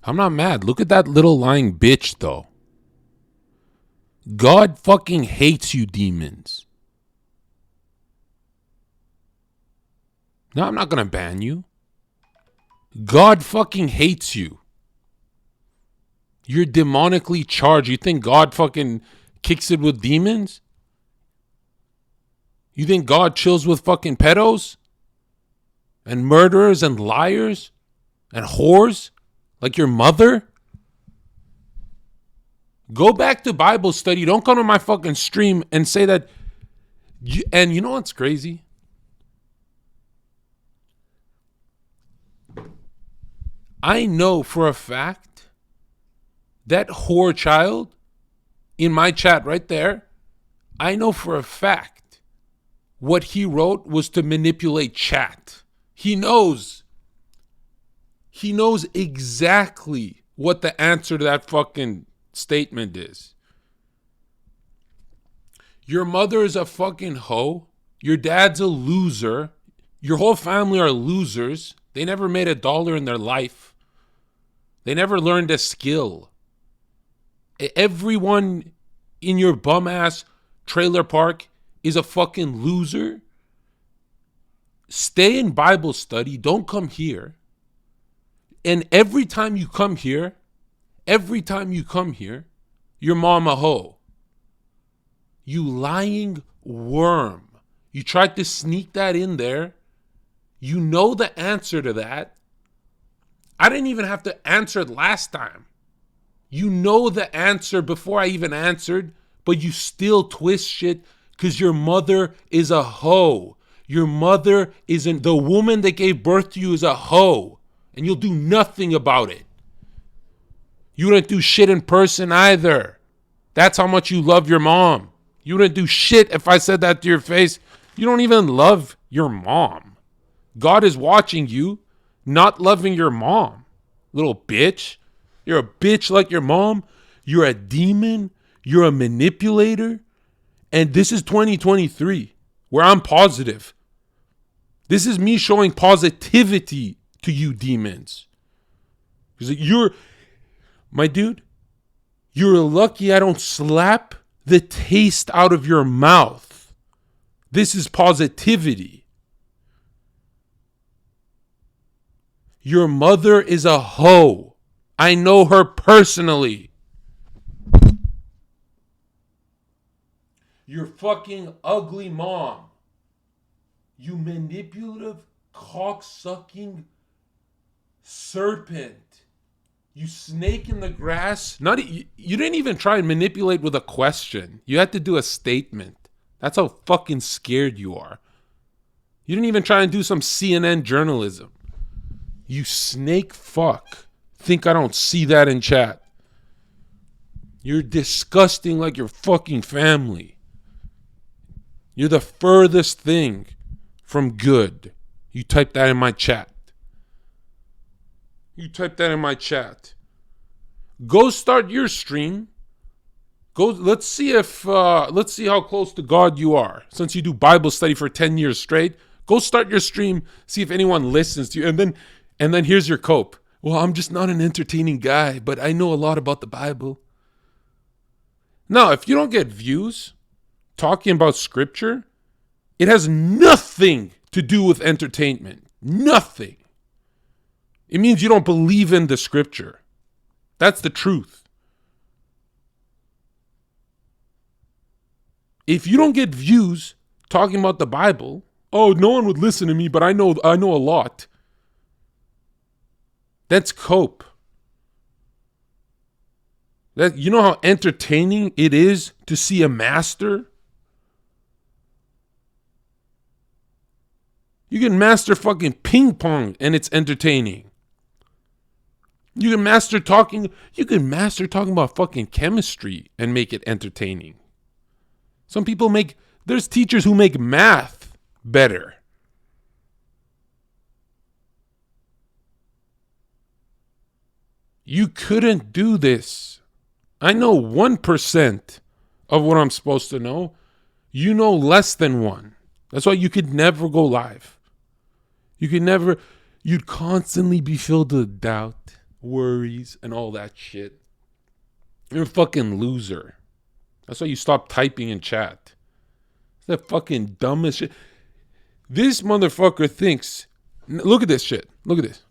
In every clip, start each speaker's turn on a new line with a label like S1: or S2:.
S1: I'm not mad. Look at that little lying bitch, though. God fucking hates you, demons. No, I'm not going to ban you. God fucking hates you. You're demonically charged. You think God fucking kicks it with demons? You think God chills with fucking pedos? And murderers and liars? And whores? Like your mother? Go back to Bible study. Don't come to my fucking stream and say that. And you know what's crazy? I know for a fact that whore child in my chat right there, I know for a fact what he wrote was to manipulate chat. He knows exactly what the answer to that fucking statement is. Your mother is a fucking hoe. Your dad's a loser. Your whole family are losers. They never made $1 in their life. They never learned a skill. Everyone in your bum ass trailer park is a fucking loser. Stay in Bible study. Don't come here. And every time you come here, your mom a hoe. You lying worm. You tried to sneak that in there. You know the answer to that. I didn't even have to answer it last time. You know the answer before I even answered, but you still twist shit because your mother is a hoe. Your mother isn't, the woman that gave birth to you is a hoe, and you'll do nothing about it. You didn't do shit in person either. That's how much you love your mom. You wouldn't do shit if I said that to your face. You don't even love your mom. God is watching you not loving your mom. Little bitch. You're a bitch like your mom. You're a demon. You're a manipulator. And this is 2023 where I'm positive. This is me showing positivity to you demons. Because you're, my dude, you're lucky I don't slap the taste out of your mouth. This is positivity. Your mother is a hoe. I know her personally. Your fucking ugly mom. You manipulative, cock-sucking serpent. You snake in the grass. You didn't even try and manipulate with a question. You had to do a statement. That's how fucking scared you are. You didn't even try and do some CNN journalism. You snake fuck. Think I don't see that in chat. You're disgusting like your fucking family. You're the furthest thing from good. You type that in my chat. Go start your stream. Let's see how close to God you are. Since you do Bible study for 10 years straight, go start your stream, see if anyone listens to you. And then here's your cope. Well, I'm just not an entertaining guy, but I know a lot about the Bible. No, if you don't get views talking about scripture, it has nothing to do with entertainment. Nothing. It means you don't believe in the scripture. That's the truth. If you don't get views talking about the Bible, oh, no one would listen to me, but I know a lot. That's cope. You know how entertaining it is to see a master? You can master fucking ping pong and it's entertaining. You can master talking about fucking chemistry and make it entertaining. There's teachers who make math better. You couldn't do this. I know 1% of what I'm supposed to know. You know less than 1. That's why you could never go live. You'd constantly be filled with doubt, worries, and all that shit. You're a fucking loser. That's why you stop typing in chat. It's the fucking dumbest shit. This motherfucker thinks. Look at this shit. Look at this.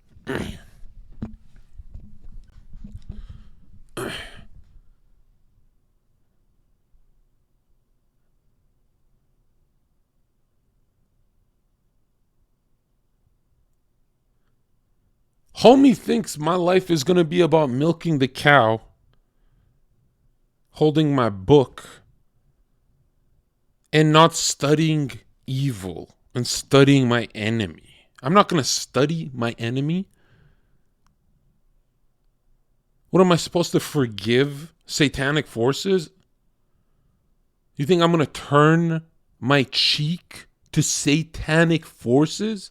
S1: Homie thinks my life is going to be about milking the cow, holding my book, and not studying evil and studying my enemy. I'm not going to study my enemy. What am I supposed to forgive satanic forces? You think I'm going to turn my cheek to satanic forces?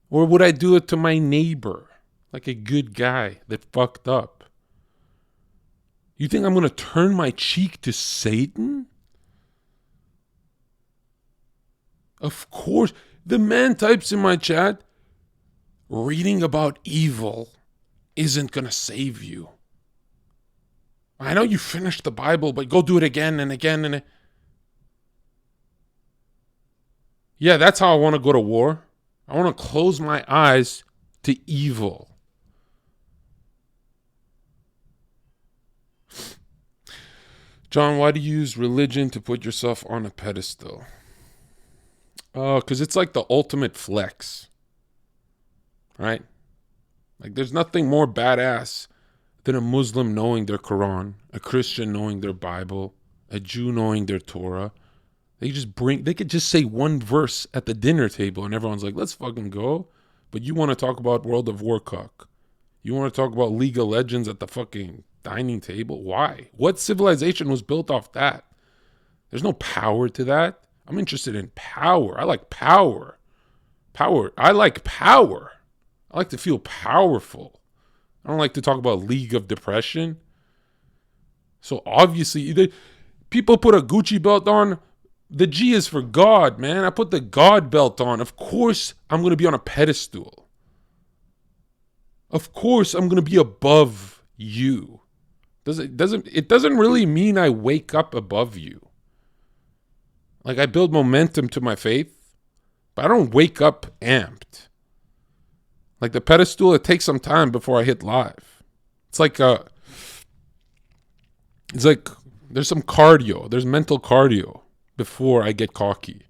S1: Or would I do it to my neighbor, like a good guy that fucked up? You think I'm going to turn my cheek to Satan? Of course. The man types in my chat, reading about evil isn't going to save you. I know you finished the Bible, but go do it again and again and yeah, that's how I want to go to war. I want to close my eyes to evil. John, why do you use religion to put yourself on a pedestal? Because it's like the ultimate flex. Right? Like there's nothing more badass than a Muslim knowing their Quran, a Christian knowing their Bible, a Jew knowing their Torah. They could just say one verse at the dinner table and everyone's like, let's fucking go. But you want to talk about World of Warcock. You want to talk about League of Legends at the fucking dining table? Why? What civilization was built off that? There's no power to that. I'm interested in power. I like power. I like power. I like to feel powerful. I don't like to talk about League of Depression. So obviously, people put a Gucci belt on. The G is for God, man. I put the God belt on. Of course, I'm going to be on a pedestal. Of course, I'm going to be above you. It doesn't really mean I wake up above you. Like I build momentum to my faith, but I don't wake up amped. Like the pedestal, it takes some time before I hit live. It's like there's some cardio. There's mental cardio before I get cocky.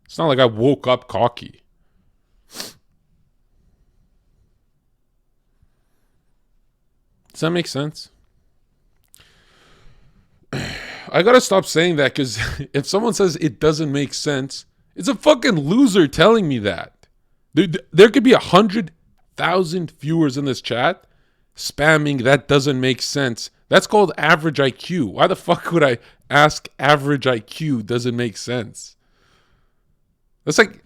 S1: It's not like I woke up cocky. Does that make sense? I gotta stop saying that because if someone says it doesn't make sense, it's a fucking loser telling me that. There could be 100,000 viewers in this chat spamming that doesn't make sense. That's called average IQ. Why the fuck would I ask average IQ doesn't make sense? That's like,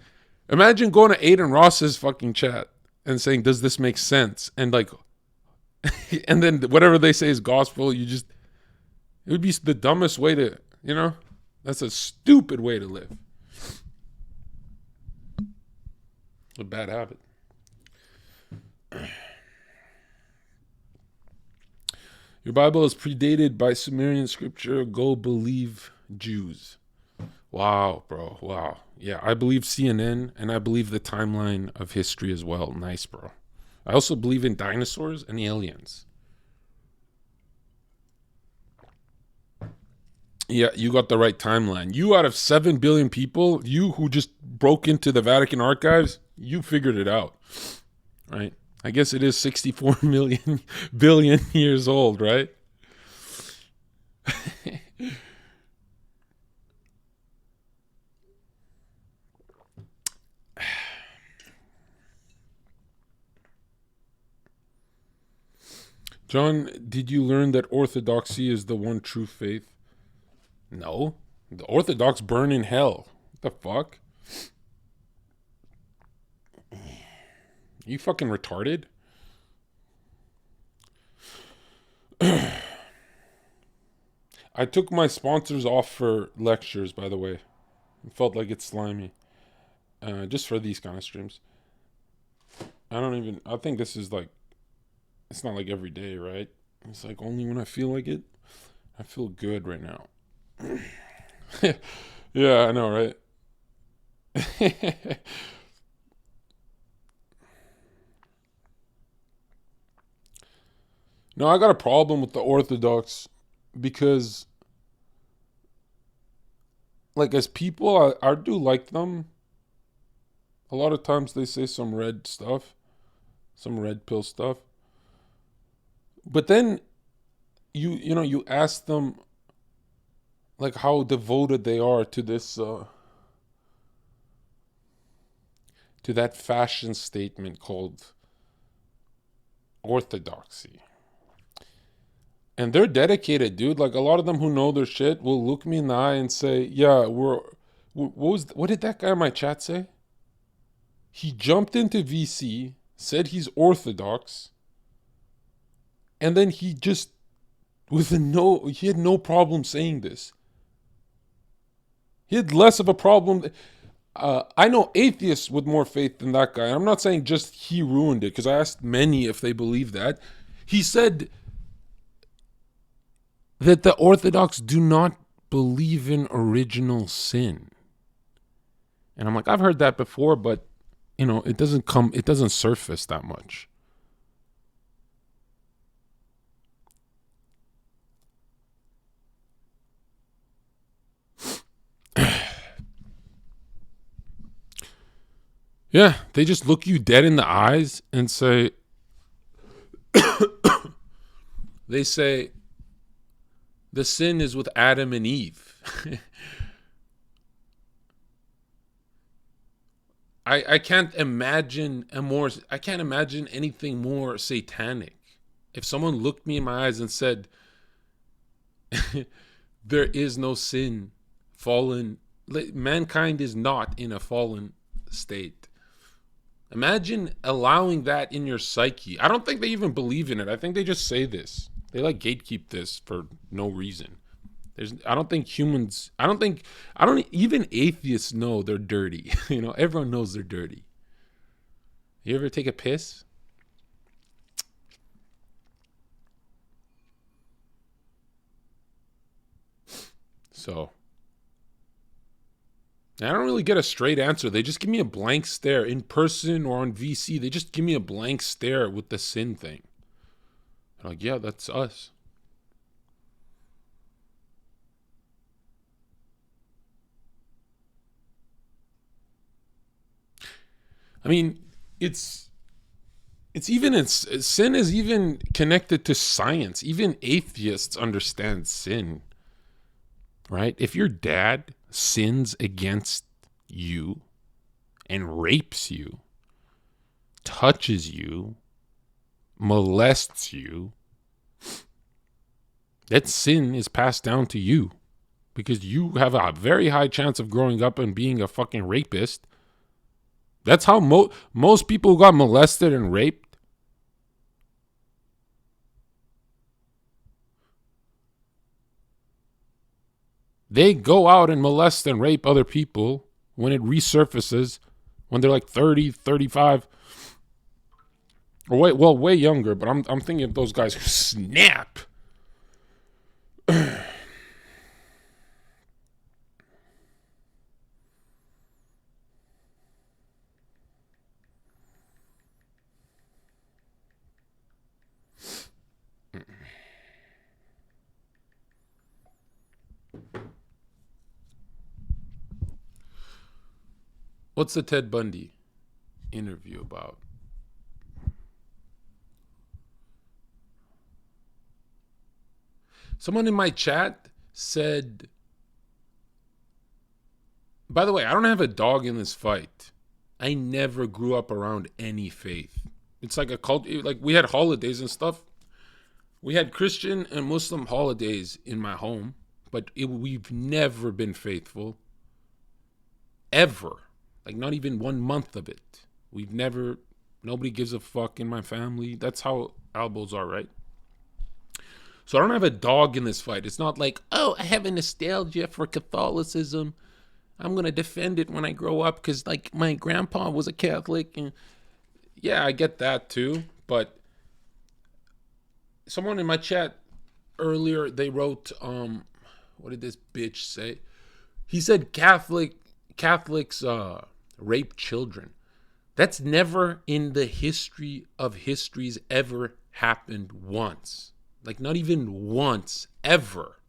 S1: imagine going to Aiden Ross's fucking chat and saying, does this make sense? And like, and then whatever they say is gospel, it would be the dumbest way to, that's a stupid way to live. A bad habit. Your Bible is predated by Sumerian scripture. Go believe Jews. Wow, bro. Wow. Yeah, I believe CNN and I believe the timeline of history as well. Nice, bro. I also believe in dinosaurs and aliens. Yeah, you got the right timeline. You out of 7 billion people, you who just broke into the Vatican archives, you figured it out, right? I guess it is 64 billion years old, right? John, did you learn that orthodoxy is the one true faith? No. The Orthodox burn in hell. What the fuck? You fucking retarded? I took my sponsors off for lectures, by the way. It felt like it's slimy. Just for these kind of streams. I think this is like, it's not like every day, right? It's like only when I feel like it. I feel good right now. Yeah, I know, right? No, I got a problem with the Orthodox because, like, as people, I do like them. A lot of times they say some red stuff, some red pill stuff. But then you ask them like how devoted they are to this to that fashion statement called orthodoxy. And they're dedicated, dude. Like a lot of them who know their shit will look me in the eye and say, "Yeah, what did that guy in my chat say? He jumped into VC, said he's orthodox, and then he just he had no problem saying this. He had less of a problem. I know atheists with more faith than that guy. I'm not saying just he ruined it because I asked many if they believe that. He said that the Orthodox do not believe in original sin. And I'm like, I've heard that before, but it doesn't surface that much. Yeah, they just look you dead in the eyes and say, they say, the sin is with Adam and Eve. I can't imagine anything more satanic. If someone looked me in my eyes and said, there is no sin, mankind is not in a fallen state. Imagine allowing that in your psyche. I don't think they even believe in it. I think they just say this. They like gatekeep this for no reason. I don't even atheists know they're dirty. Everyone knows they're dirty. You ever take a piss? So, I don't really get a straight answer. They just give me a blank stare in person or on VC. They just give me a blank stare with the sin thing. I'm like, yeah, that's us. I mean, sin is even connected to science. Even atheists understand sin, right? If your dad sins against you and rapes you, touches you, molests you, that sin is passed down to you because you have a very high chance of growing up and being a fucking rapist. That's how most people who got molested and raped, they go out and molest and rape other people when it resurfaces when they're like 30, 35, or way younger. But I'm thinking of those guys who snap. What's the Ted Bundy interview about? Someone in my chat said, by the way, I don't have a dog in this fight. I never grew up around any faith. It's like a cult. Like we had holidays and stuff. We had Christian and Muslim holidays in my home, but we've never been faithful. Ever. Like not even 1 month of it. Nobody gives a fuck in my family. That's how Albos are, right? So I don't have a dog in this fight. It's not like, oh, I have a nostalgia for Catholicism. I'm going to defend it when I grow up because like my grandpa was a Catholic. And Yeah, I get that too. But someone in my chat earlier, they wrote, what did this bitch say? He said Catholics rape children. That's never in the history of histories ever happened once. Like, not even once, ever.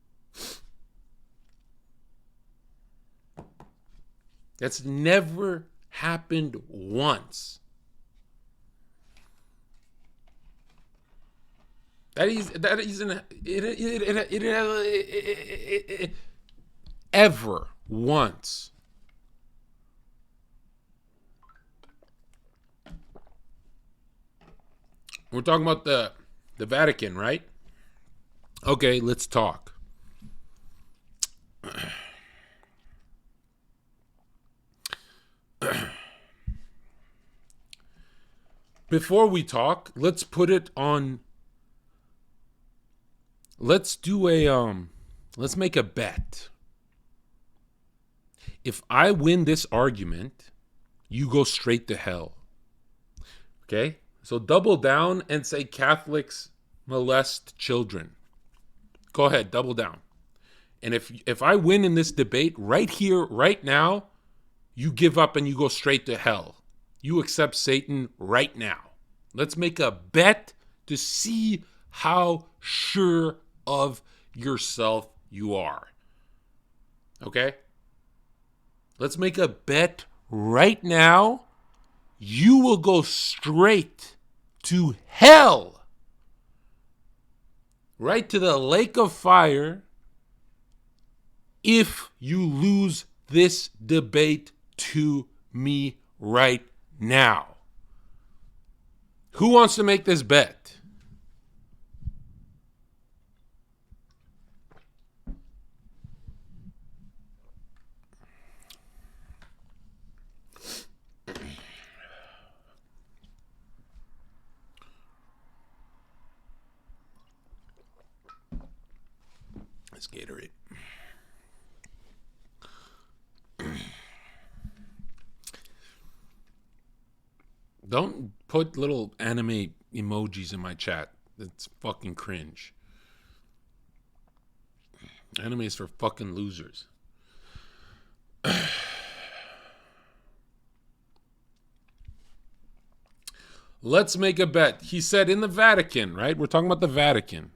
S1: That's never happened once. That isn't ever once. We're talking about the Vatican, right? Okay, let's talk. Before we talk, let's put it on. Let's do let's make a bet. If I win this argument, you go straight to hell. Okay? So double down and say Catholics molest children. Go ahead, double down. And if I win in this debate right here, right now, you give up and you go straight to hell. You accept Satan right now. Let's make a bet to see how sure of yourself you are. Okay? Let's make a bet right now. You will go straight to hell. Right to the lake of fire if you lose this debate to me right now. Who wants to make this bet? Let's Gatorade. Don't put little anime emojis in my chat. It's fucking cringe. Anime is for fucking losers. Let's make a bet. He said in the Vatican, right? We're talking about the Vatican.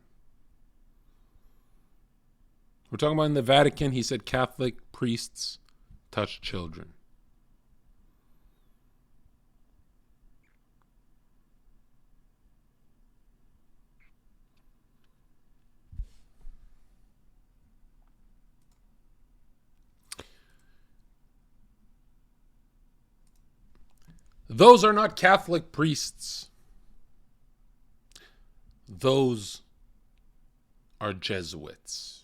S1: We're talking about in the Vatican, he said Catholic priests touch children. Those are not Catholic priests. Those are Jesuits.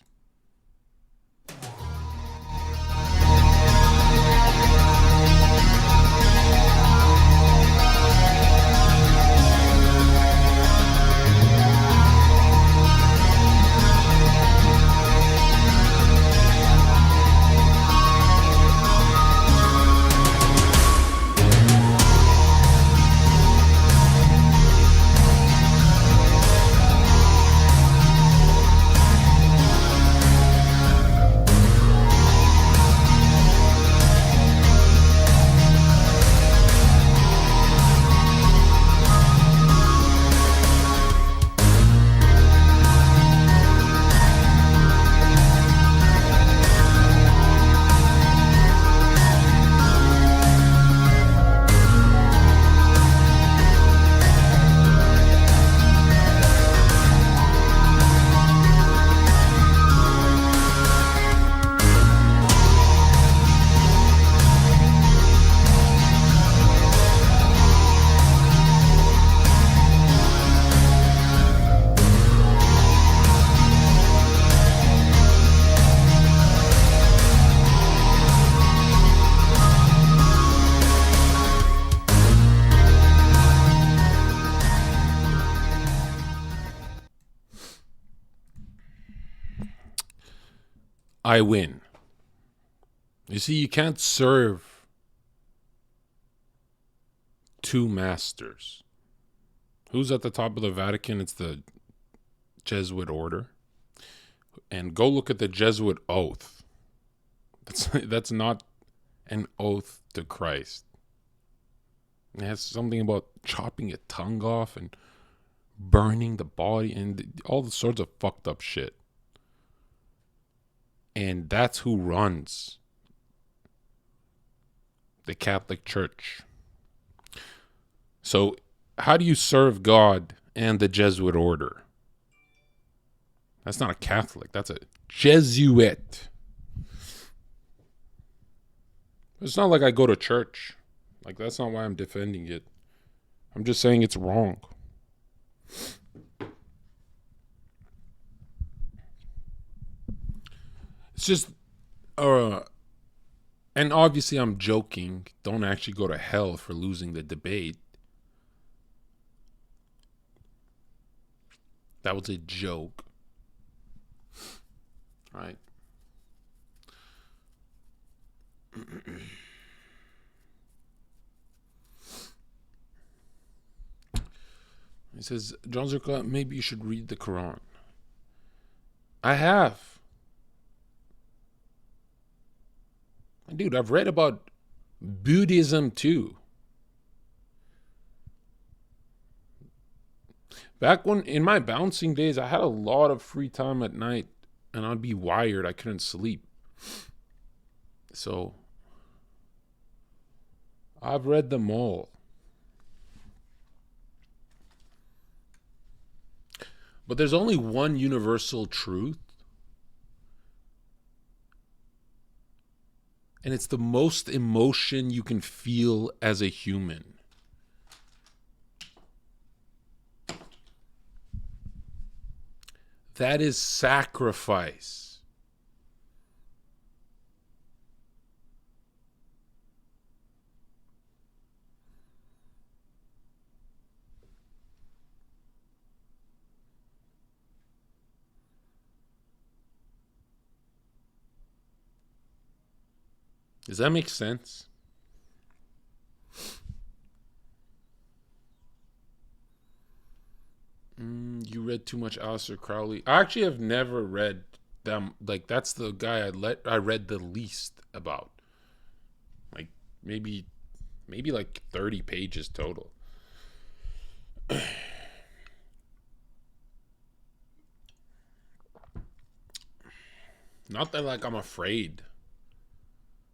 S1: I win. You see, you can't serve two masters. Who's at the top of the Vatican? It's the Jesuit order. And go look at the Jesuit oath. That's not an oath to Christ. It has something about chopping a tongue off and burning the body and all the sorts of fucked up shit. And that's who runs the Catholic Church. So how do you serve God and the Jesuit order? That's not a Catholic. That's a Jesuit. It's not like I go to church. Like, that's not why I'm defending it. I'm just saying it's wrong. It's just, and obviously I'm joking. Don't actually go to hell for losing the debate. That was a joke. Right? He says, Jon Zherka, maybe you should read the Quran. I have. Dude, I've read about Buddhism too. Back when, in my bouncing days, I had a lot of free time at night and I'd be wired. I couldn't sleep. So, I've read them all. But there's only one universal truth. And it's the most emotion you can feel as a human. That is sacrifice. Does that make sense? You read too much Aleister Crowley. I actually have never read them. Like, that's the guy I read the least about. Like, maybe like 30 pages total. Not that, like, I'm afraid.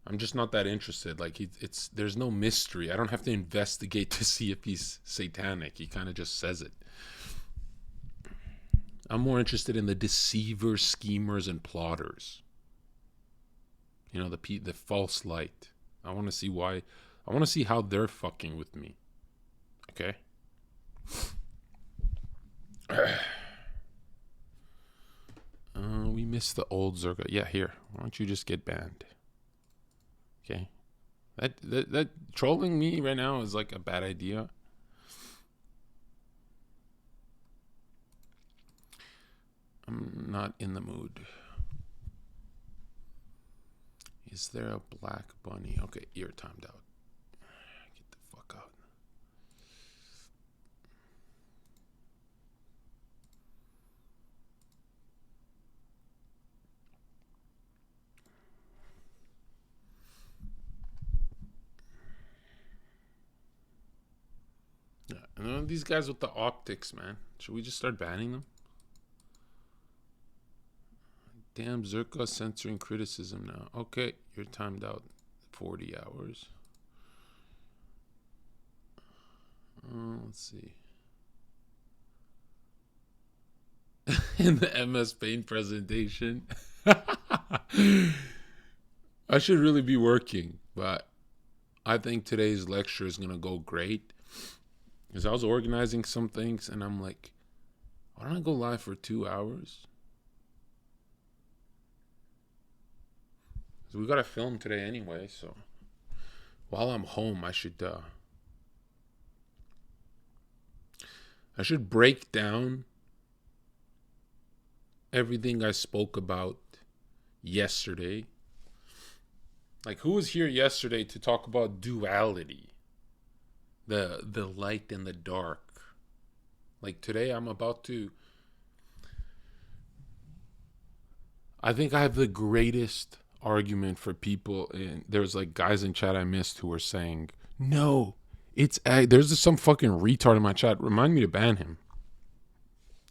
S1: I'm just not that interested. Like, there's no mystery. I don't have to investigate to see if he's satanic. He kind of just says it. I'm more interested in the deceivers, schemers, and plotters. You know, the false light. I want to see why. I want to see how they're fucking with me. Okay? We missed the old Zherka. Yeah, here. Why don't you just get banned? Okay? That trolling me right now is like a bad idea. I'm not in the mood. Is there a black bunny? Okay, you're timed out. Get the fuck out. Yeah, and these guys with the optics, man. Should we just start banning them? Damn, Zherka censoring criticism now. Okay, you're timed out 40 hours. Let's see. In the MS Paint presentation. I should really be working, but I think today's lecture is going to go great. Because I was organizing some things and I'm like, why don't I go live for 2 hours? We got to film today anyway, so while I'm home, I should break down everything I spoke about yesterday. Like, who was here yesterday to talk about duality? the light and the dark. Like today I think I have the greatest argument for people, and there's like guys in chat I missed who were saying, no, there's just some fucking retard in my chat. Remind me to ban him.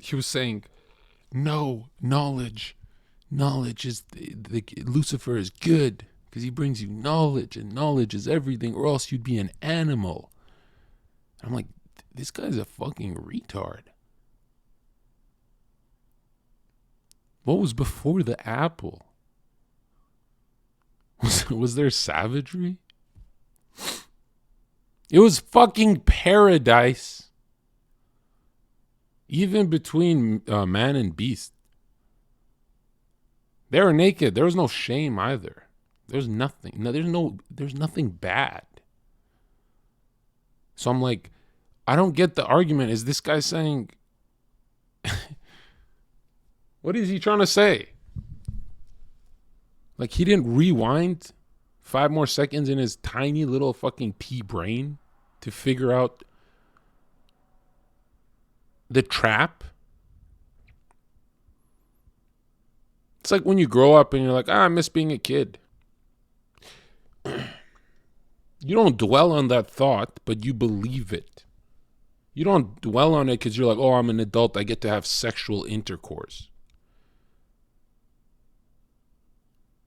S1: He was saying, no, knowledge is Lucifer is good because he brings you knowledge, and knowledge is everything, or else you'd be an animal. I'm like, this guy's a fucking retard. What was before the apple? Was there savagery? It was fucking paradise. Even between man and beast. They were naked. There was no shame either. There's nothing. No, there's nothing bad. So I'm like, I don't get the argument. Is this guy saying, what is he trying to say? Like, he didn't rewind 5 more seconds in his tiny little fucking pea brain to figure out the trap. It's like when you grow up and you're like, I miss being a kid. You don't dwell on that thought, but you believe it. You don't dwell on it because you're like, oh, I'm an adult. I get to have sexual intercourse.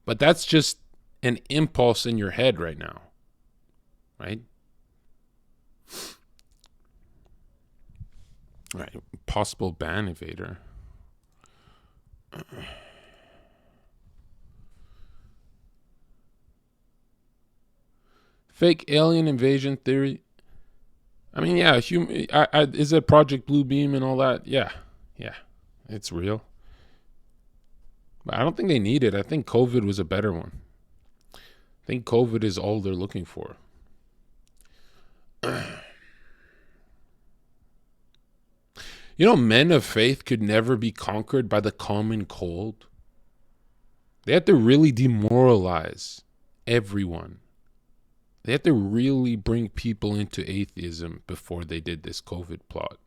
S1: But that's just an impulse in your head right now. Right? All right. Possible ban evader. Fake alien invasion theory. I mean, yeah, is it Project Blue Beam and all that? Yeah, it's real. But I don't think they need it. I think COVID was a better one. I think COVID is all they're looking for. You know, men of faith could never be conquered by the common cold. They have to really demoralize everyone. They had to really bring people into atheism before they did this COVID plot.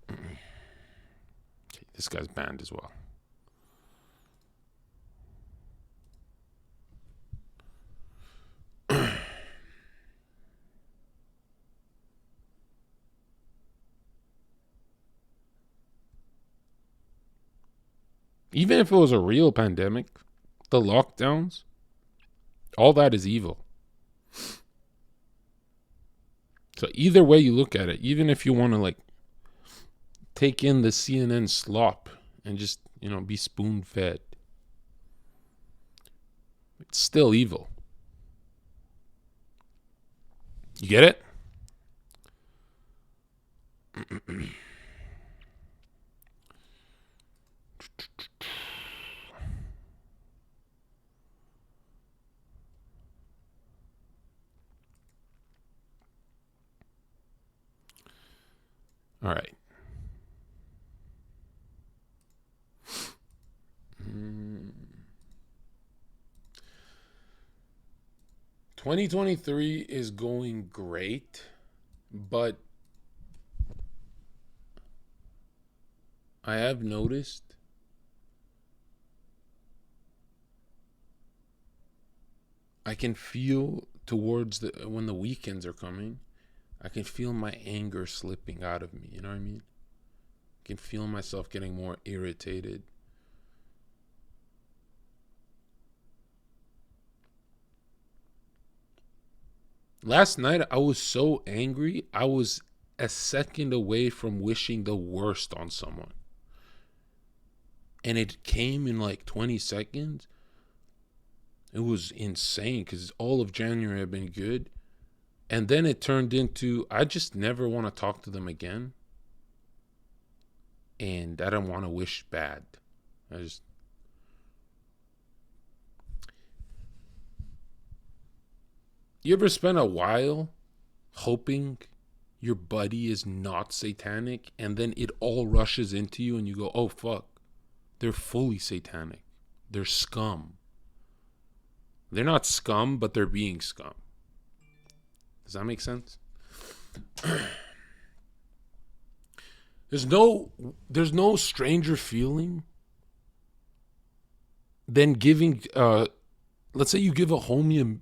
S1: Okay, this guy's banned as well. Even if it was a real pandemic, the lockdowns, all that is evil. So either way you look at it, even if you want to like take in the CNN slop and just, be spoon-fed, it's still evil. You get it? All right. 2023 is going great, but I have noticed I can feel towards when the weekends are coming, I can feel my anger slipping out of me. You know what I mean? I can feel myself getting more irritated. Last night, I was so angry, I was a second away from wishing the worst on someone. And it came in like 20 seconds. It was insane because all of January had been good. And then it turned into, I just never want to talk to them again. And I don't want to wish bad. You ever spend a while hoping your buddy is not satanic, and then it all rushes into you and you go, oh fuck, they're fully satanic. They're scum. They're not scum, but they're being scum. Does that make sense? There's no stranger feeling than giving let's say you give a homie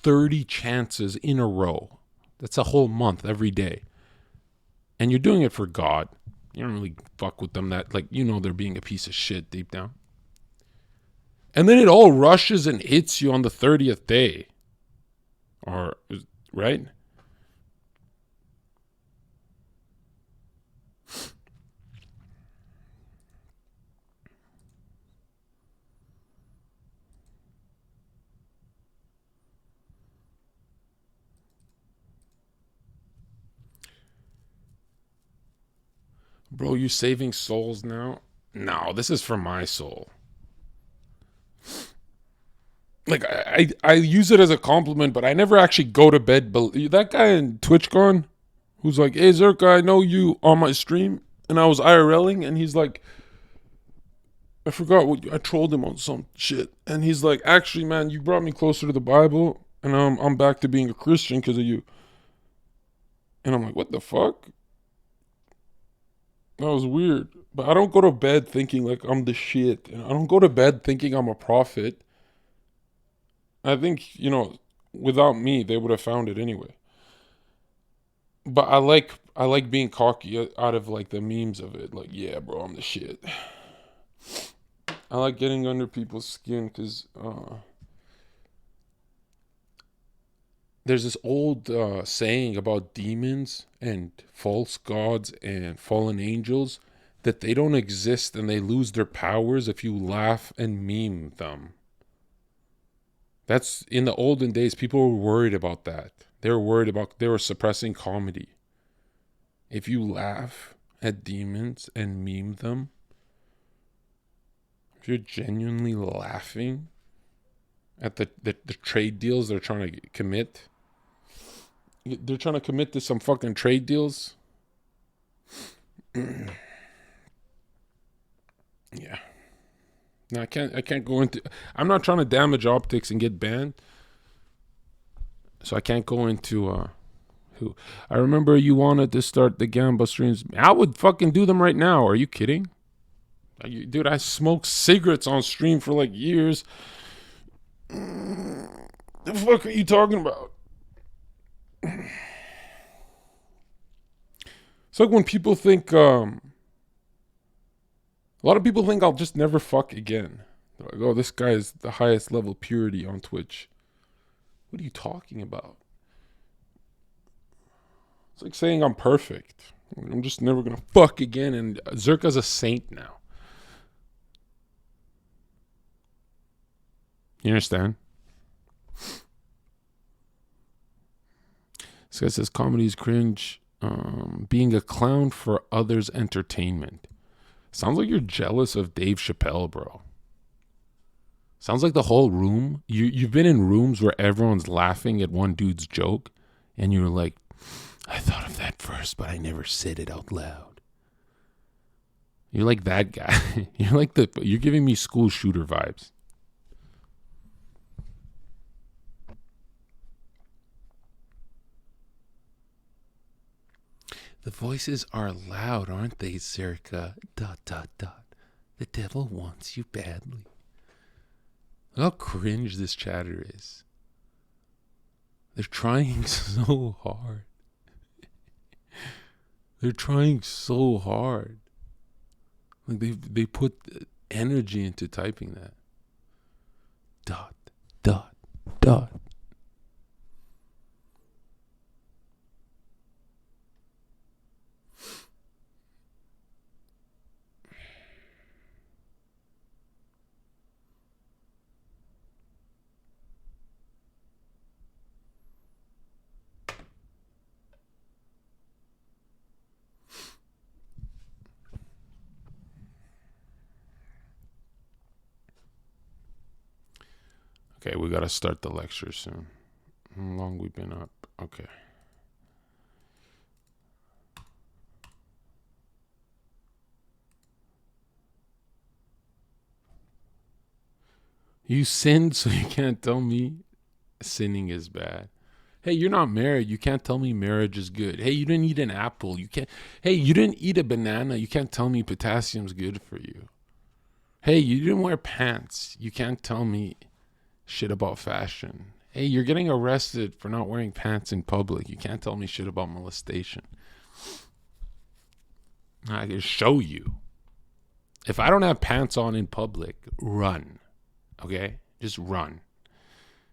S1: 30 chances in a row. That's a whole month every day. And you're doing it for God. You don't really fuck with them that, like, they're being a piece of shit deep down. And then it all rushes and hits you on the 30th day. Or, right? Bro, you saving souls now? No, this is for my soul. Like, I use it as a compliment, but I never actually go to bed. That guy in TwitchCon who's like, hey, Zherka, I know you on my stream. And I was IRLing, and he's like, I forgot what I trolled him on some shit. And he's like, actually, man, you brought me closer to the Bible, and I'm back to being a Christian because of you. And I'm like, what the fuck? That was weird. But I don't go to bed thinking like I'm the shit. And I don't go to bed thinking I'm a prophet. I think, without me, they would have found it anyway. But I like being cocky out of like the memes of it. Like, yeah, bro, I'm the shit. I like getting under people's skin because there's this old saying about demons and false gods and fallen angels that they don't exist and they lose their powers if you laugh and meme them. That's in the olden days, people were worried about that. They were suppressing comedy. If you laugh at demons and meme them, if you're genuinely laughing at the trade deals they're trying to commit, they're trying to commit to some fucking trade deals. Yeah. No, I can't go into. I'm not trying to damage optics and get banned, so I can't go into who. I remember you wanted to start the Gamba streams. I would fucking do them right now. Are you kidding? Dude, I smoked cigarettes on stream for like years. The fuck are you talking about? It's like when people think, a lot of people think I'll just never fuck again. They're like, oh, this guy is the highest level purity on Twitch. What are you talking about? It's like saying I'm perfect. I'm just never gonna fuck again, and Zherka's a saint now. You understand? This guy says comedy is cringe. Being a clown for others' entertainment. Sounds like you're jealous of Dave Chappelle, bro. Sounds like the whole room. You've been in rooms where everyone's laughing at one dude's joke, and you're like, I thought of that first, but I never said it out loud. You're like that guy. You're giving me school shooter vibes. The voices are loud, aren't they, Zherka? ... The devil wants you badly. Look how cringe this chatter is. They're trying so hard. They're trying so hard. Like they put energy into typing that. ... Okay, we gotta start the lecture soon. How long we been up? Okay. You sinned, so you can't tell me sinning is bad. Hey, you're not married. You can't tell me marriage is good. Hey, you didn't eat an apple. You can't. Hey, you didn't eat a banana. You can't tell me potassium's good for you. Hey, you didn't wear pants. You can't tell me shit about fashion. Hey, you're getting arrested for not wearing pants in public. You can't tell me shit about molestation. I can show you. If I don't have pants on in public, run. Okay? Just run.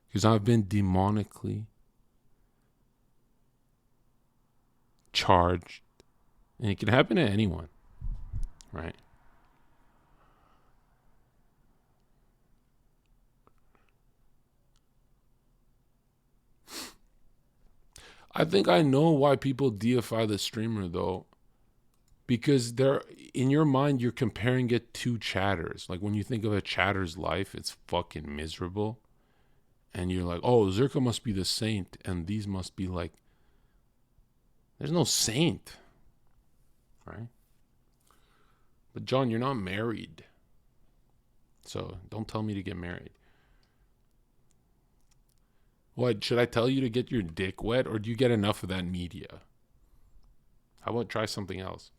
S1: Because I've been demonically charged. And it can happen to anyone. Right? I think I know why people deify the streamer, though. Because they're in your mind, you're comparing it to chatters. Like when you think of a chatter's life, it's fucking miserable. And you're like, oh, Zherka must be the saint, and these must be like, there's no saint, right? But John, you're not married. So don't tell me to get married. What, should I tell you to get your dick wet, or do you get enough of that media? How about try something else?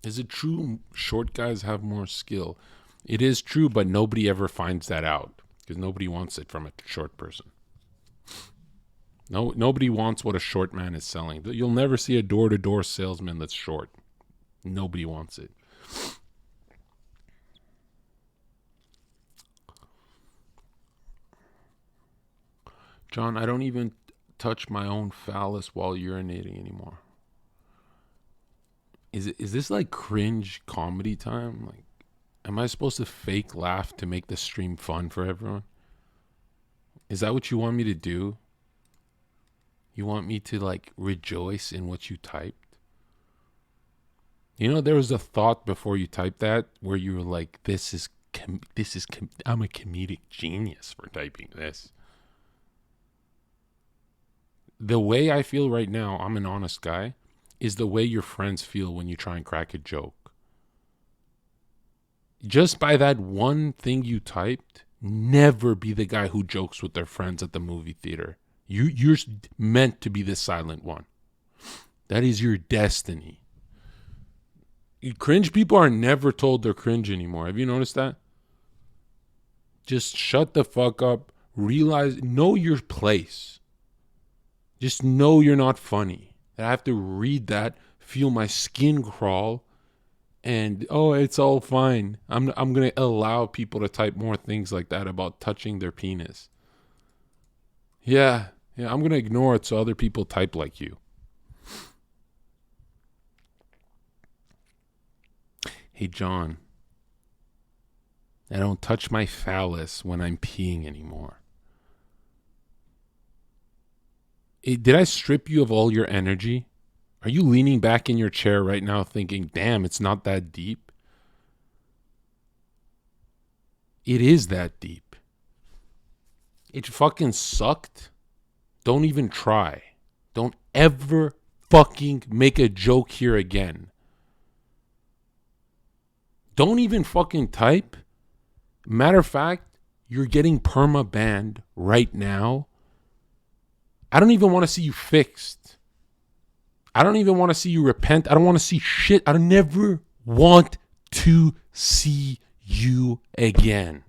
S1: Is it true short guys have more skill? It is true, but nobody ever finds that out because nobody wants it from a short person. No, nobody wants what a short man is selling. You'll never see a door-to-door salesman that's short. Nobody wants it. John, I don't even touch my own phallus while urinating anymore. Is this like cringe comedy time? Like, am I supposed to fake laugh to make the stream fun for everyone? Is that what you want me to do? You want me to like rejoice in what you typed? You know, there was a thought before you typed that where you were like, I'm a comedic genius for typing this. The way I feel right now, I'm an honest guy, is the way your friends feel when you try and crack a joke. Just by that one thing you typed, never be the guy who jokes with their friends at the movie theater. You're meant to be the silent one. That is your destiny. Cringe people are never told they're cringe anymore. Have you noticed that? Just shut the fuck up. Realize, know your place. Just know you're not funny. I have to read that, feel my skin crawl, and oh, it's all fine. I'm gonna allow people to type more things like that about touching their penis. Yeah, I'm gonna ignore it so other people type like you. Hey John, I don't touch my phallus when I'm peeing anymore. Did I strip you of all your energy? Are you leaning back in your chair right now thinking, damn, it's not that deep? It is that deep. It fucking sucked. Don't even try. Don't ever fucking make a joke here again. Don't even fucking type. Matter of fact, you're getting perma banned right now. I don't even want to see you fixed. I don't even want to see you repent. I don't want to see shit. I never want to see you again.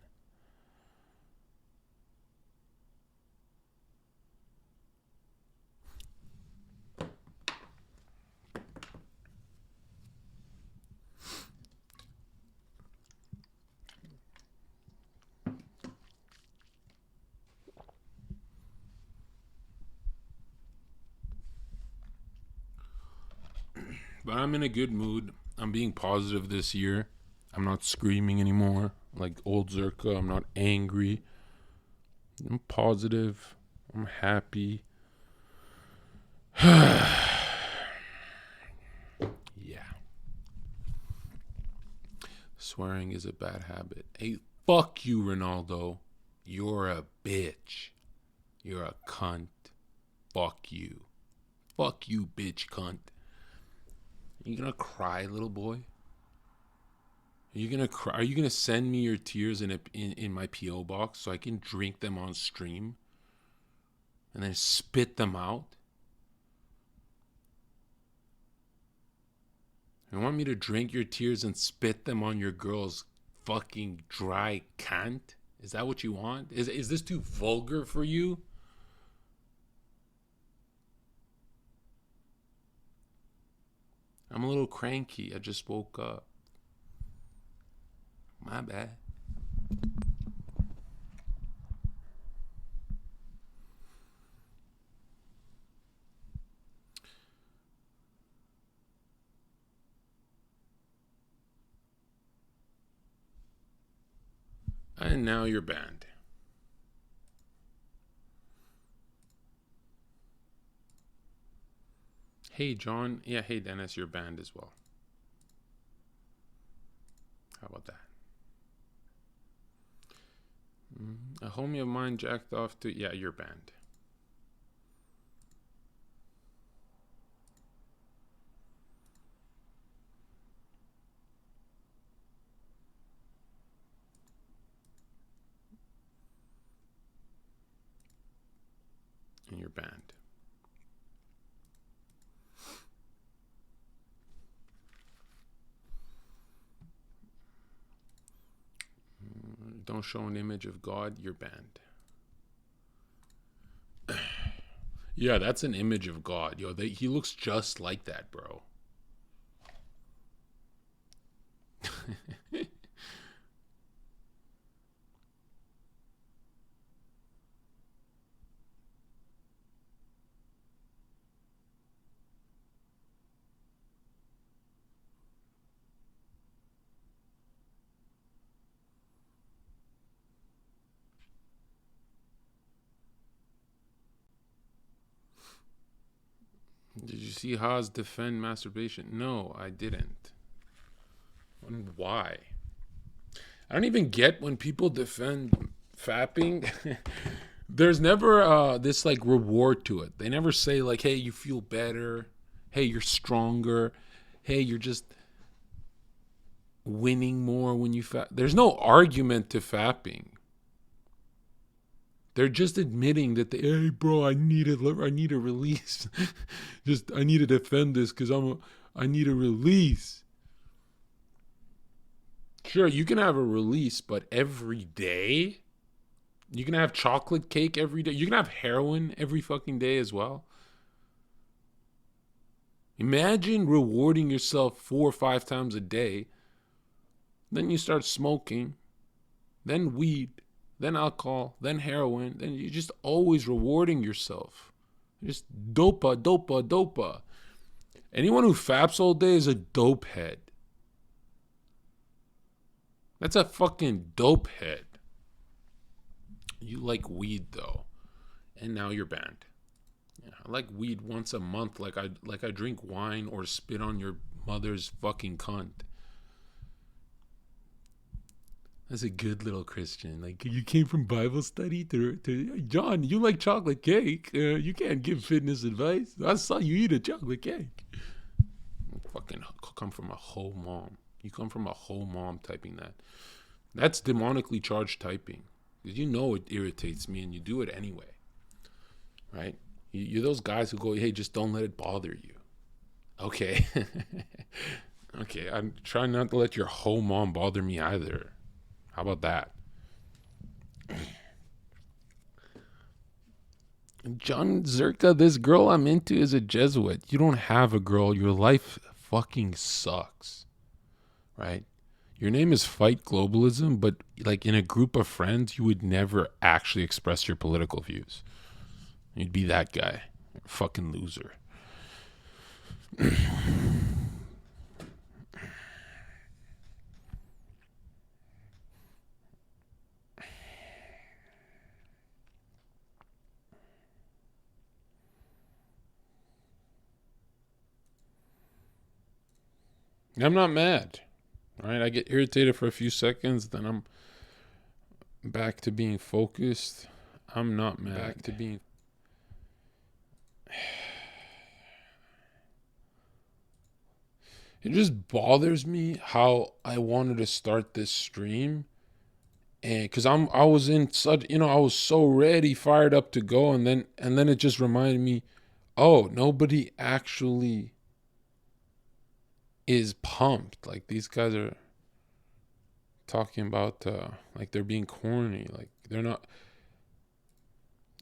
S1: But I'm in a good mood. I'm being positive this year. I'm not screaming anymore like old Zherka. I'm not angry. I'm positive. I'm happy. Yeah. Swearing is a bad habit. Hey, fuck you, Ronaldo. You're a bitch. You're a cunt. Fuck you. Fuck you, bitch cunt. You gonna cry, little boy? Are you gonna cry? Are you gonna send me your tears in my PO box so I can drink them on stream and then spit them out? You want me to drink your tears and spit them on your girl's fucking dry cunt? Is that what you want? Is this too vulgar for you? I'm a little cranky. I just woke up. My bad. And now you're banned. Hey, John. Yeah, hey, Dennis, you're banned as well. How about that? A homie of mine jacked off to... Yeah, you're banned. And you're banned. Don't show an image of God, you're banned. Yeah, that's an image of God. Yo, he looks just like that, bro. Did you see Haas defend masturbation? No, I didn't. And why? I don't even get when people defend fapping. There's never this like reward to it. They never say like, hey, you feel better. Hey, you're stronger. Hey, you're just winning more when you fap. There's no argument to fapping. They're just admitting that hey, bro, I need a release. I need to defend this because I need a release. Sure, you can have a release, but every day? You can have chocolate cake every day. You can have heroin every fucking day as well. Imagine rewarding yourself 4 or 5 times a day. Then you start smoking. Then weed. Then alcohol, then heroin, then you're just always rewarding yourself. Just dopa. Anyone who faps all day is a dope head. That's a fucking dope head. You like weed though, and now you're banned. Yeah, I like weed once a month, like I drink wine or spit on your mother's fucking cunt. That's a good little Christian. Like, you came from Bible study to John, you like chocolate cake. You can't give fitness advice. I saw you eat a chocolate cake. You fucking come from a whole mom. You come from a whole mom typing that. That's demonically charged typing. Because you know it irritates me and you do it anyway. Right? You're those guys who go, hey, just don't let it bother you. Okay. Okay, I'm trying not to let your whole mom bother me either. How about that? Jon Zherka, this girl I'm into is a Jesuit. You don't have a girl. Your life fucking sucks. Right? Your name is Fight Globalism, but like in a group of friends, you would never actually express your political views. You'd be that guy. Fucking loser. I'm not mad. All right, I get irritated for a few seconds, then I'm back to being focused. I'm not mad. Back to being... It just bothers me how I wanted to start this stream, and because I was in such, I was so ready, fired up to go, and then it just reminded me, oh, nobody actually is pumped. Like, these guys are talking about like they're being corny. Like, they're not.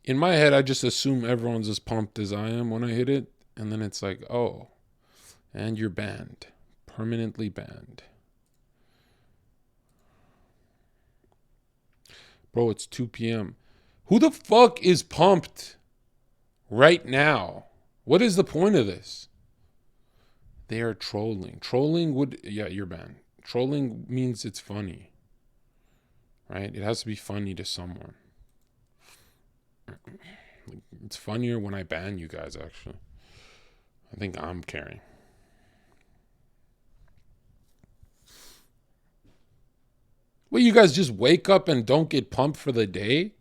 S1: In my head, I just assume everyone's as pumped as I am when I hit it, and then it's like, oh, and you're banned, permanently banned. Bro, it's 2 p.m. Who the fuck is pumped right now? What is the point of this? They are trolling. Yeah, you're banned. Trolling means it's funny, right? It has to be funny to someone. It's funnier when I ban you guys, actually. I think I'm caring. Well, you guys just wake up and don't get pumped for the day?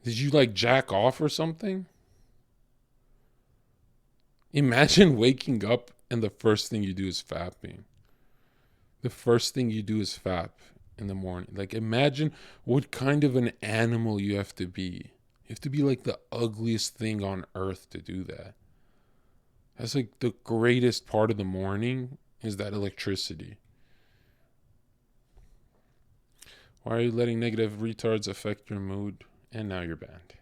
S1: Did you like jack off or something? Imagine waking up and the first thing you do is fapping. The first thing you do is fap in the morning. Like, imagine what kind of an animal you have to be. You have to be like the ugliest thing on earth to do that. That's like the greatest part of the morning is that electricity. Why are you letting negative retards affect your mood? And now you're banned.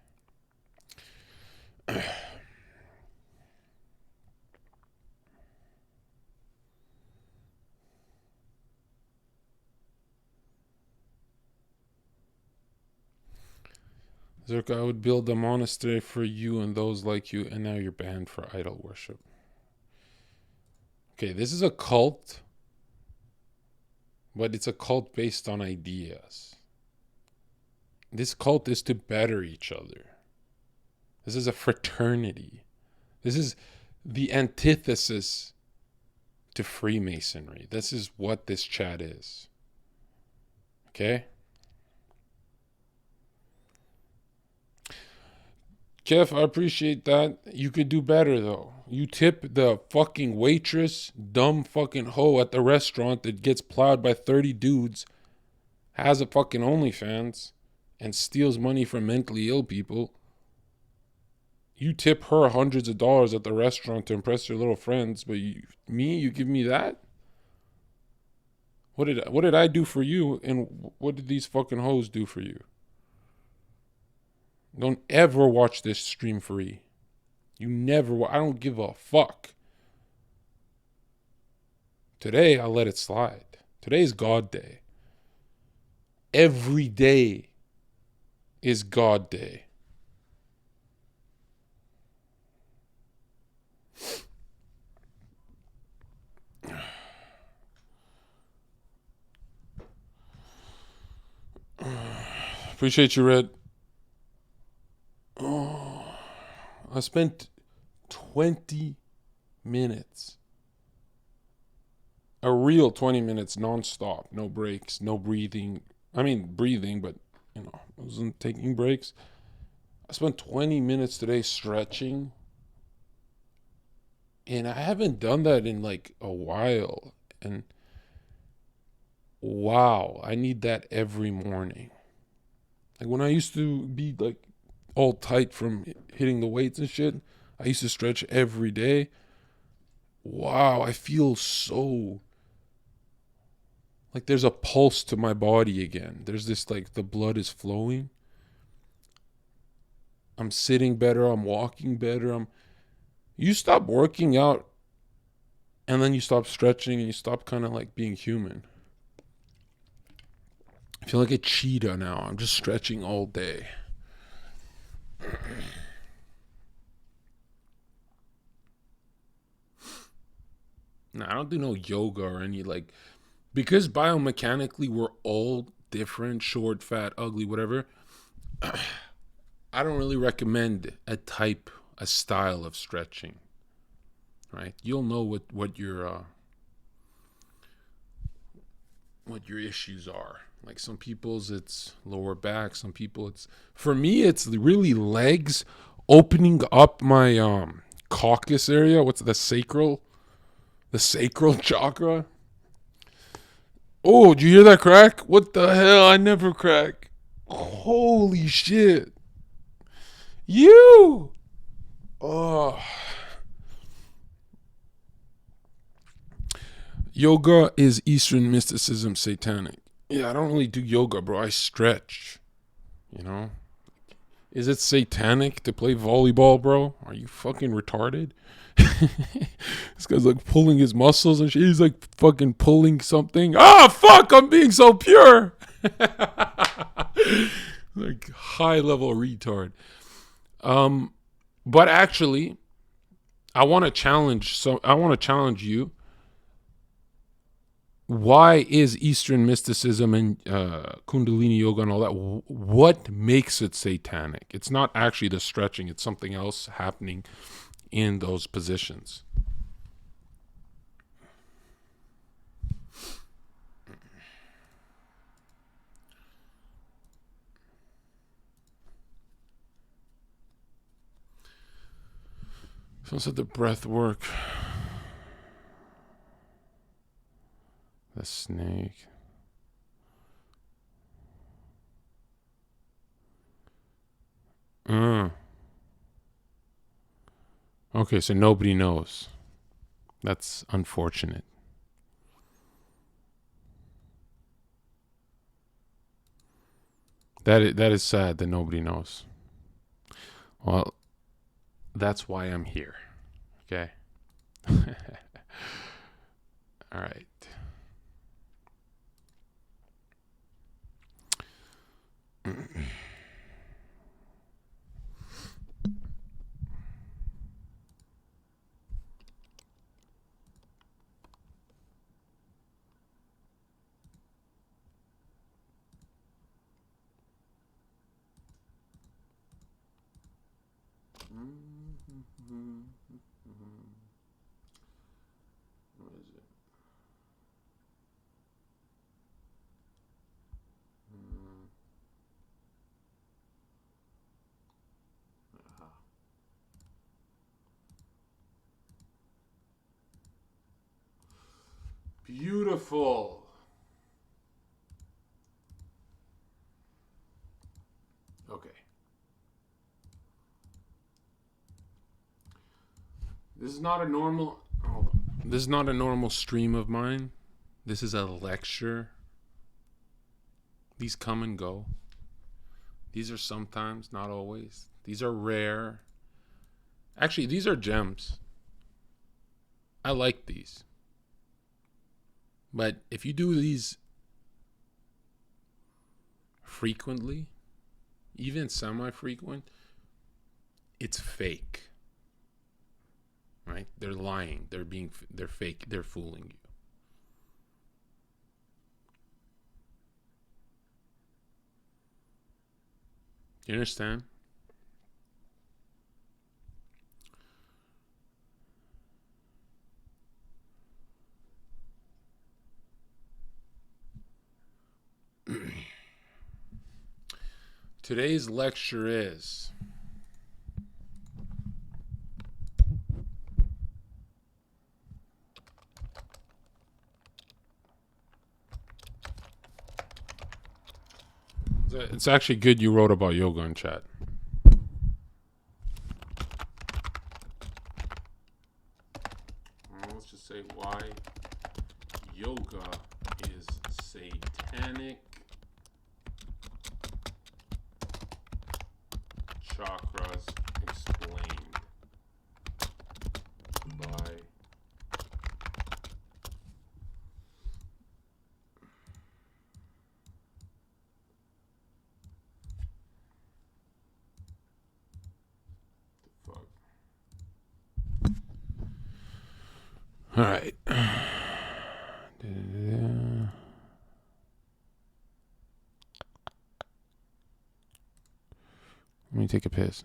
S1: Zherka, I would build a monastery for you and those like you, and now you're banned for idol worship. Okay, this is a cult, but it's a cult based on ideas. This cult is to better each other. This is a fraternity. This is the antithesis to Freemasonry. This is what this chat is. Okay? Kev, I appreciate that. You could do better, though. You tip the fucking waitress, dumb fucking hoe at the restaurant that gets plowed by 30 dudes, has a fucking OnlyFans, and steals money from mentally ill people. You tip her hundreds of dollars at the restaurant to impress your little friends, but you give me that? What did I do for you, and what did these fucking hoes do for you? Don't ever watch this stream free. You never. I don't give a fuck. Today, I'll let it slide. Today's God Day. Every day is God Day. Appreciate you, Red. Oh, I spent 20 minutes. A real 20 minutes nonstop. No breaks, no breathing. I mean, breathing, but, I wasn't taking breaks. I spent 20 minutes today stretching. And I haven't done that in like a while. And wow, I need that every morning. Like, when I used to be like all tight from hitting the weights and shit, I used to stretch every day. Wow, I feel so like there's a pulse to my body again. There's this, like, the blood is flowing. I'm sitting better. I'm walking better. You stop working out and then you stop stretching and you stop kind of like being human. I feel like a cheetah now. I'm just stretching all day. No, I don't do no yoga or any, like, because biomechanically we're all different, short, fat, ugly, whatever. I don't really recommend a style of stretching, right? You'll know what your issues are. Like, some people's it's lower back, some people for me it's really legs, opening up my caucus area. What's the sacral? The sacral chakra. Oh, did you hear that crack? What the hell? I never crack. Holy shit. You. Oh. Yoga is Eastern mysticism satanic. Yeah, I don't really do yoga, bro. I stretch. You know? Is it satanic to play volleyball, bro? Are you fucking retarded? This guy's like pulling his muscles and shit. He's like fucking pulling something. Ah, fuck, I'm being so pure. Like high level retard. But actually, I want to challenge you. Why is Eastern mysticism and Kundalini yoga and all that, what makes it satanic? It's not actually the stretching. It's something else happening in those positions. So said the breath work. The snake. Okay, so nobody knows. That's unfortunate. That is sad that nobody knows. Well, that's why I'm here. Okay. All right. What is it? Beautiful. Okay. This is not a normal. Hold on. This is not a normal stream of mine. This is a lecture. These come and go. These are sometimes, not always. These are rare. Actually, these are gems. I like these. But if you do these frequently, even semi-frequent, it's fake. Right? They're lying. They're fake. They're fooling you. You understand? Today's lecture is it's actually good you wrote about yoga in chat. Let's just say why yoga is satanic. Chakras explained by the fuck. All right. Let me take a piss.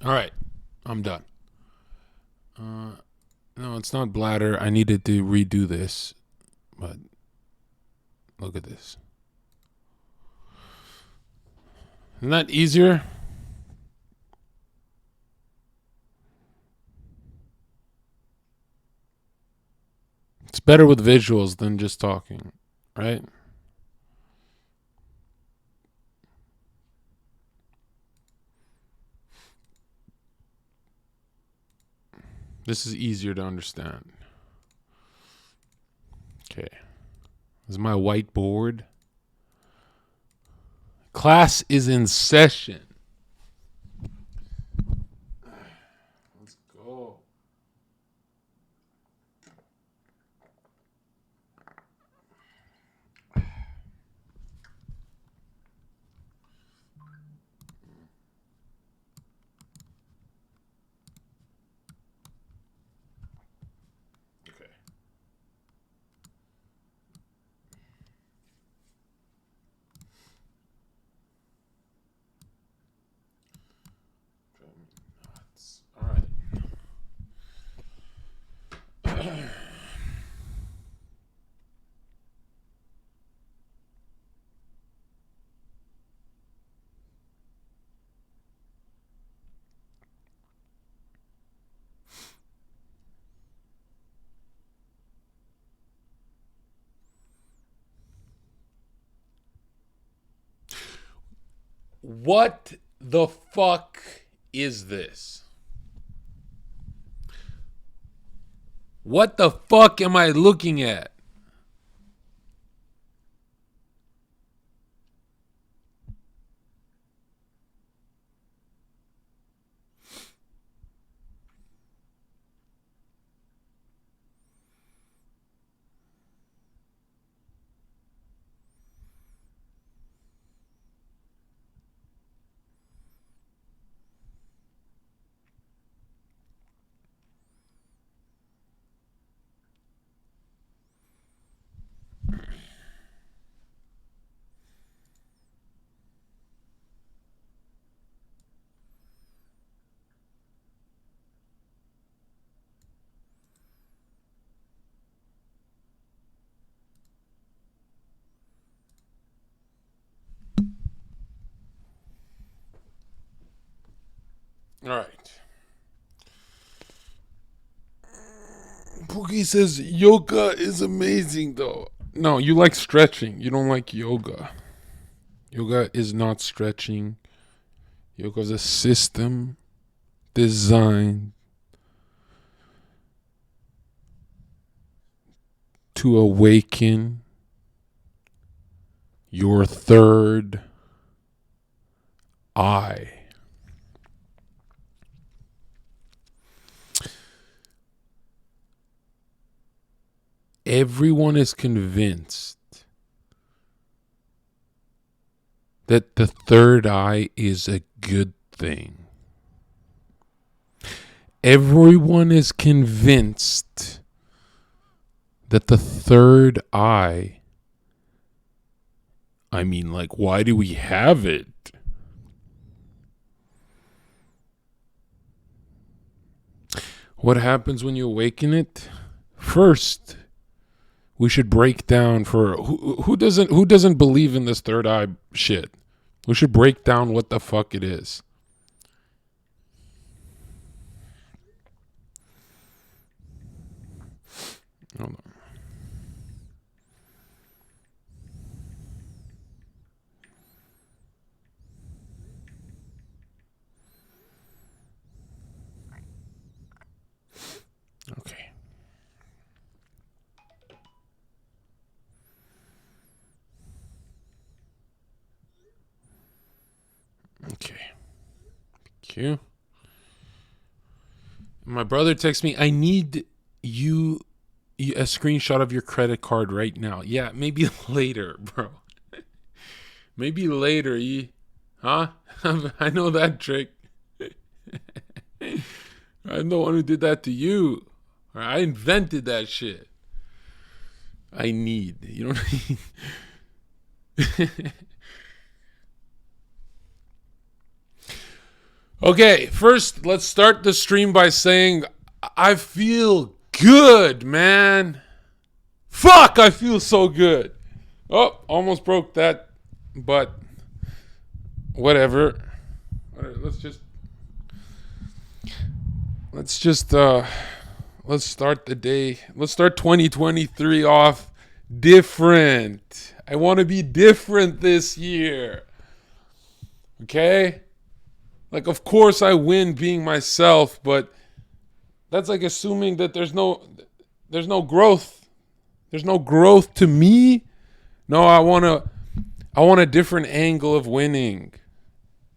S1: All right, I'm done. No, it's not bladder. I needed to redo this, but look at this. Isn't that easier? It's better with visuals than just talking, right? This is easier to understand. Okay. This is my whiteboard. Class is in session. Let's go. Okay. All right. What the fuck is this? What the fuck am I looking at? All right. Pookie says yoga is amazing though. No, you like stretching. You don't like yoga. Yoga is not stretching. Yoga is a system designed to awaken your third I. Everyone is convinced that the third eye is a good thing. Everyone is convinced that the third eye, I mean, like, why do we have it? What happens when you awaken it? First, we should break down for who doesn't believe in this third eye shit. We should break down what the fuck it is. Hold on. Okay. Okay. Thank you. My brother texts me, I need you a screenshot of your credit card right now. Yeah, maybe later, bro. Maybe later, huh? I know that trick. I'm the one who did that to you. I invented that shit. I need. You know what I mean? Okay, first, let's start the stream by saying I feel good, man. Fuck, I feel so good. Oh, almost broke that, but whatever. All right, let's start the day. Let's start 2023 off different. I want to be different this year. Okay? Like, of course I win being myself, but that's like assuming that there's no growth. There's no growth to me. No, I want a different angle of winning.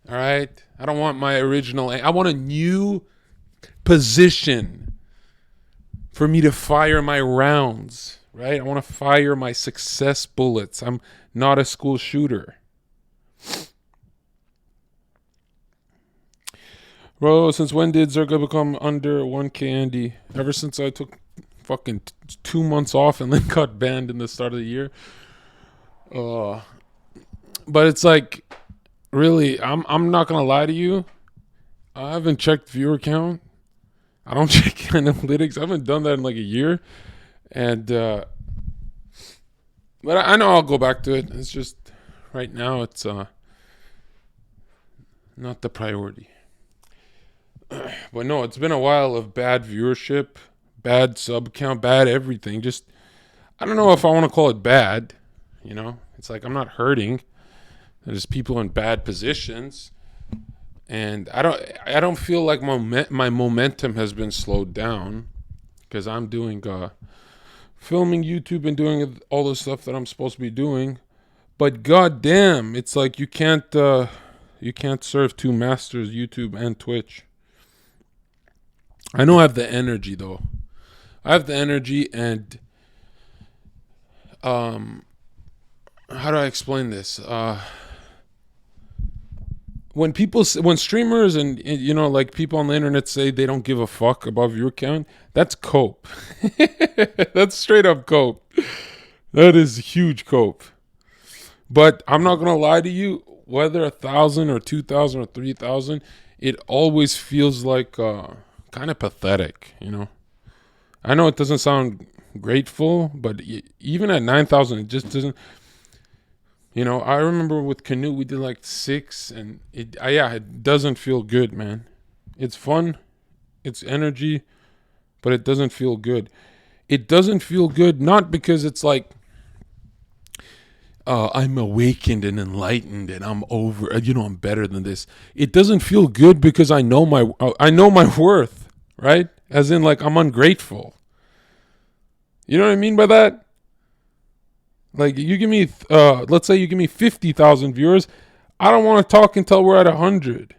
S1: All right? I don't want my original. I want a new position for me to fire my rounds, right? I want to fire my success bullets. I'm not a school shooter. Bro, since when did Zherka become under 1K Andy? Ever since I took fucking 2 months off and then got banned in the start of the year. But it's like, really, I'm not gonna lie to you. I haven't checked viewer count. I don't check analytics. I haven't done that in like a year. And but I know I'll go back to it. It's just right now it's not the priority. But no, it's been a while of bad viewership, bad sub count, bad everything. Just, I don't know if I want to call it bad. You know, it's like I'm not hurting. There's people in bad positions, and I don't feel like my momentum has been slowed down because I'm doing filming YouTube and doing all the stuff that I'm supposed to be doing. But goddamn, it's like you can't serve two masters, YouTube and Twitch. I know I have the energy though. I have the energy, and how do I explain this? When streamers and you know, like, people on the internet say they don't give a fuck about viewer count, that's cope. That's straight up cope. That is huge cope. But I'm not gonna lie to you, whether 1,000 or 2,000 or 3,000, it always feels like kind of pathetic, you know. I know it doesn't sound grateful, but even at 9,000, it just doesn't. You know, I remember with Canoe we did like 6, and it doesn't feel good, man. It's fun, it's energy, but it doesn't feel good. It doesn't feel good not because it's like I'm awakened and enlightened and I'm over, I'm better than this. It doesn't feel good because I know my worth, right? As in, like, I'm ungrateful. You know what I mean by that? Like, you give me, let's say you give me 50,000 viewers, I don't want to talk until we're at 100.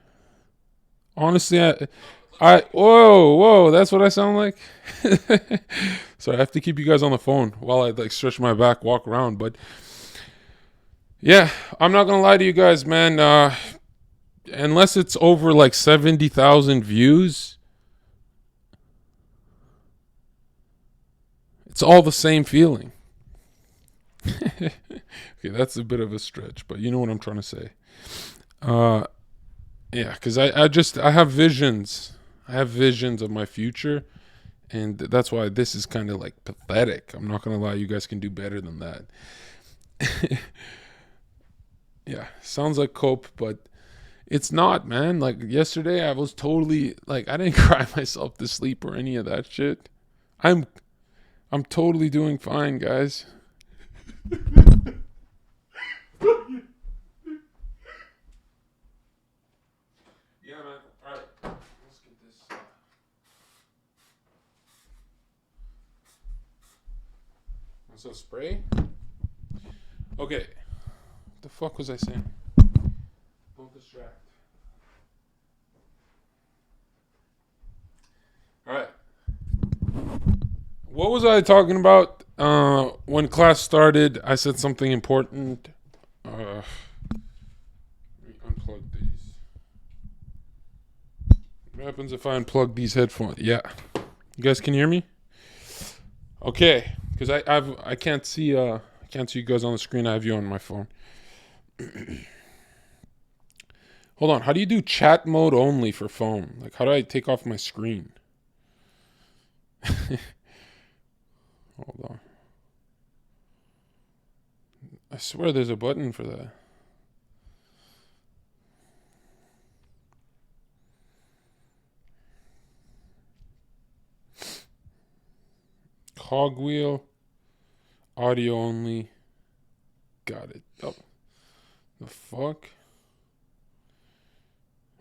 S1: Honestly, whoa, that's what I sound like. So I have to keep you guys on the phone while I like stretch my back, walk around. But yeah, I'm not gonna lie to you guys, man. Unless it's over like 70,000 views, it's all the same feeling. Okay, that's a bit of a stretch, but you know what I'm trying to say. Yeah, because I have visions. I have visions of my future, and that's why this is kind of like pathetic. I'm not gonna lie, you guys can do better than that. Yeah, sounds like cope, but it's not, man. Like yesterday, I was totally like I didn't cry myself to sleep or any of that shit. I'm I'm totally doing fine, guys. Yeah, man. All right, let's get this. What's up, spray? Okay. What the fuck was I saying? Don't distract. All right. What was I talking about? When class started, I said something important. Let me unplug these. What happens if I unplug these headphones? Yeah, you guys can hear me. Okay, because I can't see you guys on the screen. I have you on my phone. Hold on. How do you do chat mode only for phone? Like, how do I take off my screen? Hold on. I swear there's a button for that. Cogwheel. Audio only. Got it. Oh. The fuck?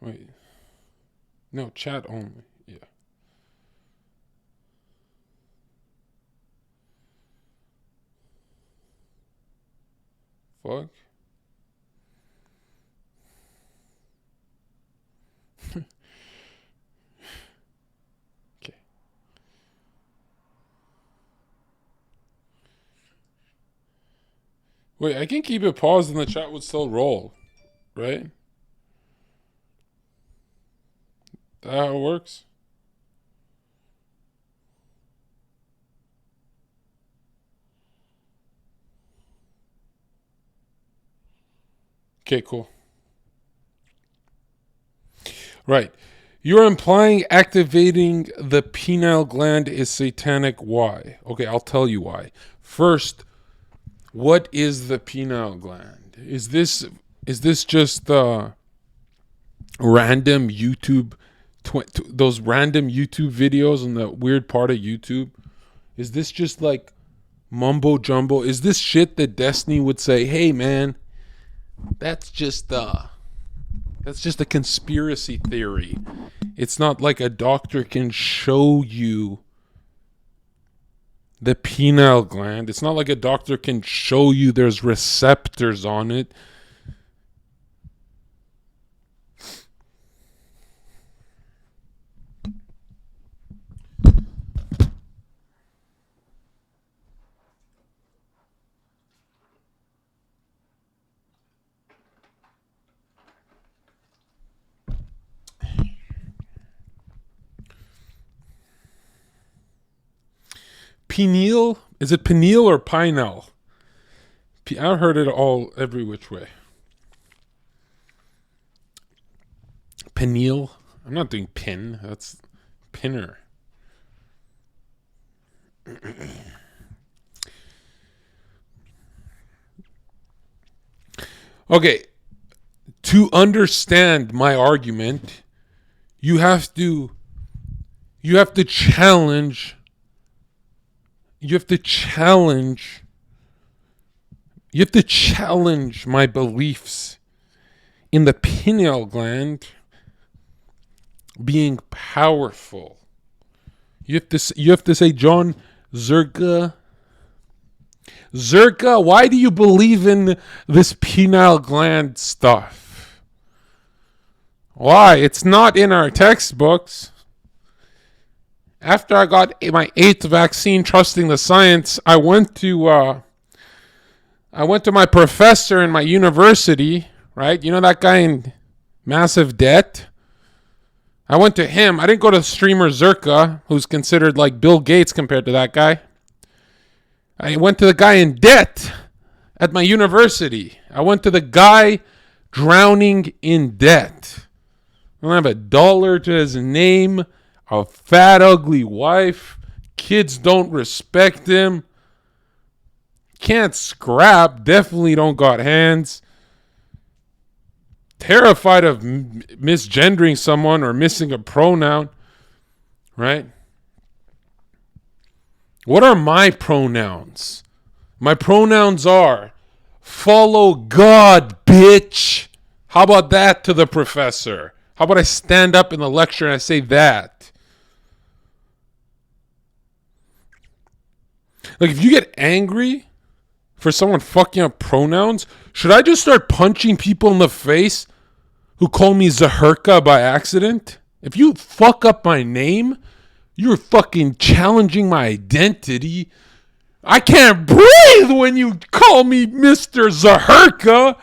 S1: Wait. No, chat only. Yeah. Fuck. Okay. Wait, I can keep it paused and the chat would still roll, right? That how it works? Okay, cool. Right. You're implying activating the pineal gland is satanic. Why? Okay, I'll tell you why. First, what is the pineal gland? Is this just random YouTube those random YouTube videos in the weird part of YouTube? Is this just like mumbo jumbo? Is this shit that Destiny would say, "Hey man, that's just a conspiracy theory. It's not like a doctor can show you the pineal gland. It's not like a doctor can show you there's receptors on it." Pineal? Is it pineal or pineal? I heard it all every which way. Pineal? I'm not doing pin. That's pinner. Okay. To understand my argument, you have to challenge my beliefs in the pineal gland being powerful. You have to say, John Zherka, why do you believe in this pineal gland stuff? Why? It's not in our textbooks. After I got my 8th vaccine, trusting the science, I went to my professor in my university, right? You know that guy in massive debt? I went to him. I didn't go to streamer Zherka, who's considered like Bill Gates compared to that guy. I went to the guy in debt at my university. I went to the guy drowning in debt. I don't have a dollar to his name, a fat, ugly wife. Kids don't respect him. Can't scrap. Definitely don't got hands. Terrified of misgendering someone or missing a pronoun, right? What are my pronouns? My pronouns are follow God, bitch. How about that to the professor? How about I stand up in the lecture and I say that? Like, if you get angry for someone fucking up pronouns, should I just start punching people in the face who call me ZHERKA by accident? If you fuck up my name, you're fucking challenging my identity. I can't breathe when you call me Mr. ZHERKA.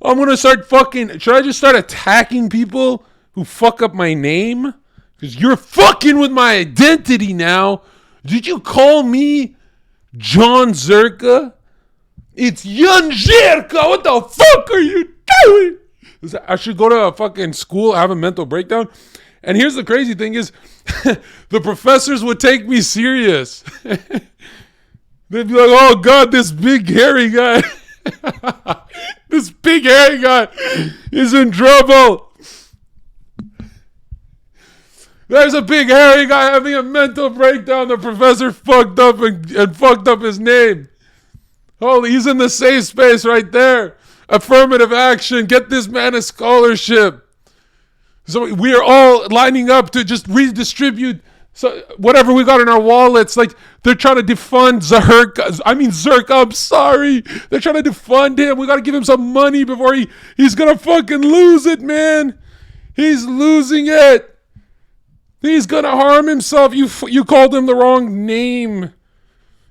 S1: I'm gonna start fucking... Should I just start attacking people who fuck up my name? Because you're fucking with my identity now. Did you call me JON ZHERKA? It's JON ZHERKA. What the fuck are you doing? I should go to a fucking school, have a mental breakdown. And here's the crazy thing is, the professors would take me serious. They'd be like, oh God, this big hairy guy. This big hairy guy is in trouble. There's a big hairy guy having a mental breakdown. The professor fucked up and fucked up his name. Holy, he's in the safe space right there. Affirmative action. Get this man a scholarship. So we are all lining up to just redistribute whatever we got in our wallets. Like, they're trying to defund Zherka. I'm sorry. They're trying to defund him. We got to give him some money before he's going to fucking lose it, man. He's losing it. He's going to harm himself. You called him the wrong name.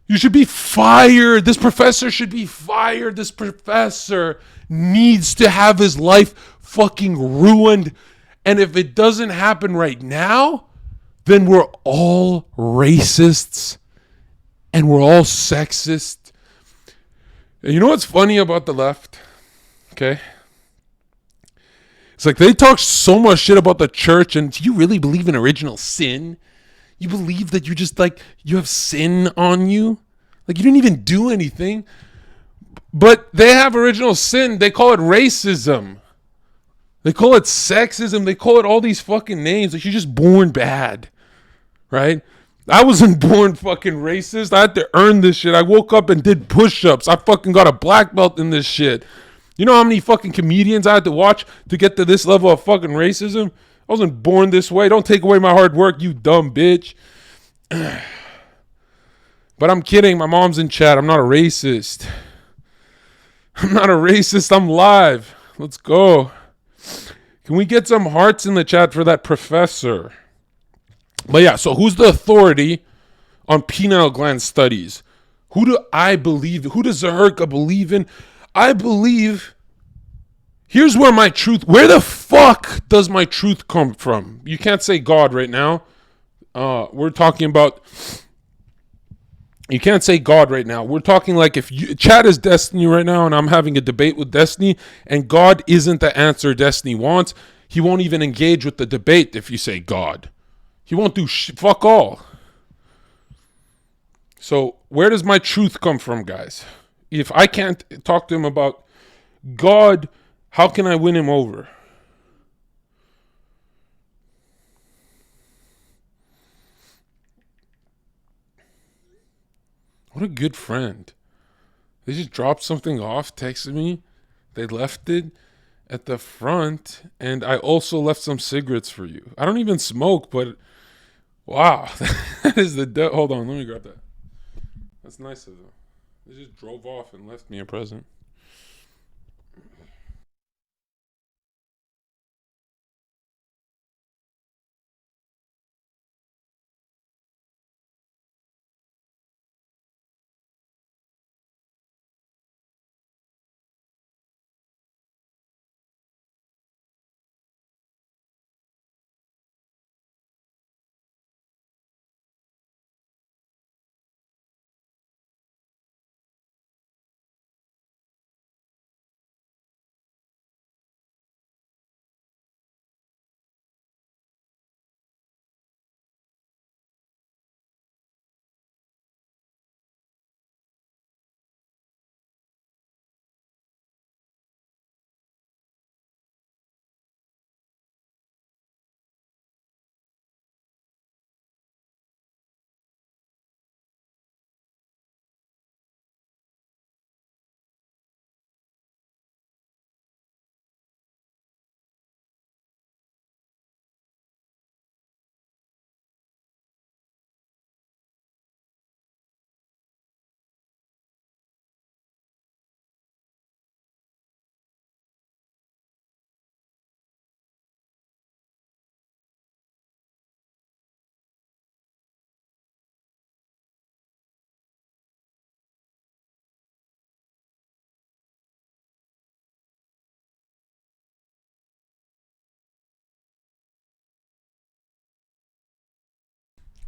S1: You should be fired. This professor should be fired. This professor needs to have his life fucking ruined. And if it doesn't happen right now, then we're all racists and we're all sexist. And you know what's funny about the left? Okay. It's like they talk so much shit about the church, and do you really believe in original sin? You believe that you just like, you have sin on you? Like, you didn't even do anything. But they have original sin. They call it racism. They call it sexism. They call it all these fucking names. Like, you're just born bad. Right? I wasn't born fucking racist. I had to earn this shit. I woke up and did push-ups. I fucking got a black belt in this shit. You know how many fucking comedians I had to watch to get to this level of fucking racism? I wasn't born this way. Don't take away my hard work, you dumb bitch. But I'm kidding. My mom's in chat. I'm not a racist. I'm not a racist. I'm live. Let's go. Can we get some hearts in the chat for that professor? But yeah, so who's the authority on pineal gland studies? Who do I believe? Who does ZHERKA believe in? I believe... Here's where my truth... Where the fuck does my truth come from? You can't say God right now. We're talking about... You can't say God right now. We're talking like if chat is Destiny right now and I'm having a debate with Destiny and God isn't the answer Destiny wants, he won't even engage with the debate if you say God. He won't do fuck all. So where does my truth come from, guys? If I can't talk to him about God, how can I win him over? What a good friend. They just dropped something off, texted me. They left it at the front, and I also left some cigarettes for you. I don't even smoke, but wow. That is hold on, let me grab that. That's nice of them. They just drove off and left me a present.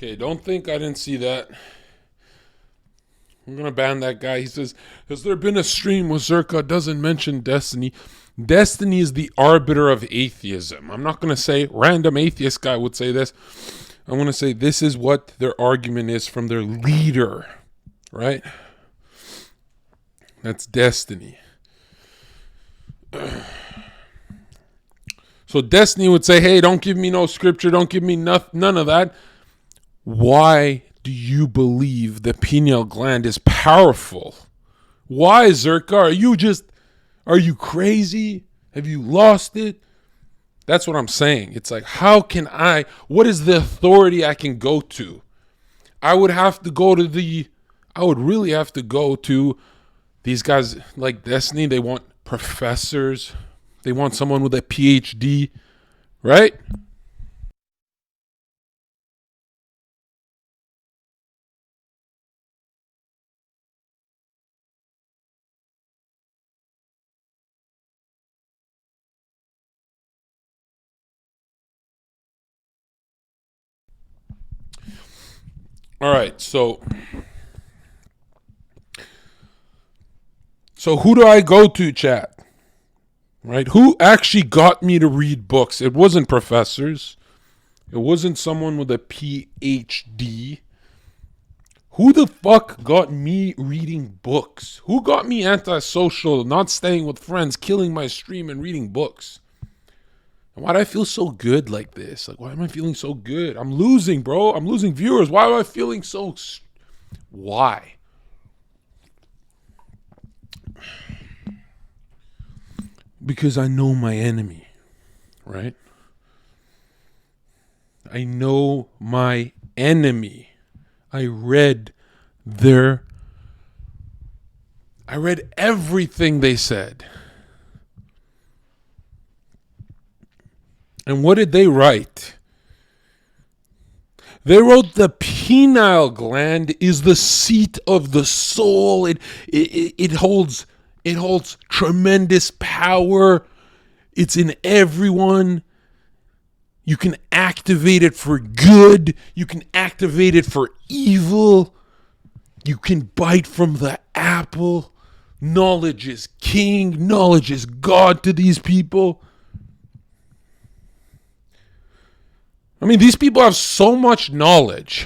S1: Okay, don't think I didn't see that. I'm gonna ban that guy. He says, "Has there been a stream where Zherka doesn't mention destiny? Destiny is the arbiter of atheism." I'm not gonna say random atheist guy would say this. I'm gonna say this is what their argument is from their leader, right? That's destiny. So destiny would say, "Hey, don't give me no scripture. Don't give me none of that." Why do you believe the pineal gland is powerful? Why, Zherka? Are you crazy? Have you lost it? That's what I'm saying. It's like, what is the authority I can go to? I would really have to go to these guys like Destiny. They want professors. They want someone with a PhD, right? All right, so who do I go to, chat? Right? Who actually got me to read books? It wasn't professors. It wasn't someone with a PhD. Who the fuck got me reading books? Who got me antisocial, not staying with friends, killing my stream and reading books? And why do I feel so good like this? Like, why am I feeling so good? I'm losing, bro. I'm losing viewers. Why am I feeling so... Why? Because I know my enemy, right? I know my enemy. I read everything they said. And what did they write? They wrote the pineal gland is the seat of the soul. It holds tremendous power. It's in everyone. You can activate it for good. You can activate it for evil. You can bite from the apple. Knowledge is king. Knowledge is God to these people. I mean, these people have so much knowledge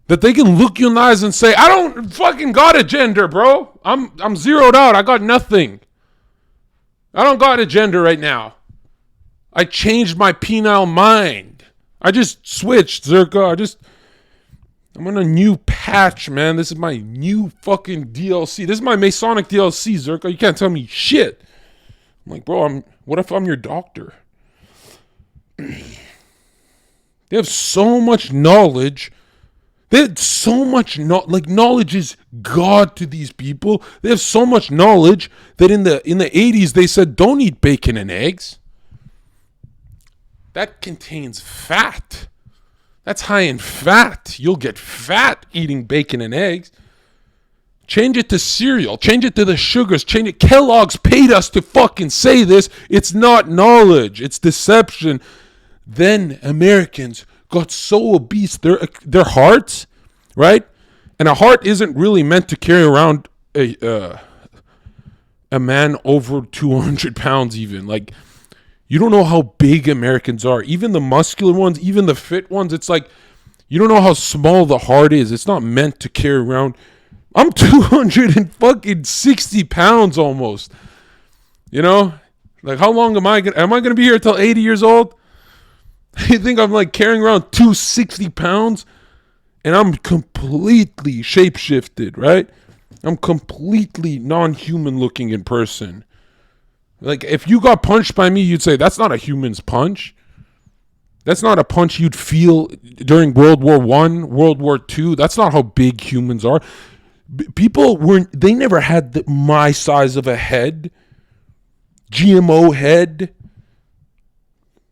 S1: that they can look you in the eyes and say, "I don't fucking got a gender, bro. I'm zeroed out. I got nothing. I don't got a gender right now. I changed my penile mind. I just switched, Zherka. I'm on a new patch, man. This is my new fucking DLC. This is my Masonic DLC, Zherka. You can't tell me shit." I'm like, bro, what if I'm your doctor? They have so much knowledge. They had so much knowledge is God to these people. They have so much knowledge that in the 80s they said don't eat bacon and eggs. That contains fat. That's high in fat. You'll get fat eating bacon and eggs. Change it to cereal. Change it to the sugars. Change it. Kellogg's paid us to fucking say this. It's not knowledge. It's deception. Then Americans got so obese, their hearts, right? And a heart isn't really meant to carry around a man over 200 pounds even. Like, you don't know how big Americans are. Even the muscular ones, even the fit ones, it's like, you don't know how small the heart is. It's not meant to carry around. I'm 260 pounds almost. You know? Like, how long am I going to be here till 80 years old? You think I'm like carrying around 260 pounds? And I'm completely shapeshifted, right? I'm completely non-human looking in person. Like, if you got punched by me, you'd say, that's not a human's punch. That's not a punch you'd feel during World War I, World War II. That's not how big humans are. They never had my size of a head. GMO head.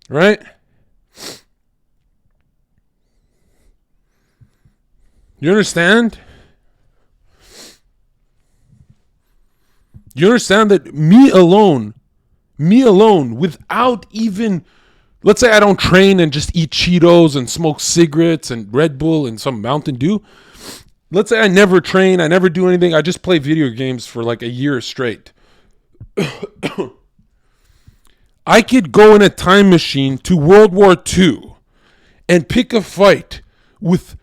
S1: Right? You understand? You understand that me alone, without even Let's say I don't train and just eat Cheetos and smoke cigarettes and Red Bull and some Mountain Dew. Let's say I never train, I never do anything. I just play video games for like a year straight. I could go in a time machine to World War II and pick a fight with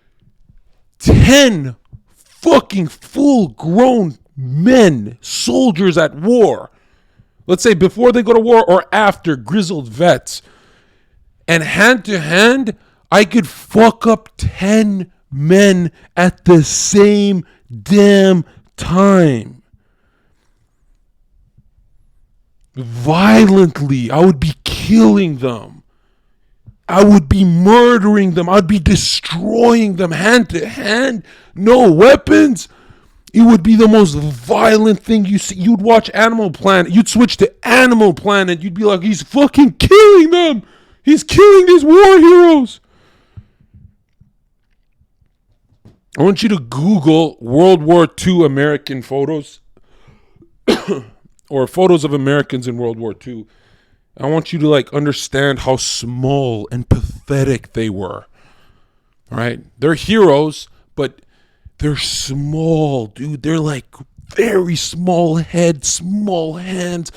S1: 10 fucking full-grown men, soldiers at war. Let's say before they go to war or after, grizzled vets. And hand to hand, I could fuck up 10 men at the same damn time. Violently, I would be killing them. I would be murdering them. I'd be destroying them hand to hand. No weapons. It would be the most violent thing you see. You'd watch Animal Planet. You'd switch to Animal Planet. You'd be like, he's fucking killing them. He's killing these war heroes. I want you to Google World War II American photos or photos of Americans in World War II. I want you to like understand how small and pathetic they were. All right? They're heroes, but they're small, dude. They're like very small heads, small hands.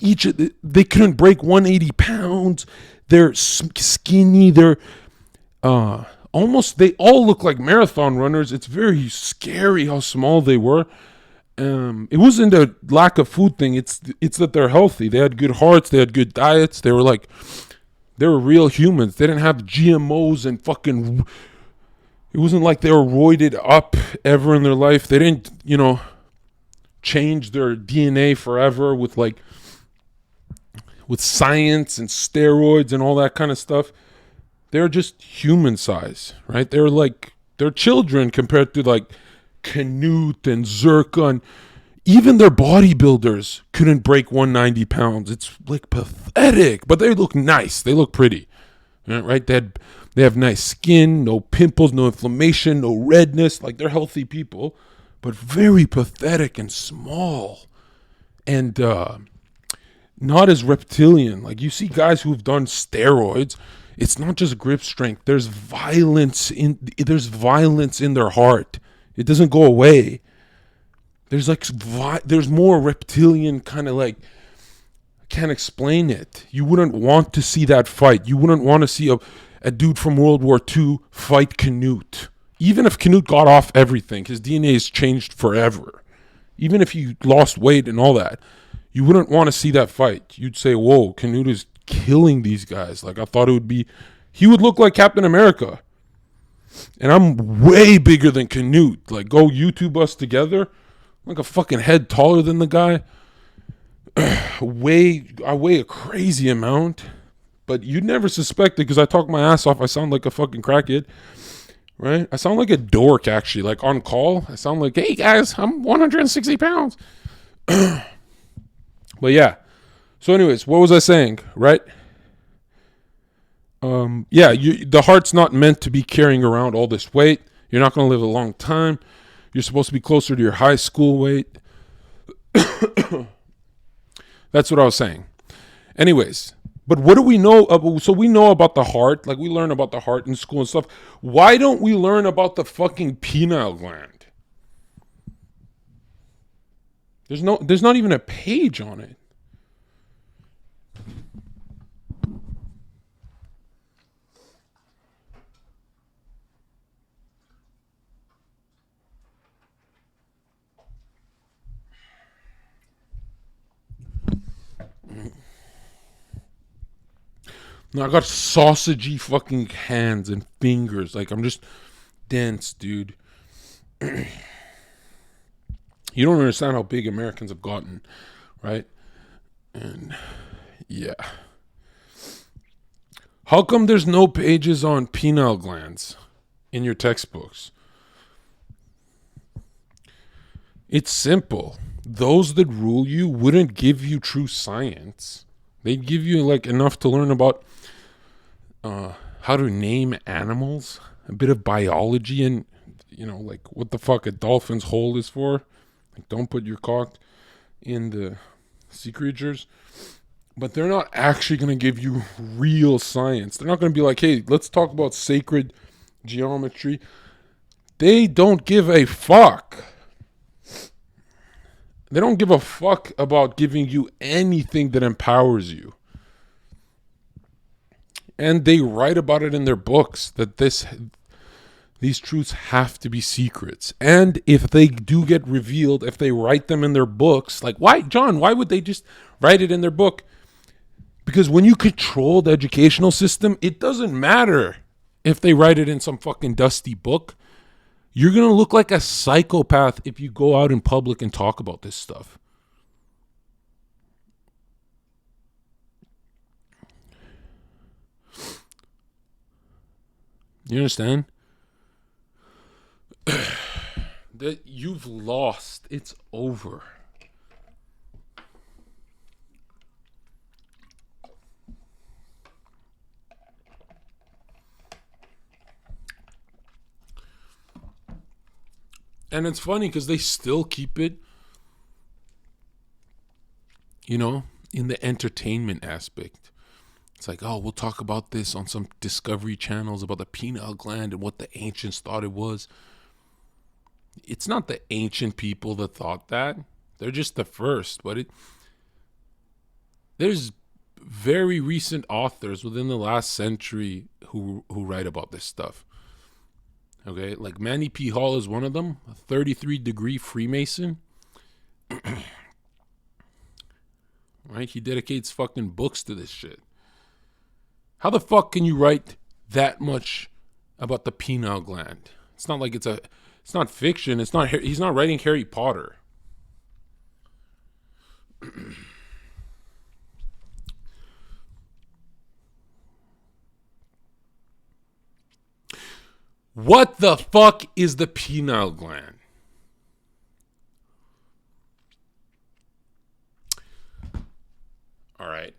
S1: They couldn't break 180 pounds. They're skinny. They're they all look like marathon runners. It's very scary how small they were. It wasn't a lack of food thing. It's that they're healthy. They had good hearts. They had good diets. They were real humans. They didn't have GMOs and fucking. It wasn't like they were roided up ever in their life. They didn't, change their DNA forever with science and steroids and all that kind of stuff. They're just human size, right? They're children compared to like Canute and Zherka, and even their bodybuilders couldn't break 190 pounds. It's like pathetic, but they look nice. They look pretty, right? They have nice skin, no pimples, no inflammation, no redness. Like they're healthy people, but very pathetic and small, and not as reptilian. Like you see guys who've done steroids. It's not just grip strength. There's violence in their heart. It doesn't go away. There's more reptilian kind of like, I can't explain it. You wouldn't want to see that fight. You wouldn't want to see a dude from World War II fight Canute. Even if Canute got off everything, his DNA is changed forever. Even if he lost weight and all that, you wouldn't want to see that fight. You'd say, whoa, Canute is killing these guys. Like I thought he would look like Captain America. And I'm way bigger than Canute. Like go YouTube us together. I'm like a fucking head taller than the guy. I weigh a crazy amount. But you'd never suspect it because I talk my ass off. I sound like a fucking crackhead. Right? I sound like a dork actually. Like on call. I sound like, hey guys, I'm 160 pounds. But yeah. So anyways, what was I saying, right? The heart's not meant to be carrying around all this weight. You're not going to live a long time. You're supposed to be closer to your high school weight. That's what I was saying. Anyways, but what do we know? So we know about the heart. Like we learn about the heart in school and stuff. Why don't we learn about the fucking pineal gland? There's not even a page on it. No, I got sausagey fucking hands and fingers. Like, I'm just dense, dude. You don't understand how big Americans have gotten, right? And, yeah. How come there's no pages on pineal glands in your textbooks? It's simple. Those that rule you wouldn't give you true science. They'd give you, like, enough to learn about how to name animals, a bit of biology, and like what the fuck a dolphin's hole is for. Like, don't put your cock in the sea creatures. But they're not actually going to give you real science. They're not going to be like, hey, let's talk about sacred geometry. They don't give a fuck. They don't give a fuck about giving you anything that empowers you. And they write about it in their books that these truths have to be secrets. And if they do get revealed, if they write them in their books, like why, John, why would they just write it in their book? Because when you control the educational system, it doesn't matter if they write it in some fucking dusty book. You're going to look like a psychopath if you go out in public and talk about this stuff. You understand? That you've lost. It's over. And it's funny because they still keep it, in the entertainment aspect. It's like, oh, we'll talk about this on some Discovery channels about the pineal gland and what the ancients thought it was. It's not the ancient people that thought that. They're just the first. But there's very recent authors within the last century who write about this stuff. Okay, like Manny P. Hall is one of them, a 33-degree Freemason. Right? He dedicates fucking books to this shit. How the fuck can you write that much about the pineal gland? It's not like it's not fiction. He's not writing Harry Potter. What the fuck is the pineal gland? All right.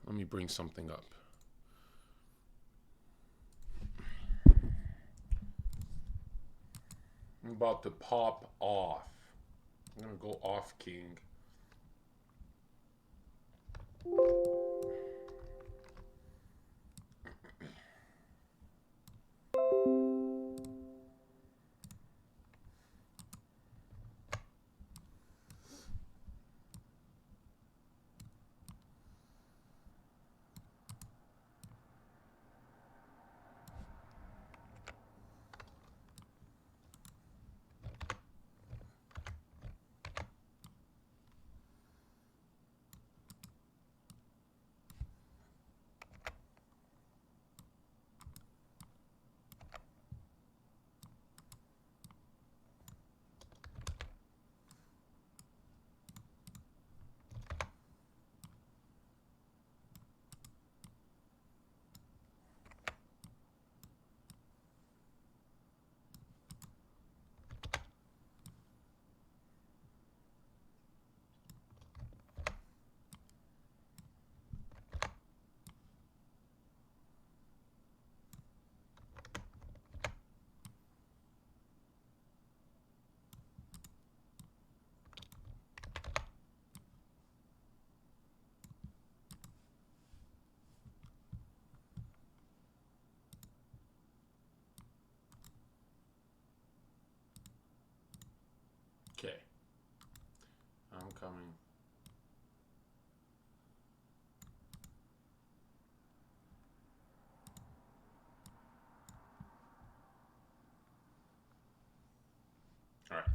S1: Let me bring something up. I'm about to pop off. I'm going to go off, King. Okay. I'm coming. All right.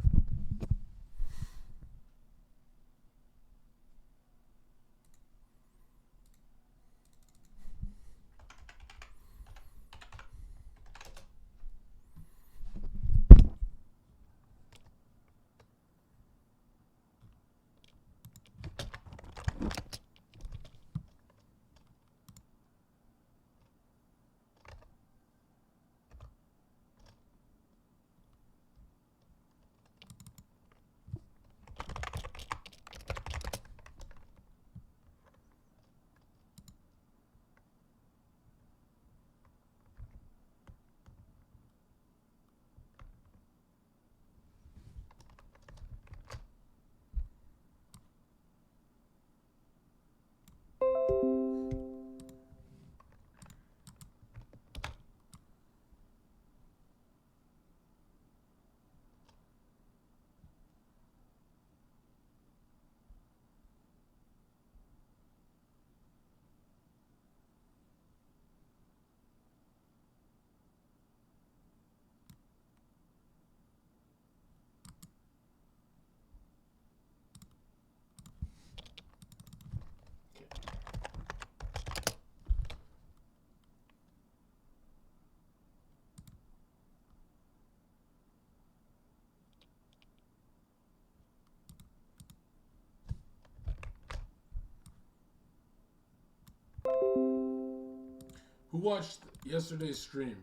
S1: Who watched yesterday's stream?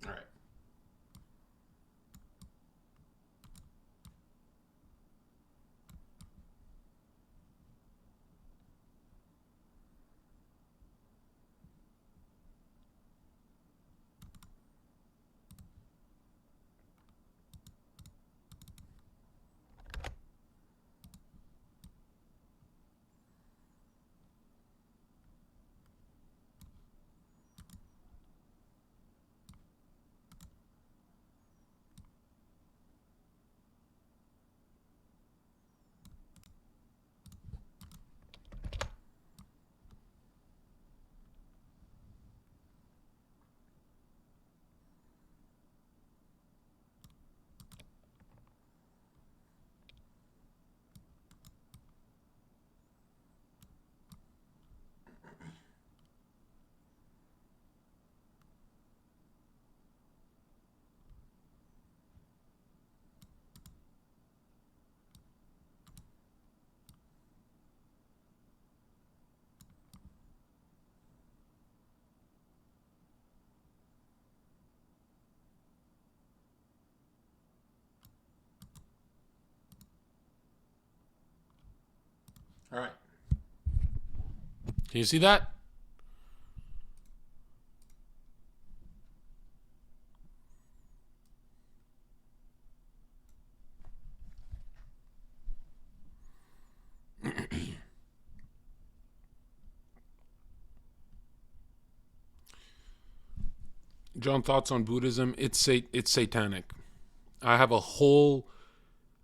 S1: All right. All right. Can you see that? John, thoughts on Buddhism? It's satanic. I have a whole,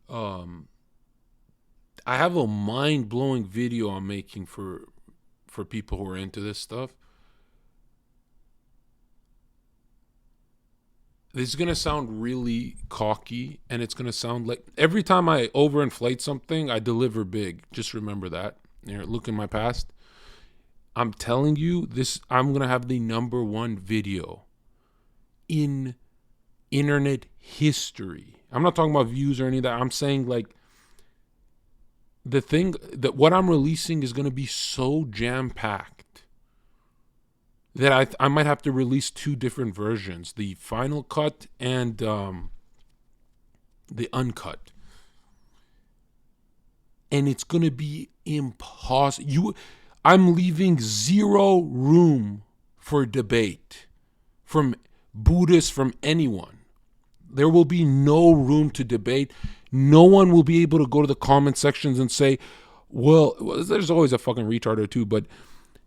S1: I have a mind blowing video I'm making for people who are into this stuff. This is gonna sound really cocky, and it's gonna sound like every time I overinflate something, I deliver big. Just remember that. Look in my past. I'm telling you, this. I'm gonna have the #1 video in internet history. I'm not talking about views or any of that. I'm saying like the thing that what I'm releasing is going to be so jam-packed that I might have to release 2 different versions, the final cut and the uncut. And it's going to be impossible. I'm leaving 0 room for debate from Buddhists, from anyone. There will be no room to debate. No one will be able to go to the comment sections and say, well, there's always a fucking retard or two, but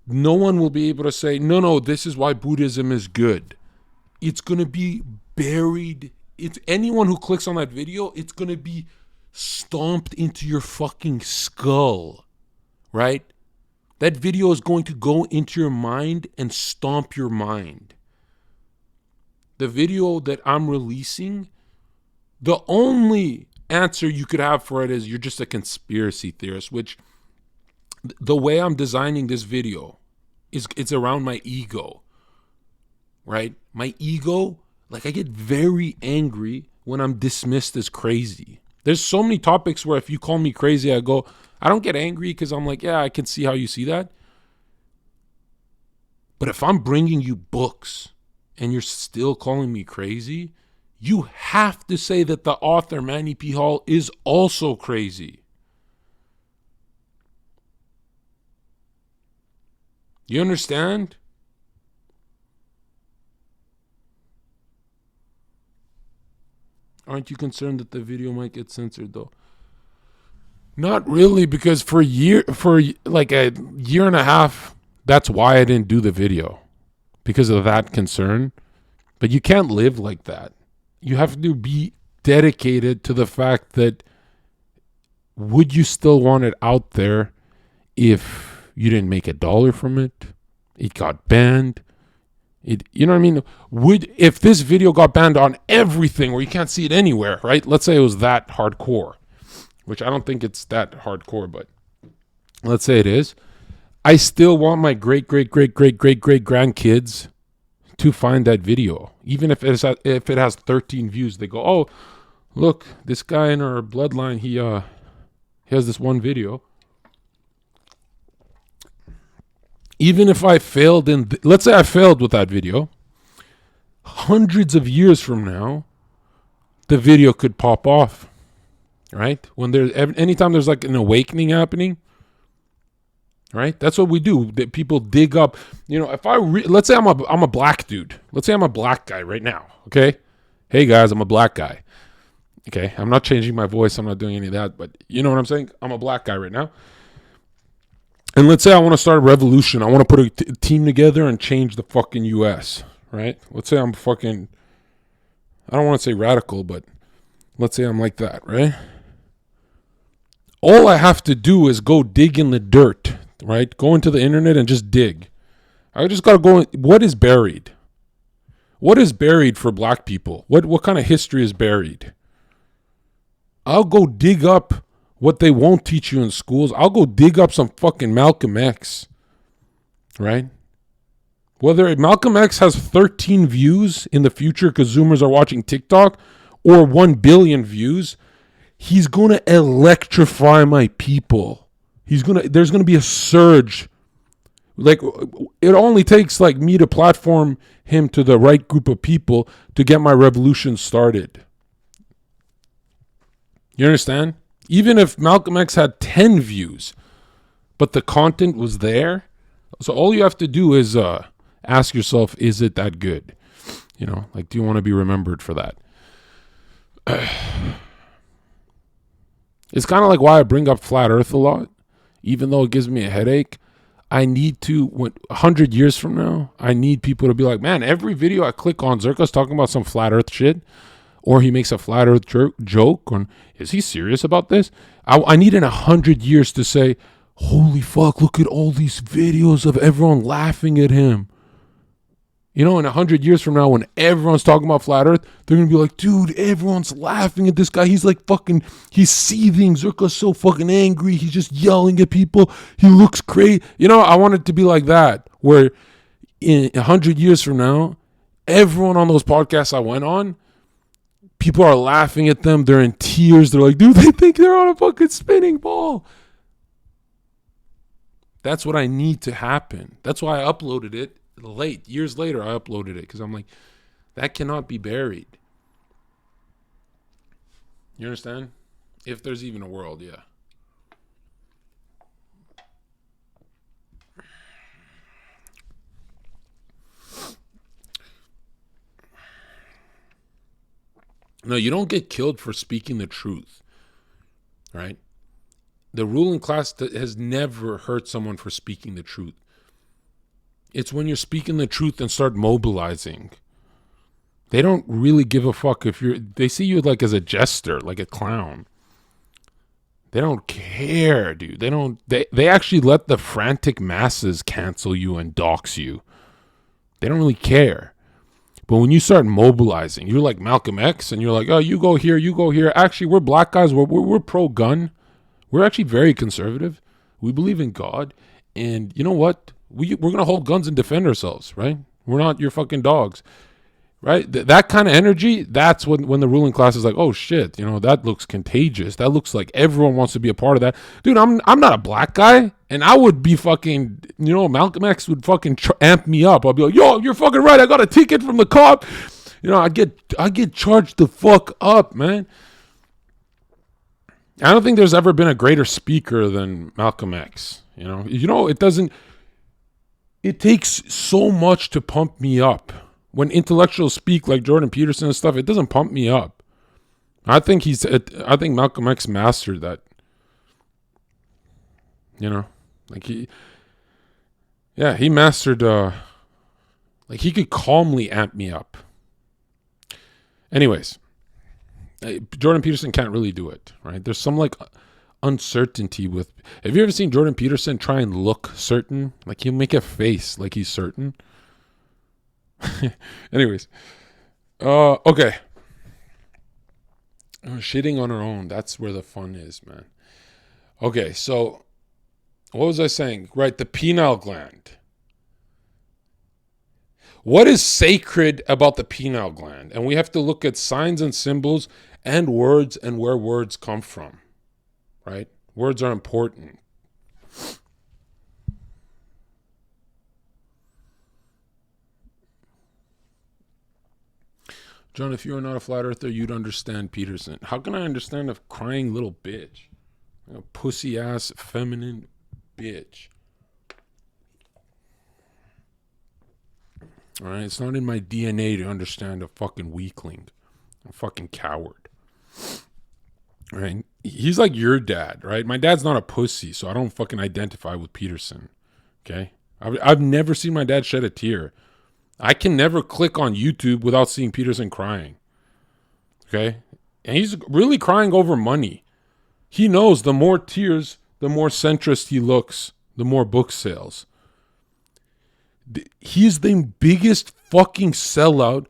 S1: no one will be able to say, no, this is why Buddhism is good. It's going to be buried. It's anyone who clicks on that video, it's going to be stomped into your fucking skull, right? That video is going to go into your mind and stomp your mind. The video that I'm releasing, the only answer you could have for it is you're just a conspiracy theorist, which the way I'm designing this video is it's around my ego, right? My ego, like I get very angry when I'm dismissed as crazy. There's so many topics where if you call me crazy, I don't get angry because I'm like, yeah, I can see how you see that. But if I'm bringing you books and you're still calling me crazy, you have to say that the author, Manny P. Hall, is also crazy. You understand? Aren't you concerned that the video might get censored though? Not really, because for like a year and a half, that's why I didn't do the video. Because of that concern. But you can't live like that. You have to be dedicated to the fact that would you still want it out there if You didn't make $1 from it. It got banned. You know what I mean? If this video got banned on everything where you can't see it anywhere, right? Let's say it was that hardcore, which I don't think it's that hardcore, but let's say it is. I still want my great grandkids to find that video, even if it has 13 views. They go, oh, look, this guy in our bloodline, he has this one video. Even if I failed let's say I failed with that video, hundreds of years from now, the video could pop off, right? Anytime there's like an awakening happening, right? That's what we do. That people dig up, if let's say I'm a black dude. Let's say I'm a black guy right now, okay? Hey guys, I'm a black guy. Okay, I'm not changing my voice. I'm not doing any of that, but you know what I'm saying? I'm a black guy right now. And let's say I want to start a revolution. I want to put a team together and change the fucking U.S., right? Let's say I'm fucking, I don't want to say radical, but let's say I'm like that, right? All I have to do is go dig in the dirt, right? Go into the internet and just dig. I just got to go, what is buried? What is buried for black people? What kind of history is buried? I'll go dig up what they won't teach you in schools. I'll go dig up some fucking Malcolm X, right? Whether Malcolm X has 13 views in the future because Zoomers are watching TikTok or 1 billion views, he's going to electrify my people. There's going to be a surge. Like, it only takes like me to platform him to the right group of people to get my revolution started. You understand? Even if Malcolm X had 10 views, but the content was there. So all you have to do is ask yourself, is it that good? Like, do you want to be remembered for that? It's kind of like why I bring up flat earth a lot, even though it gives me a headache. I need to, 100 years from now, I need people to be like, man, every video I click on, Zherka's talking about some flat earth shit. Or he makes a flat earth joke. Or, is he serious about this? I need in 100 years to say, holy fuck, look at all these videos of everyone laughing at him. In 100 years from now, when everyone's talking about flat earth, they're going to be like, dude, everyone's laughing at this guy. He's like fucking, he's seething. Zherka's so fucking angry. He's just yelling at people. He looks crazy. I want it to be like that, where in 100 years from now, everyone on those podcasts I went on, people are laughing at them. They're in tears. They're like, dude, they think they're on a fucking spinning ball. That's what I need to happen. That's why I uploaded it late. Years later, I uploaded it because I'm like, that cannot be buried. You understand? If there's even a world, yeah. No, you don't get killed for speaking the truth, right? The ruling class has never hurt someone for speaking the truth. It's when you're speaking the truth and start mobilizing. They don't really give a fuck if they see you like as a jester, like a clown. They don't care, dude. They actually let the frantic masses cancel you and dox you. They don't really care. But when you start mobilizing, you're like Malcolm X, and you're like, oh, you go here, you go here. Actually, we're black guys. We're pro-gun. We're actually very conservative. We believe in God. And you know what? We're going to hold guns and defend ourselves, right? We're not your fucking dogs, right? That kind of energy, that's when the ruling class is like, oh, shit, that looks contagious. That looks like everyone wants to be a part of that. Dude, I'm not a black guy. And I would be fucking, Malcolm X would fucking amp me up. I'll be like, yo, you're fucking right. I got a ticket from the cop. I get charged the fuck up, man. I don't think there's ever been a greater speaker than Malcolm X. It takes so much to pump me up. When intellectuals speak like Jordan Peterson and stuff, it doesn't pump me up. I think Malcolm X mastered that. He mastered, he could calmly amp me up. Anyways, Jordan Peterson can't really do it, right? There's some uncertainty with. Have you ever seen Jordan Peterson try and look certain? Like he'll make a face like he's certain. Anyways, okay. Shitting on our own. That's where the fun is, man. Okay, so what was I saying? Right, the pineal gland. What is sacred about the pineal gland? And we have to look at signs and symbols and words and where words come from, right? Words are important. John, if you were not a flat earther, you'd understand Peterson. How can I understand a crying little bitch? A pussy ass feminine bitch. All right, it's not in my DNA to understand a fucking weakling, a fucking coward. Right? He's like your dad, right? My dad's not a pussy, so I don't fucking identify with Peterson. Okay? I've never seen my dad shed a tear. I can never click on YouTube without seeing Peterson crying. Okay? And he's really crying over money. He knows the more tears, the more centrist he looks, the more book sales. He's the biggest fucking sellout.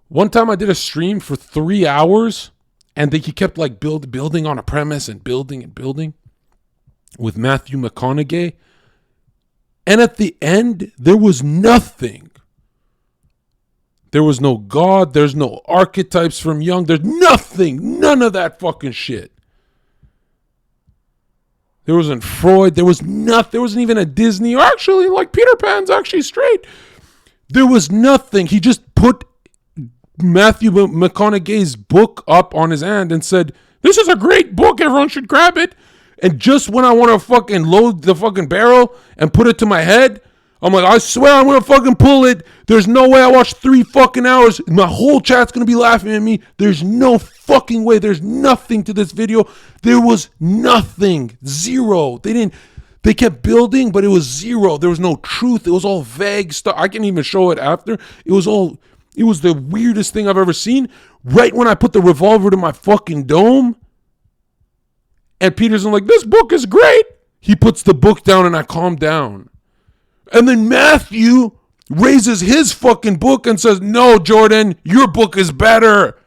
S1: One time I did a stream for 3 hours and he kept like building on a premise and building with Matthew McConaughey. And at the end, there was nothing. There was no God. There's no archetypes from Jung. There's nothing. None of that fucking shit. There wasn't Freud. There was nothing. There wasn't even a Disney. Or actually, like Peter Pan's actually straight. There was nothing. He just put Matthew McConaughey's book up on his hand and said, "This is a great book. Everyone should grab it." And just when I want to fucking load the fucking barrel and put it to my head, I'm like, I swear I'm going to fucking pull it. There's no way I watched 3 fucking hours. My whole chat's going to be laughing at me. There's no fucking way. There's nothing to this video. There was nothing. Zero. They kept building, but it was zero. There was no truth. It was all vague stuff. I can't even show it after. It was the weirdest thing I've ever seen. Right when I put the revolver to my fucking dome, and Peterson like, this book is great. He puts the book down and I calm down. And then Matthew raises his fucking book and says, "No, Jordan, your book is better."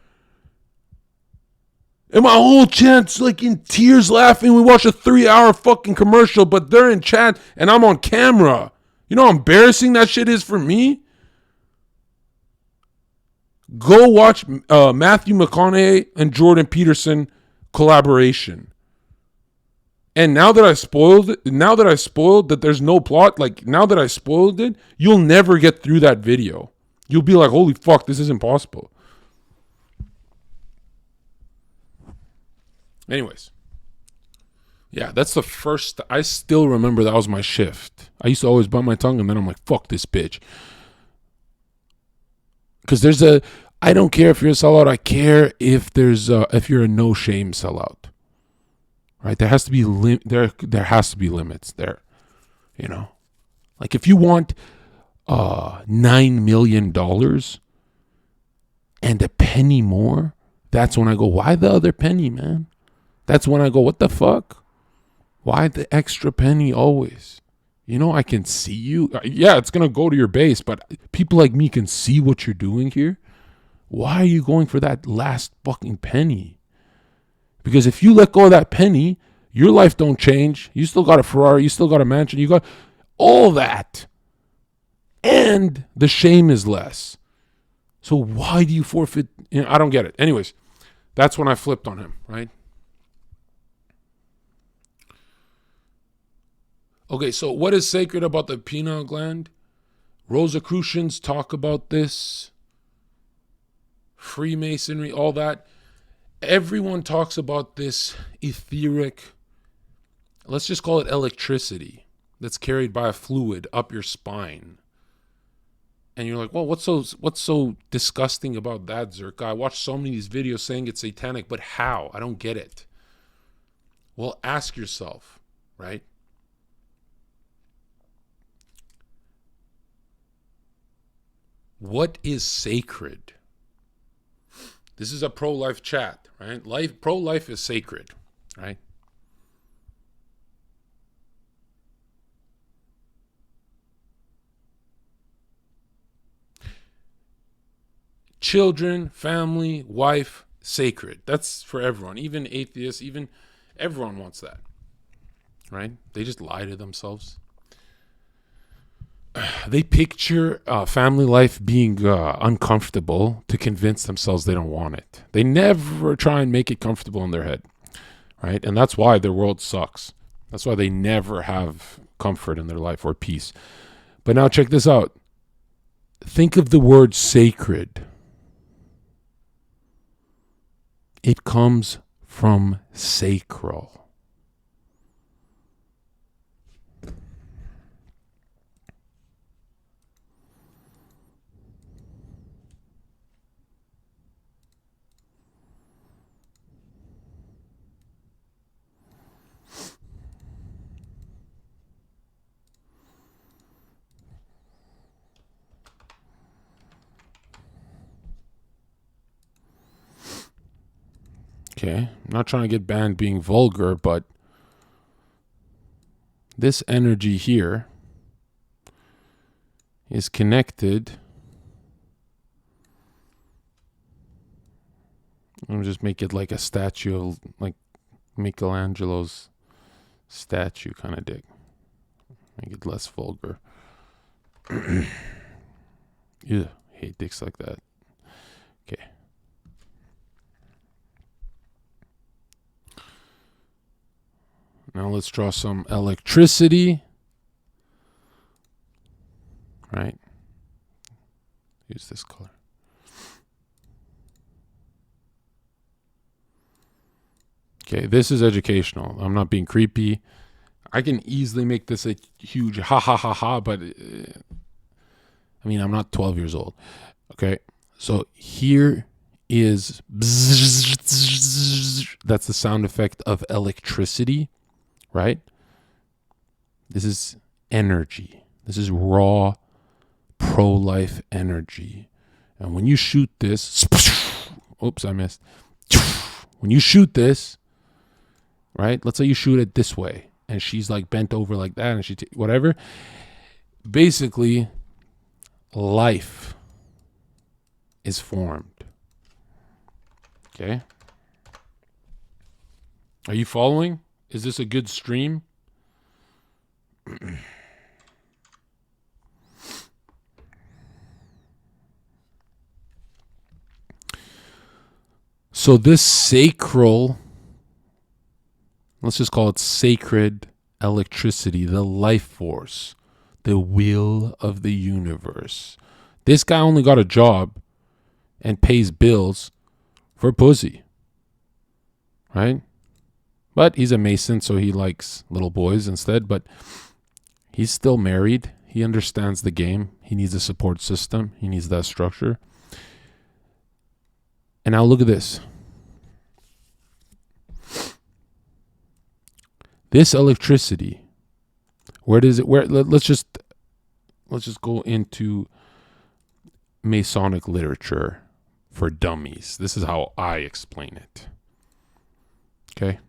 S1: And my whole chat's like in tears laughing. We watch a 3-hour fucking commercial, but they're in chat and I'm on camera. You know how embarrassing that shit is for me? Go watch Matthew McConaughey and Jordan Peterson collaboration. And now that I spoiled that there's no plot, like now that I spoiled it, you'll never get through that video. You'll be like, holy fuck, this is impossible. Anyways. Yeah, that's the first, I still remember that was my shift. I used to always bite my tongue and then I'm like, fuck this bitch. Because I don't care if you're a sellout, I care if you're a no shame sellout. Right, there has to be there has to be limits there, you know. Like if you want $9 million and a penny more, that's when I go, why the other penny, man? That's when I go, what the fuck? Why the extra penny always? You know, I can see you. Yeah, it's gonna go to your base, but people like me can see what you're doing here. Why are you going for that last fucking penny? Because if you let go of that penny, your life don't change. You still got a Ferrari. You still got a mansion. You got all that. And the shame is less. So why do you forfeit? You know, I don't get it. Anyways, that's when I flipped on him, right? Okay, so what is sacred about the pineal gland? Rosicrucians talk about this. Freemasonry, all that. Everyone talks about this etheric, let's just call it electricity, that's carried by a fluid up your spine. And you're like, well, what's so disgusting about that, Zherka? I watched so many of these videos saying it's satanic, but how? I don't get it. Well, ask yourself, right? What is sacred? This is a pro-life chat, right? Pro-life is sacred, right? children, family, wife, sacred. That's for everyone, even atheists, even everyone wants that, right? They just lie to themselves. They picture family life being uncomfortable to convince themselves they don't want it. They never try and make it comfortable in their head, right? And that's why their world sucks. That's why they never have comfort in their life or peace. But now check this out. Think of the word sacred. It comes from sacral. Okay, I'm not trying to get banned being vulgar, but this energy here is connected. Let me just make it like a statue, like Michelangelo's statue kind of dick. Make it less vulgar. Yeah, hate dicks like that. Okay. Now let's draw some electricity. Right? Use this color. Okay, this is educational. I'm not being creepy. I can easily make this a huge ha ha ha ha, but I mean, I'm not 12 years old. Okay, so here is that's the sound effect of electricity, right? This is energy. This is raw pro-life energy. And when you shoot this, oops, I missed. When you shoot this, right? Let's say you shoot it this way, and she's like bent over like that, and she whatever. Basically, life is formed. Okay. Are you following? Is this a good stream? So this sacral, let's just call it sacred electricity, the life force, the will of the universe. This guy only got a job and pays bills for pussy, right? But he's a Mason, so he likes little boys instead. But he's still married. He understands the game. He needs a support system. He needs that structure. And now look at this. This electricity, where does it? Let's just go into Masonic literature for dummies. This is how I explain it. Okay.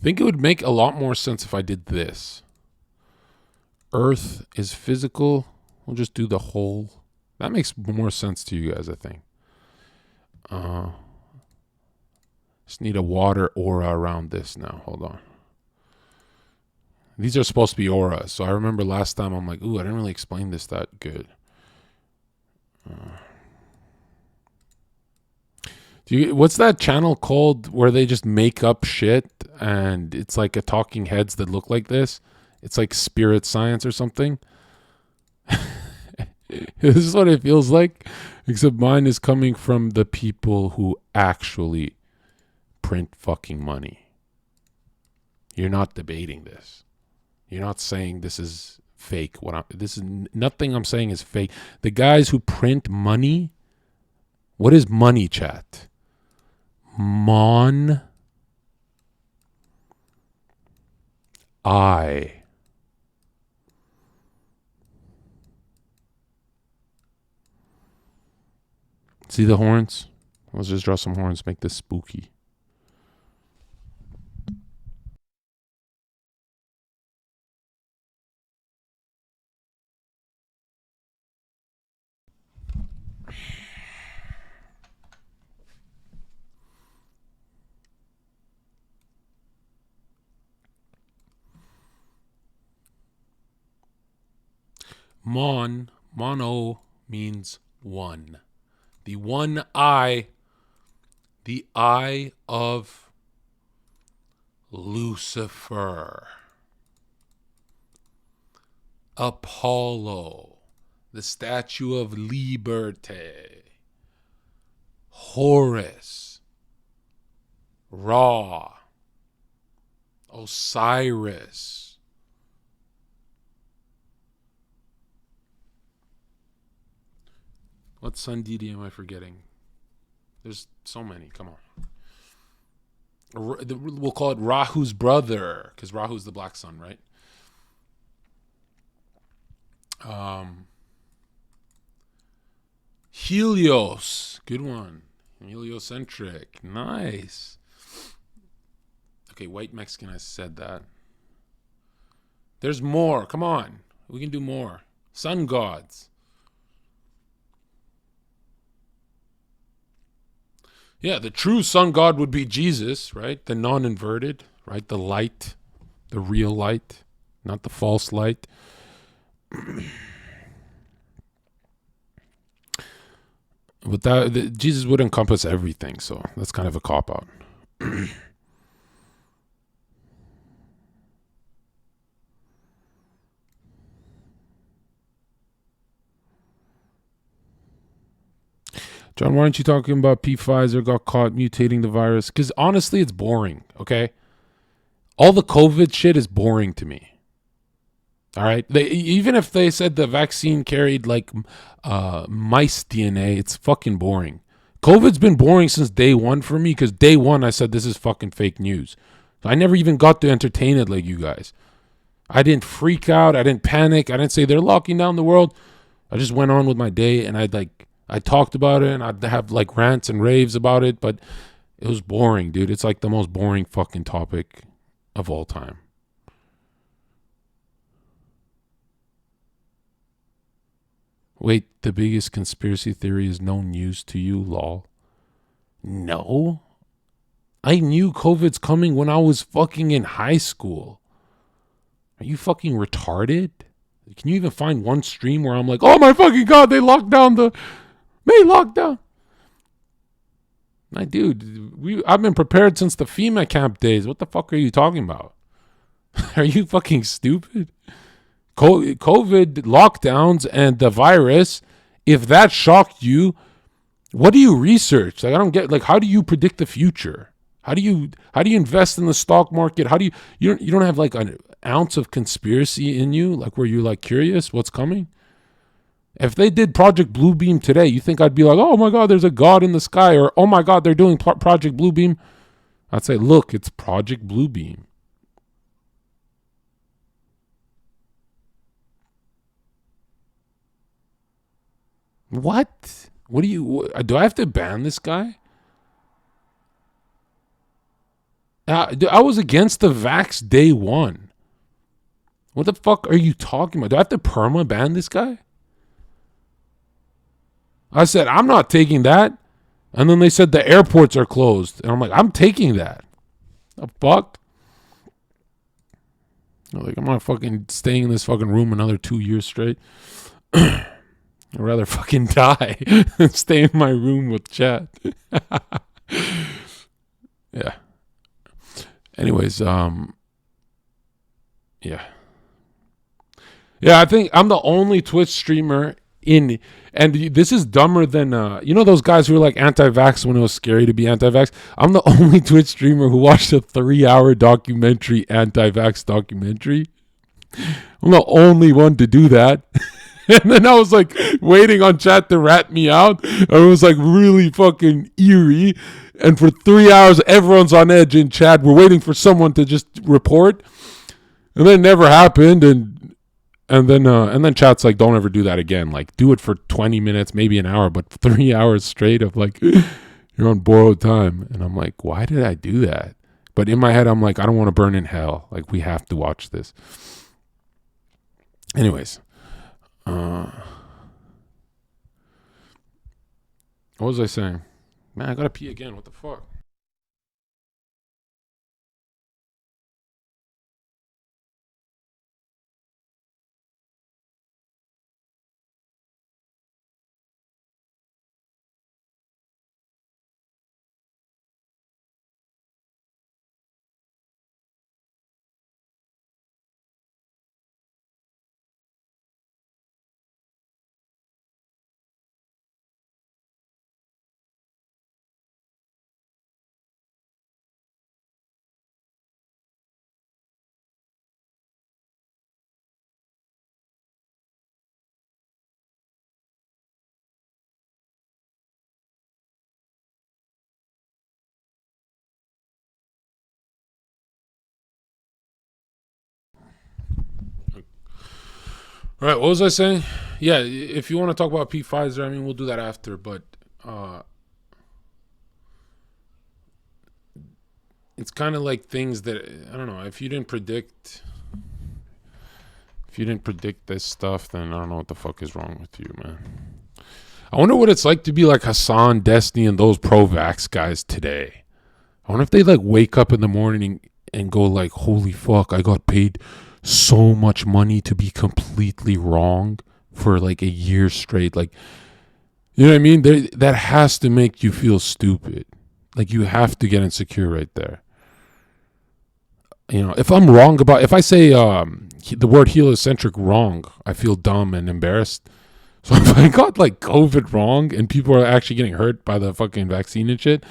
S1: Think it would make a lot more sense if I did this. Earth is physical. We'll just do the whole. That makes more sense to you guys, I think. Just need a water aura around this now. Hold on. These are supposed to be auras. So I remember last time I'm like, ooh, I didn't really explain this that good. What's that channel called where they just make up shit and it's like a talking heads that look like this? It's like Spirit Science or something. This is what it feels like, except mine is coming from the people who actually print fucking money. You're not debating this. You're not saying this is fake. Nothing I'm saying is fake. The guys who print money, what is money, chat? I. See the horns? Let's just draw some horns, make this spooky. Mono means one. The one eye, the eye of Lucifer. Apollo, the Statue of Liberty. Horus, Ra, Osiris. What sun deity am I forgetting? There's so many. Come on. We'll call it Rahu's brother, because Rahu's the black sun, right? Helios. Good one. Heliocentric. Nice. Okay, white Mexican, I said that. There's more. Come on. We can do more. Sun gods. Yeah, the true sun god would be Jesus, right? The non-inverted, right? The light, the real light, not the false light. But Jesus would encompass everything, so that's kind of a cop-out. John, why aren't you talking about Pfizer got caught mutating the virus? Because honestly, it's boring, okay? All the COVID shit is boring to me. All right? Even if they said the vaccine carried like mice DNA, it's fucking boring. COVID's been boring since day one for me because day one I said this is fucking fake news. I never even got to entertain it like you guys. I didn't freak out. I didn't panic. I didn't say they're locking down the world. I just went on with my day and I talked about it and I'd have like rants and raves about it, but it was boring, dude. It's like the most boring fucking topic of all time. Wait, the biggest conspiracy theory is no news to you, lol. No. I knew COVID's coming when I was fucking in high school. Are you fucking retarded? Can you even find one stream where I'm like, oh my fucking God, they locked down the May lockdown? My dude, I've been prepared since the FEMA camp days. What the fuck are you talking about? Are you fucking stupid? COVID lockdowns and the virus, if that shocked you, what do you research? Like, I don't get, like, how do you predict the future? How do you invest in the stock market? How do you don't have like an ounce of conspiracy in you, like where you're like curious what's coming? If they did Project Bluebeam today, you think I'd be like, oh my God, there's a God in the sky, or oh my God, they're doing Project Bluebeam? I'd say, look, it's Project Bluebeam. What? What do I have to ban this guy? I was against the vax day one. What the fuck are you talking about? Do I have to perma ban this guy? I said, I'm not taking that. And then they said the airports are closed. And I'm like, I'm taking that. The fuck? Like, I'm not fucking staying in this fucking room another 2 years straight. I'd rather fucking die than stay in my room with chat. Yeah. Anyways, yeah. Yeah, I think I'm the only Twitch streamer in, and this is dumber than, you know those guys who were like anti-vax when it was scary to be anti-vax? I'm the only Twitch streamer who watched a 3-hour documentary, anti-vax documentary. I'm the only one to do that. And then I was like waiting on chat to rat me out. And it was like really fucking eerie. And for 3 hours, everyone's on edge in chat. We're waiting for someone to just report. And then it never happened. And then chat's like, don't ever do that again. Like, do it for 20 minutes, maybe an hour, but 3 hours straight of like, you're on borrowed time. And I'm like, why did I do that? But in my head, I'm like, I don't want to burn in hell. Like, we have to watch this. Anyways. What was I saying? Man, I gotta pee again. What the fuck? All right, what was I saying? Yeah, if you want to talk about Pete Pfizer, I mean, we'll do that after. But it's kind of like things that I don't know. If you didn't predict this stuff, then I don't know what the fuck is wrong with you, man. I wonder what it's like to be like Hassan, Destiny, and those pro-vax guys today. I wonder if they like wake up in the morning and go like, "Holy fuck, I got paid so much money to be completely wrong for like a year straight." Like, you know what I mean? That has to make you feel stupid. Like, you have to get insecure right there. You know, if I'm wrong if I say the word heliocentric wrong, I feel dumb and embarrassed. So if I got like COVID wrong and people are actually getting hurt by the fucking vaccine and shit,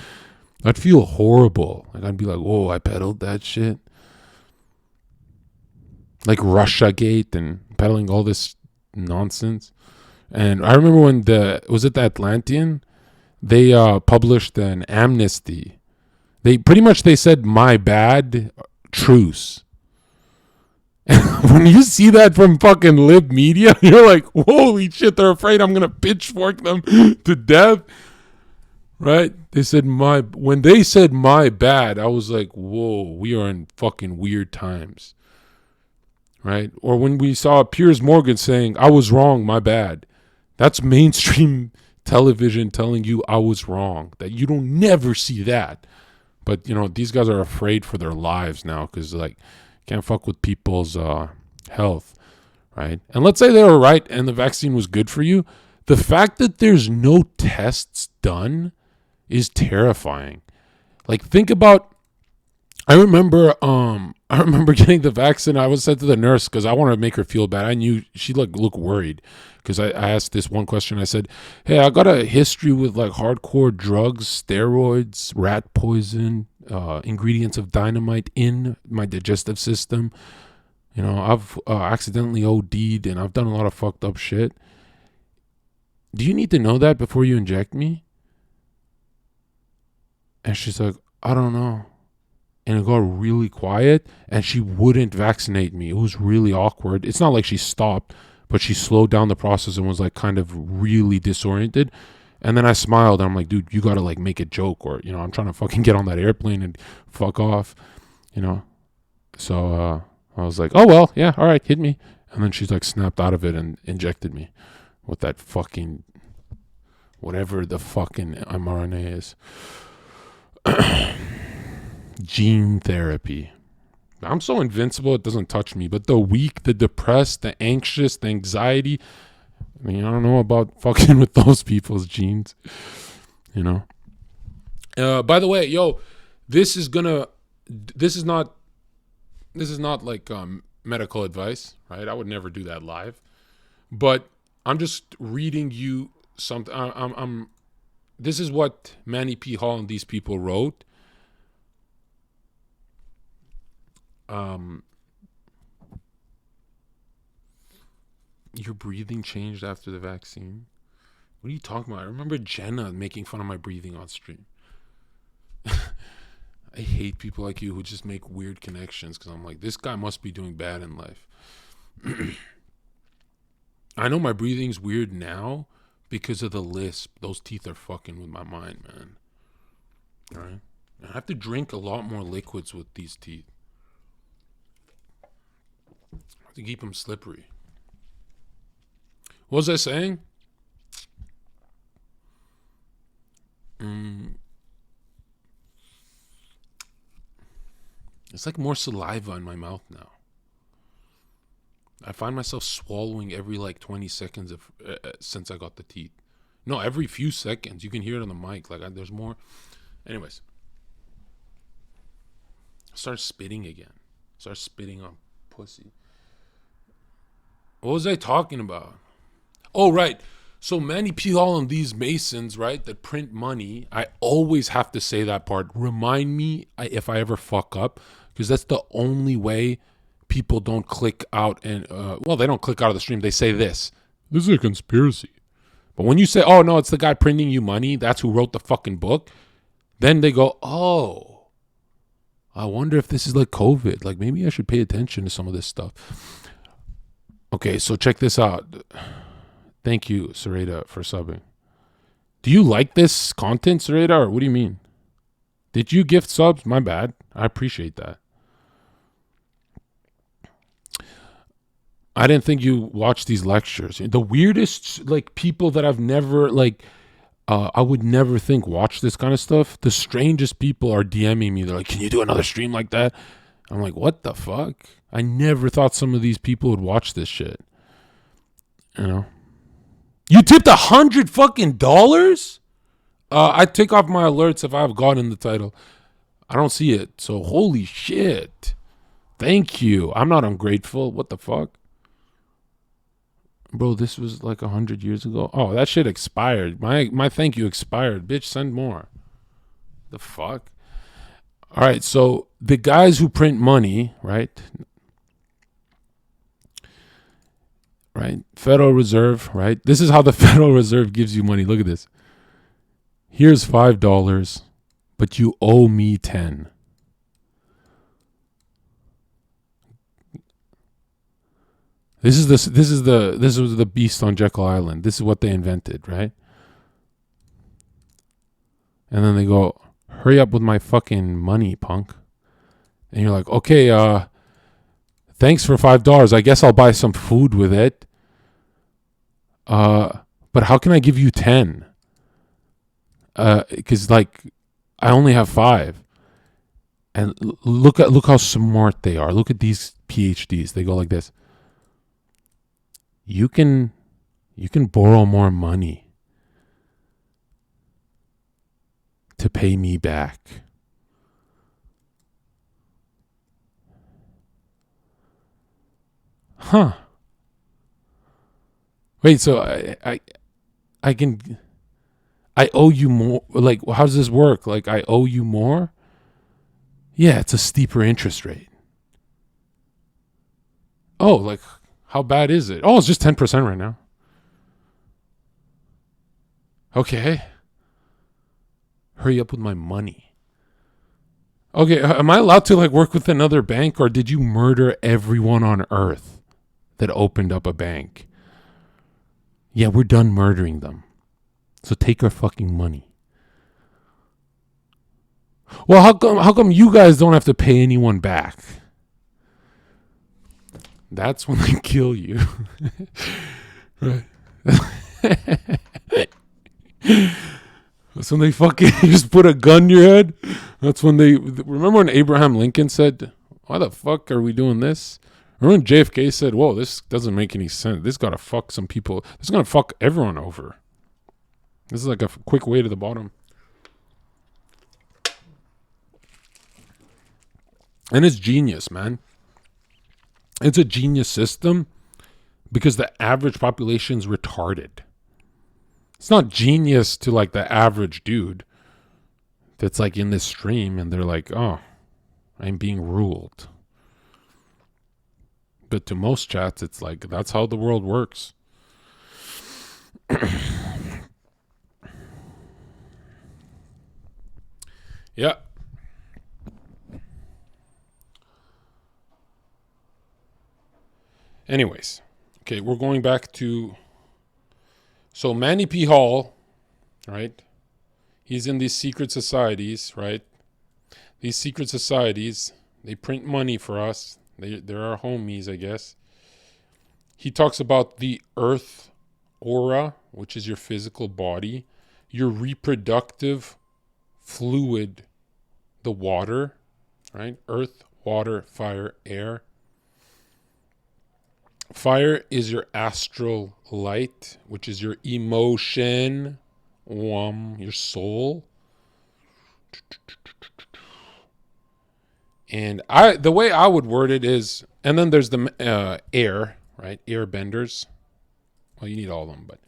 S1: I'd feel horrible. Like, I'd be like, whoa, I peddled that shit. Like Russiagate and peddling all this nonsense. And I remember when was it the Atlantean? They published an amnesty. They said, my bad, truce. When you see that from fucking lib media, you're like, holy shit, they're afraid I'm going to pitchfork them to death. Right? When they said my bad, I was like, whoa, we are in fucking weird times. Right? Or when we saw Piers Morgan saying, I was wrong, my bad. That's mainstream television telling you I was wrong. That you don't never see that. But, you know, these guys are afraid for their lives now because, like, can't fuck with people's health, right? And let's say they were right and the vaccine was good for you. The fact that there's no tests done is terrifying. Like, think about, I remember getting the vaccine. I was said to the nurse because I wanted to make her feel bad. I knew she looked worried because I asked this one question. I said, hey, I got a history with like hardcore drugs, steroids, rat poison, ingredients of dynamite in my digestive system. You know, I've accidentally OD'd and I've done a lot of fucked up shit. Do you need to know that before you inject me? And she's like, I don't know. And it got really quiet and she wouldn't vaccinate me. It was really awkward. It's not like she stopped, but she slowed down the process and was like kind of really disoriented. And then I smiled and I'm like, dude, you got to like make a joke or, you know, I'm trying to fucking get on that airplane and fuck off, you know? So I was like, oh, well, yeah, all right, hit me. And then she's like snapped out of it and injected me with that fucking, whatever the fucking mRNA is. Gene therapy. I'm so invincible it doesn't touch me. But the weak, the depressed, the anxious, the anxiety, I mean, I don't know about fucking with those people's genes, you know. By the way, yo, this is not like medical advice, right? I would never do that live. But I'm just reading you something. This is what Manny P. Hall and these people wrote. Your breathing changed after the vaccine? What are you talking about? I remember Jenna making fun of my breathing on stream. I hate people like you who just make weird connections because I'm like, this guy must be doing bad in life. I know my breathing's weird now because of the lisp. Those teeth are fucking with my mind, man. All right? I have to drink a lot more liquids with these teeth. I have to keep them slippery. What was I saying? It's like more saliva in my mouth now. I find myself swallowing every like 20 seconds since I got the teeth. No, every few seconds. You can hear it on the mic. Like there's more. Anyways. Start spitting again. Start spitting on pussy. What was I talking about? Oh, right. So Manny P. Hall and these Masons, right, that print money, I always have to say that part. Remind me if I ever fuck up, because that's the only way people don't click out and, they don't click out of the stream. They say this is a conspiracy. But when you say, oh, no, it's the guy printing you money, that's who wrote the fucking book, then they go, oh, I wonder if this is like COVID. Like maybe I should pay attention to some of this stuff. Okay, so check this out. Thank you, Sarita, for subbing. Do you like this content, Sarita, or what do you mean? Did you gift subs? My bad. I appreciate that. I didn't think you watched these lectures. The weirdest, like, people that I've never, like, I would never think watch this kind of stuff. The strangest people are DMing me. They're like, can you do another stream like that? I'm like, what the fuck? I never thought some of these people would watch this shit. You know? You tipped $100 fucking dollars? I take off my alerts if I have God in the title. I don't see it. So holy shit. Thank you. I'm not ungrateful. What the fuck? Bro, this was like 100 years ago. Oh, that shit expired. My thank you expired. Bitch, send more. The fuck? All right, so the guys who print money, right? Right? Federal Reserve, right? This is how the Federal Reserve gives you money. Look at this. Here's $5, but you owe me 10. This is the beast on Jekyll Island. This is what they invented, right? And then they go, hurry up with my fucking money, punk. And you're like, okay, thanks for $5. I guess I'll buy some food with it. But how can I give you 10? Because like I only have 5. And look how smart they are. Look at these PhDs. They go like this. You can borrow more money to pay me back. Huh. Wait, so I owe you more. Like, how does this work? Like, I owe you more? Yeah, it's a steeper interest rate. Oh, like, how bad is it? Oh, it's just 10% right now. Okay. Hurry up with my money. Okay, am I allowed to like work with another bank, or did you murder everyone on earth that opened up a bank? Yeah, we're done murdering them. So take our fucking money. Well, how come you guys don't have to pay anyone back? That's when they kill you. Right. That's when they fucking just put a gun in your head. That's when they... Remember when Abraham Lincoln said, why the fuck are we doing this? Remember when JFK said, whoa, this doesn't make any sense. This gotta fuck some people. This is gonna fuck everyone over. This is like a quick way to the bottom. And it's genius, man. It's a genius system because the average population's retarded. It's not genius to like the average dude that's like in this stream and they're like, oh, I'm being ruled. But to most chats, it's like, that's how the world works. Yeah. Anyways, okay, we're going back to... So Manny P. Hall, right? He's in these secret societies, right? These secret societies, they print money for us. They're our homies, I guess. He talks about the earth aura, which is your physical body, your reproductive fluid, the water, right? Earth, water, fire, air. Fire is your astral light, which is your emotion, your soul. And the way I would word it is, and then there's the air, right? Air benders. Well, you need all of them, but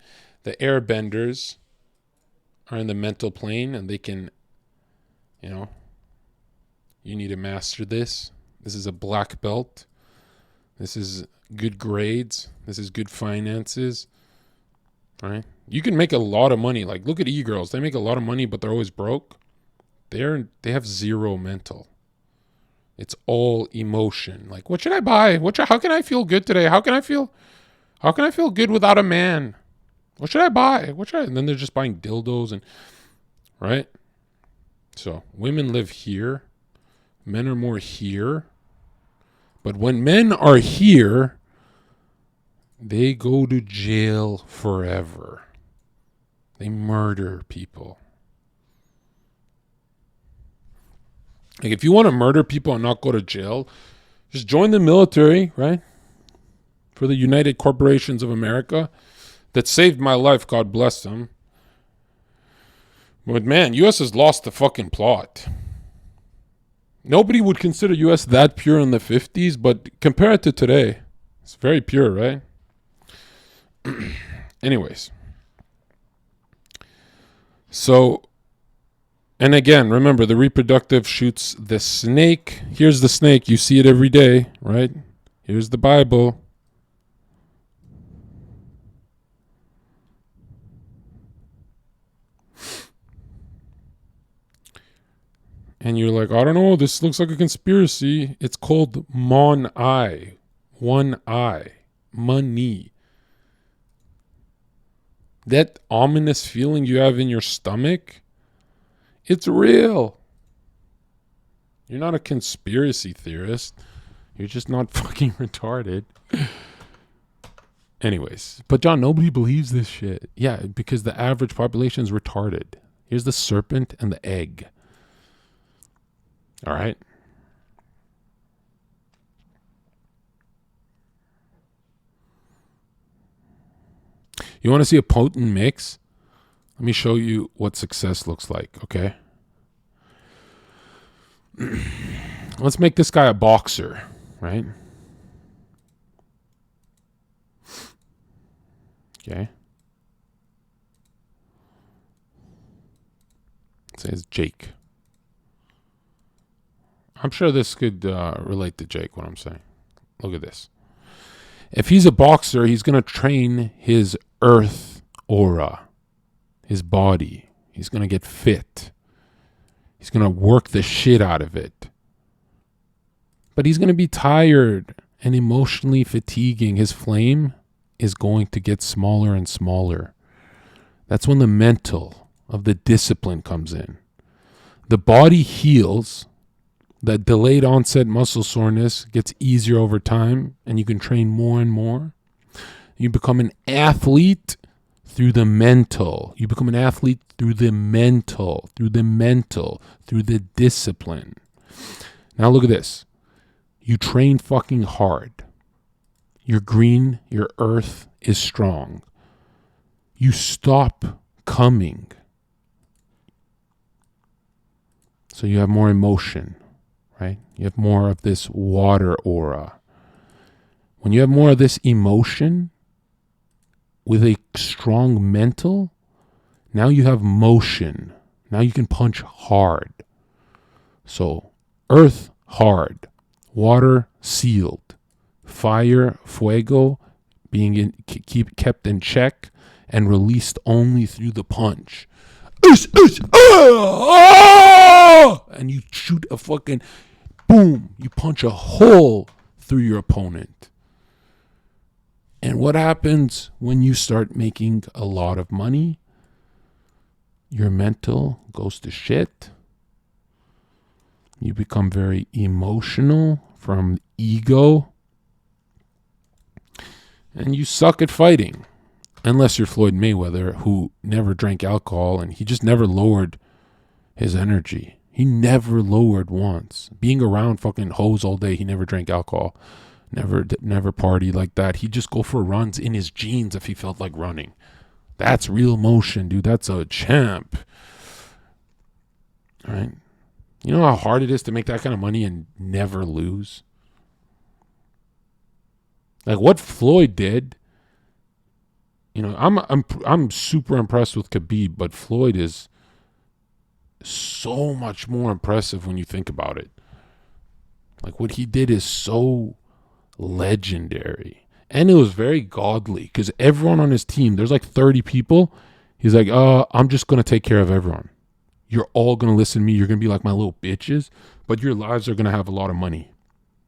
S1: the air benders are in the mental plane, and they can, you need to master this. This is a black belt. This is good grades. This is good finances. Right? You can make a lot of money. Like, look at e-girls. They make a lot of money, but they're always broke. They have zero mental. It's all emotion. Like, what should I buy? How can I feel good today? How can I feel good without a man? What should I buy? And then they're just buying dildos and right? So women live here. Men are more here. But when men are here, they go to jail forever. They murder people. Like, if you want to murder people and not go to jail, just join the military, right? For the United Corporations of America that saved my life, God bless them. But man, U.S. has lost the fucking plot. Nobody would consider U.S. that pure in the 50s, but compare it to today, it's very pure, right? Anyways. So, and again, remember, the reproductive shoots the snake. Here's the snake. You see it every day, right? Here's the Bible. And you're like, I don't know, this looks like a conspiracy. It's called Mon-I. One eye. Money. That ominous feeling you have in your stomach, it's real. You're not a conspiracy theorist. You're just not fucking retarded. Anyways, but John, nobody believes this shit. Yeah, because the average population is retarded. Here's the serpent and the egg. All right. You want to see a potent mix? Let me show you what success looks like, okay? Let's make this guy a boxer, right? Okay. Say it's Jake. I'm sure this could relate to Jake, what I'm saying. Look at this. If he's a boxer, he's going to train his earth aura, his body. He's going to get fit. He's going to work the shit out of it. But he's going to be tired and emotionally fatiguing. His flame is going to get smaller and smaller. That's when the mental of the discipline comes in. The body heals. That delayed onset muscle soreness gets easier over time, and you can train more and more. You become an athlete through the mental. You become an athlete through the mental, through the discipline. Now look at this. You train fucking hard. Your green, your earth is strong. You stop coming. So you have more emotion. Right? You have more of this water aura. When you have more of this emotion with a strong mental, now you have motion. Now you can punch hard. So earth hard, water sealed, fire, fuego, being kept in check and released only through the punch. And you shoot a fucking boom. You punch a hole through your opponent. And what happens when you start making a lot of money? Your mental goes to shit. You become very emotional from ego. And you suck at fighting. Unless you're Floyd Mayweather, who never drank alcohol and he just never lowered his energy. He never lowered once. Being around fucking hoes all day, he never drank alcohol. Never partied like that. He'd just go for runs in his jeans if he felt like running. That's real motion, dude. That's a champ. All right? You know how hard it is to make that kind of money and never lose? Like what Floyd did. You know, I'm super impressed with Khabib, but Floyd is so much more impressive when you think about it. Like what he did is so legendary. And it was very godly because everyone on his team, there's like 30 people. He's like, I'm just going to take care of everyone. You're all going to listen to me. You're going to be like my little bitches, but your lives are going to have a lot of money.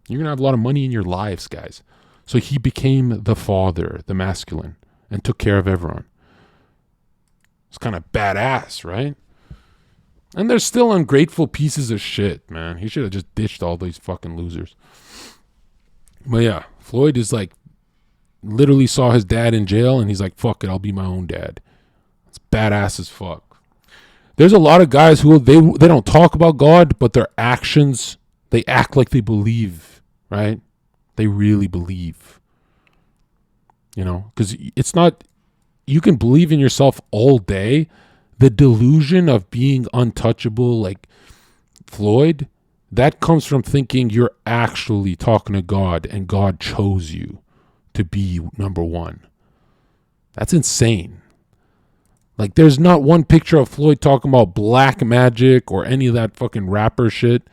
S1: You're going to have a lot of money in your lives, guys. So he became the father, the masculine, and took care of everyone. It's kind of badass, right? And they're still ungrateful pieces of shit, man. He should have just ditched all these fucking losers. But yeah, Floyd is like, literally saw his dad in jail, and he's like, fuck it, I'll be my own dad. It's badass as fuck. There's a lot of guys who they don't talk about God, but their actions, they act like they believe, right? They really believe. You know, because it's not, you can believe in yourself all day. The delusion of being untouchable, like Floyd, that comes from thinking you're actually talking to God and God chose you to be number one. That's insane. Like, there's not one picture of Floyd talking about black magic or any of that fucking rapper shit.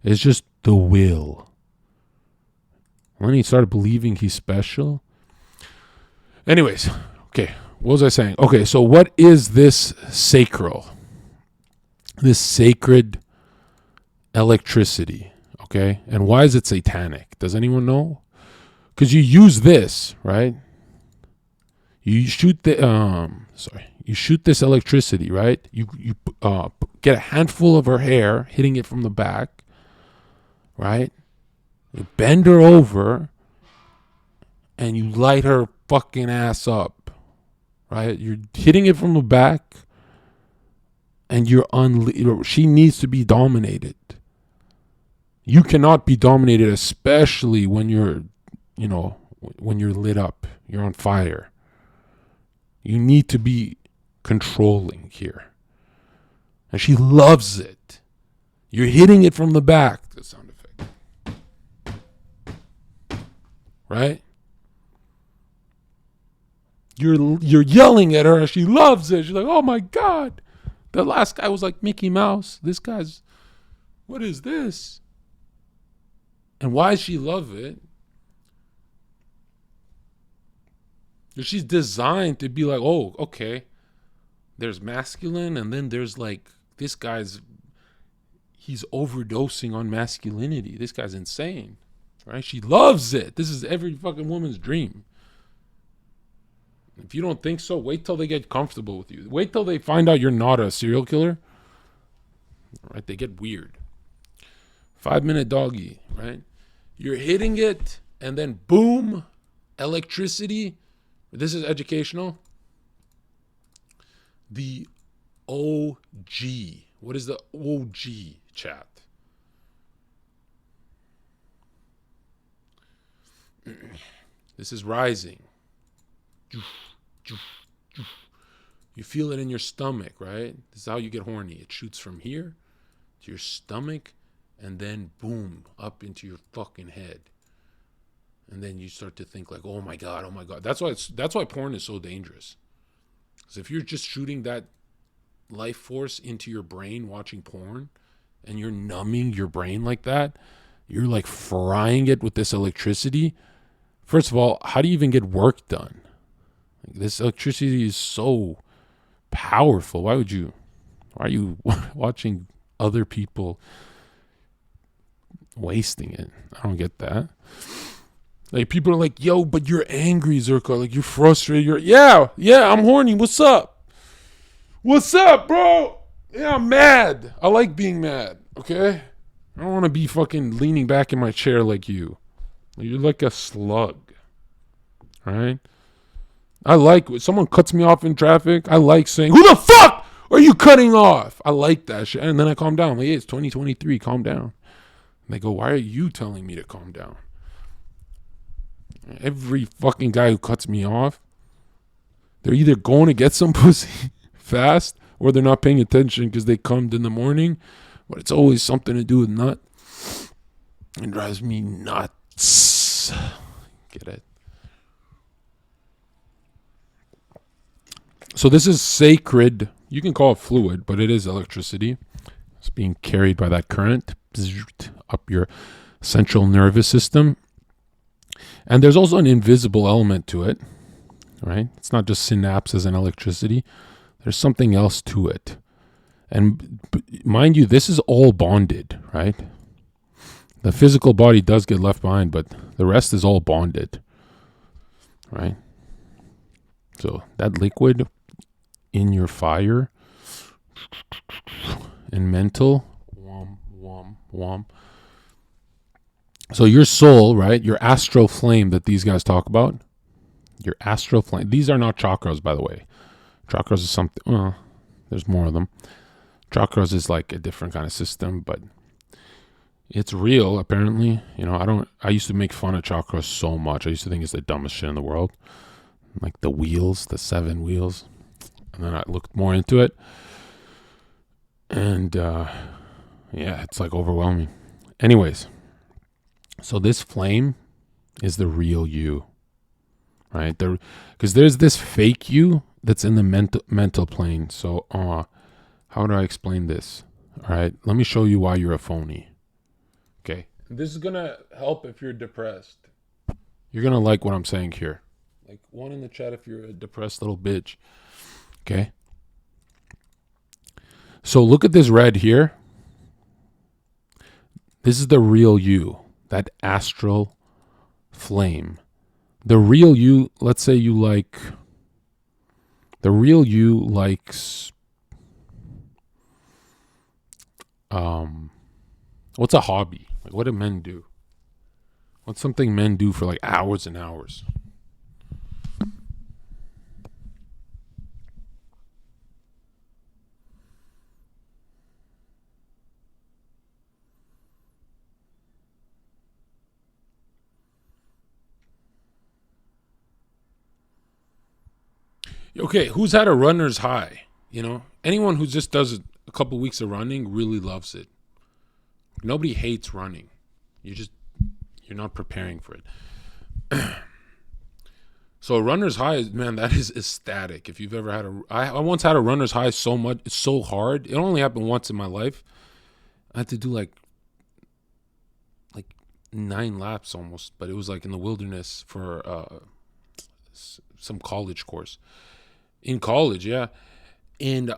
S1: It's just the will. When he started believing he's special. Anyways, okay, what was I saying? Okay, so what is this sacral? This sacred electricity, okay? And why is it satanic? Does anyone know? Because you use this, right? You shoot you shoot this electricity, right? You get a handful of her hair, hitting it from the back, right? You bend her over, and you light her fucking ass up, right? You're hitting it from the back, and she needs to be dominated. You cannot be dominated, especially when you're, when you're lit up, you're on fire. You need to be controlling here. And she loves it. You're hitting it from the back. The sound effect. Right? You're yelling at her and she loves it. She's like, oh my God. The last guy was like Mickey Mouse. This guy's, what is this? And why does she love it? She's designed to be like, oh, okay, there's masculine, and then there's like, this guy's, he's overdosing on masculinity. This guy's insane, right? She loves it. This is every fucking woman's dream. If you don't think so, wait till they get comfortable with you. Wait till they find out you're not a serial killer, right? They get weird. 5-minute doggy, right? You're hitting it, and then boom, electricity. This is educational. The OG. What is the OG, chat? This is rising. You feel it in your stomach, right? This is how you get horny. It shoots from here to your stomach, and then boom, up into your fucking head. And then you start to think like, oh my God. That's why porn is so dangerous. Because if you're just shooting that life force into your brain watching porn, and you're numbing your brain like that, you're like frying it with this electricity. First of all, how do you even get work done? This electricity is so powerful. Why are you watching other people wasting it? I don't get that. Like, people are like, yo, but you're angry, Zherka. Like, you're frustrated. Yeah, I'm horny. What's up? What's up, bro? Yeah, I'm mad. I like being mad, okay? I don't want to be fucking leaning back in my chair like you. You're like a slug, all right? I like when someone cuts me off in traffic. I like saying, who the fuck are you cutting off? I like that shit. And then I calm down. Like, hey, it's 2023. Calm down. And they go, why are you telling me to calm down? Every fucking guy who cuts me off, they're either going to get some pussy fast, or they're not paying attention because they cummed in the morning. But it's always something to do with nut. It drives me nuts. Get it? So this is sacred. You can call it fluid, but it is electricity. It's being carried by that current up your central nervous system. And there's also an invisible element to it, right? It's not just synapses and electricity. There's something else to it. And mind you, this is all bonded, right? The physical body does get left behind, but the rest is all bonded, right? So that liquid in your fire and mental, wom, wom, wom. So your soul, right? Your astral flame that these guys talk about, your astral flame. These are not chakras, by the way. Chakras is something, there's more of them. Chakras is like a different kind of system, but it's real, apparently. You know, I used to make fun of chakras so much. I used to think it's the dumbest shit in the world. Like the wheels, the 7 wheels. And then I looked more into it. And, yeah, it's like overwhelming. Anyways, so this flame is the real you, right? Because there's this fake you that's in the mental plane. So, how do I explain this? All right, let me show you why you're a phony. Okay, this is gonna help if you're depressed. You're gonna like what I'm saying here. Like, one in the chat if you're a depressed little bitch. Okay. So look at this red here. This is the real you, that astral flame. The real you, let's say you like, the real you likes, what's a hobby? Like, what do men do? What's something men do for like hours and hours? Okay, who's had a runner's high? You know, anyone who just does a couple weeks of running really loves it. Nobody hates running. You're not preparing for it. So a runner's high, man, that is ecstatic. If you've ever had I once had a runner's high so much, it's so hard. It only happened once in my life. I had to do like 9 laps almost, but it was like in the wilderness for some college course. In college, yeah. And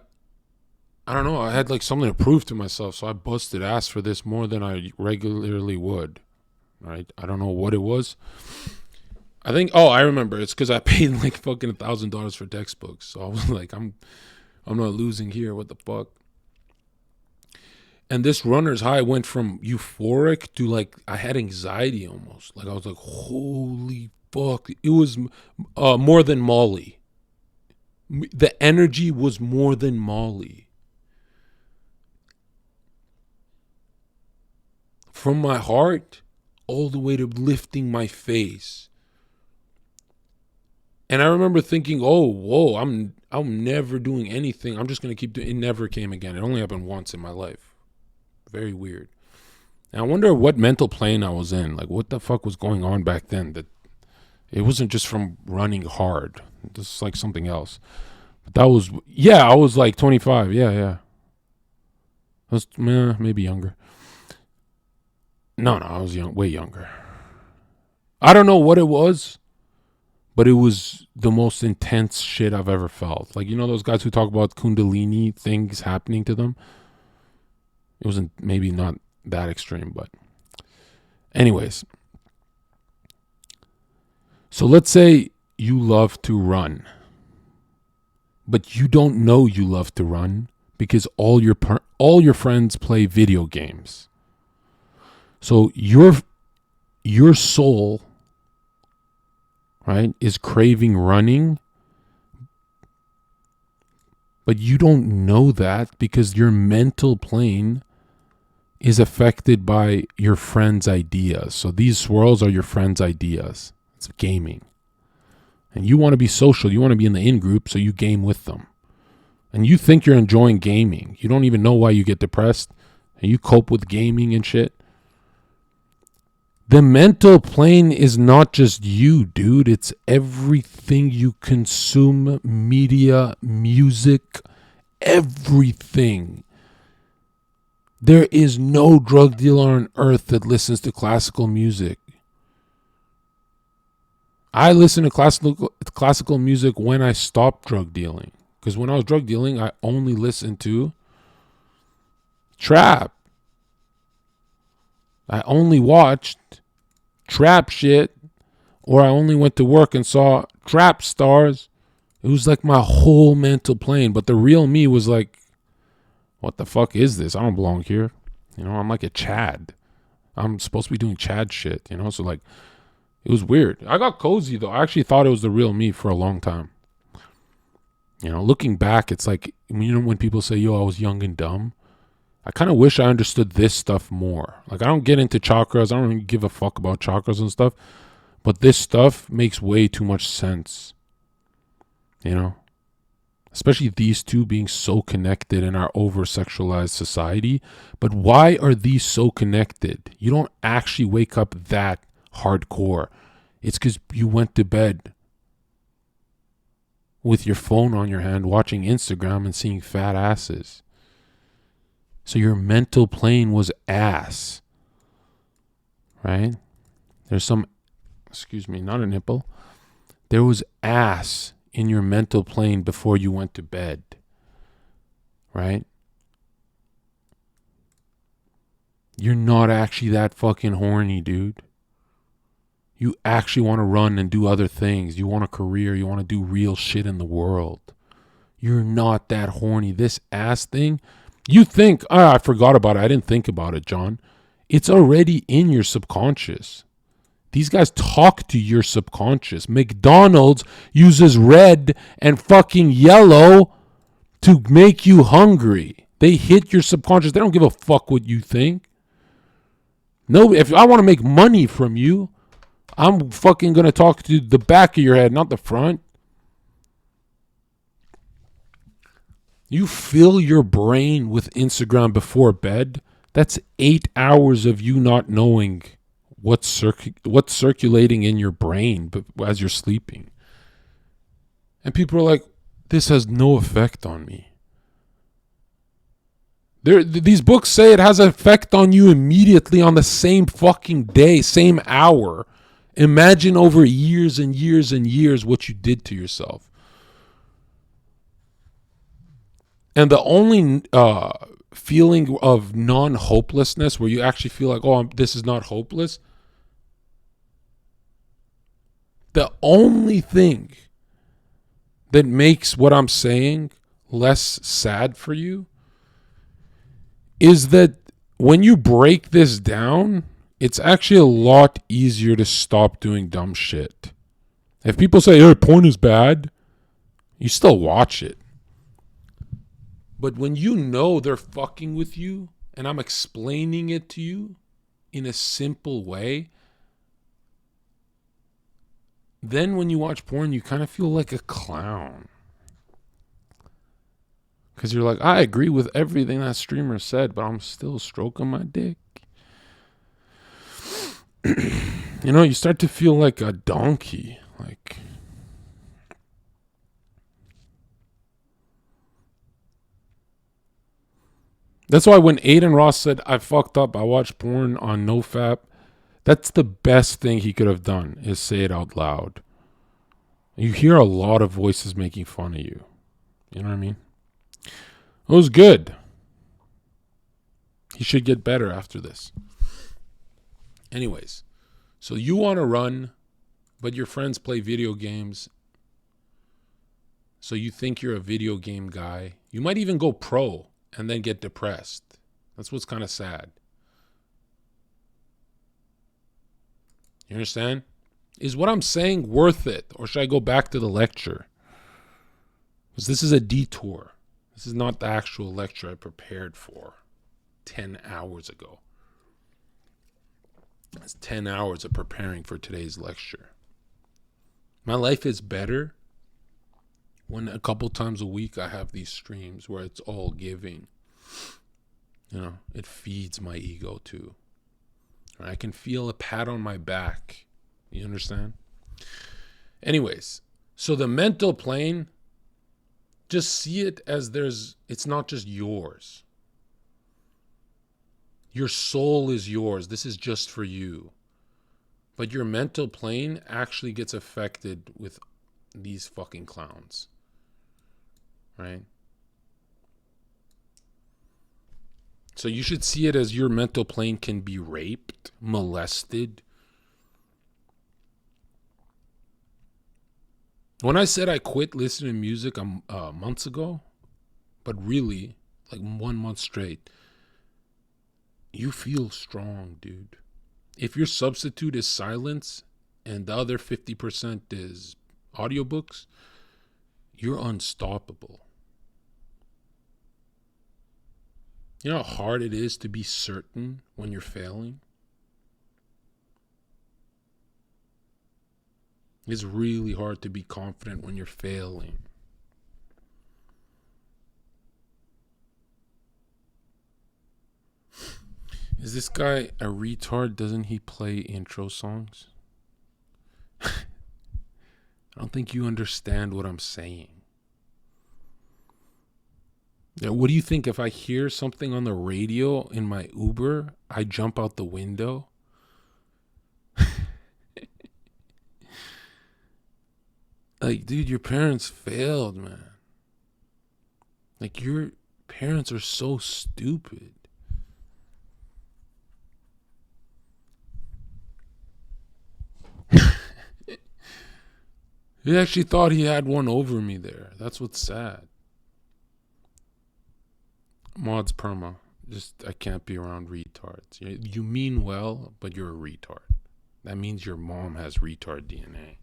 S1: I don't know, I had like something to prove to myself, so I busted ass for this more than I regularly would. Right? I don't know what it was. I think, I remember. It's because I paid like fucking $1,000 for textbooks. So I was like, I'm not losing here. What the fuck? And this runner's high went from euphoric to like I had anxiety almost. Like I was like, holy fuck. It was more than Molly. The energy was more than Molly. From my heart all the way to lifting my face. And I remember thinking, whoa, I'm never doing anything. I'm just going to keep doing it. It never came again. It only happened once in my life. Very weird. And I wonder what mental plane I was in. Like, what the fuck was going on back then? That it wasn't just from running hard. This is like something else. But that was, I was like 25. Yeah. I was maybe younger. No, I was way younger. I don't know what it was, but it was the most intense shit I've ever felt. Like, you know those guys who talk about Kundalini things happening to them? It wasn't, maybe not that extreme, but anyways. So let's say you love to run, but you don't know you love to run because all your friends play video games. So your soul, right, is craving running, but you don't know that because your mental plane is affected by your friends' ideas. So these swirls are your friends' ideas. It's gaming. And you want to be social. You want to be in the in-group, so you game with them. And you think you're enjoying gaming. You don't even know why you get depressed. And you cope with gaming and shit. The mental plane is not just you, dude. It's everything you consume, media, music, everything. There is no drug dealer on earth that listens to classical music. I listen to classical music when I stopped drug dealing. Because when I was drug dealing, I only listened to trap. I only watched trap shit, or I only went to work and saw trap stars. It was like my whole mental plane. But the real me was like, what the fuck is this? I don't belong here. You know, I'm like a Chad. I'm supposed to be doing Chad shit, you know? So like, it was weird. I got cozy though. I actually thought it was the real me for a long time. You know, looking back, it's like, you know, when people say, yo, I was young and dumb, I kind of wish I understood this stuff more. Like, I don't get into chakras. I don't even give a fuck about chakras and stuff. But this stuff makes way too much sense. You know? Especially these two being so connected in our over-sexualized society. But why are these so connected? You don't actually wake up that hardcore. It's because you went to bed with your phone on your hand, watching Instagram and seeing fat asses. So your mental plane was ass. Right? There's some, excuse me, not a nipple. There was ass in your mental plane before you went to bed. Right? You're not actually that fucking horny, dude. You actually want to run and do other things. You want a career. You want to do real shit in the world. You're not that horny. This ass thing, you think, oh, I forgot about it. I didn't think about it, John. It's already in your subconscious. These guys talk to your subconscious. McDonald's uses red and fucking yellow to make you hungry. They hit your subconscious. They don't give a fuck what you think. No, if I want to make money from you, I'm fucking going to talk to the back of your head, not the front. You fill your brain with Instagram before bed. That's 8 hours of you not knowing what's circulating in your brain as you're sleeping. And people are like, this has no effect on me. These books say it has an effect on you immediately on the same fucking day, same hour. Imagine over years and years and years what you did to yourself. And the only feeling of non-hopelessness where you actually feel like, oh, this is not hopeless. The only thing that makes what I'm saying less sad for you is that when you break this down, it's actually a lot easier to stop doing dumb shit. If people say, hey, porn is bad, you still watch it. But when you know they're fucking with you, and I'm explaining it to you in a simple way, then when you watch porn, you kind of feel like a clown. Because you're like, I agree with everything that streamer said, but I'm still stroking my dick. You know, you start to feel like a donkey. Like, that's why when Aiden Ross said, I fucked up, I watched porn on NoFap, that's the best thing he could have done, is say it out loud. You hear a lot of voices making fun of you. You know what I mean? It was good. He should get better after this. Anyways, so you want to run, but your friends play video games. So you think you're a video game guy. You might even go pro and then get depressed. That's what's kind of sad. You understand? Is what I'm saying worth it? Or should I go back to the lecture? Because this is a detour. This is not the actual lecture I prepared for 10 hours ago. It's 10 hours of preparing for today's lecture. My life is better when a couple times a week I have these streams where it's all giving. You know, it feeds my ego too. I can feel a pat on my back. You understand? Anyways, so the mental plane, just see it as it's not just yours. Your soul is yours. This is just for you. But your mental plane actually gets affected with these fucking clowns. Right? So you should see it as your mental plane can be raped, molested. When I said I quit listening to music months ago, but really, like 1 month straight, you feel strong, dude. If your substitute is silence and the other 50% is audiobooks, you're unstoppable. You know how hard it is to be certain when you're failing? It's really hard to be confident when you're failing. Is this guy a retard? Doesn't he play intro songs? I don't think you understand what I'm saying. Yeah, what do you think if I hear something on the radio in my Uber, I jump out the window? Like, dude, your parents failed, man. Like, your parents are so stupid. He actually thought he had one over me there. That's what's sad. Mods perma. Just, I can't be around retards. You mean well, but you're a retard. That means your mom has retard DNA.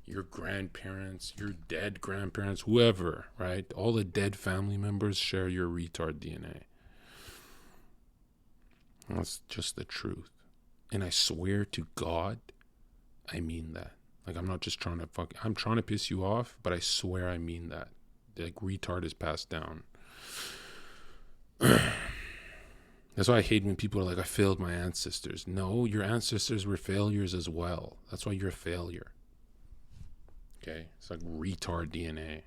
S1: Your grandparents, your dead grandparents, whoever, right? All the dead family members share your retard DNA. That's just the truth. And I swear to God, I mean that. Like, I'm not just trying to I'm trying to piss you off, but I swear I mean that. Like, retard is passed down. That's why I hate when people are like, I failed my ancestors. No, your ancestors were failures as well. That's why you're a failure. Okay? It's like retard DNA.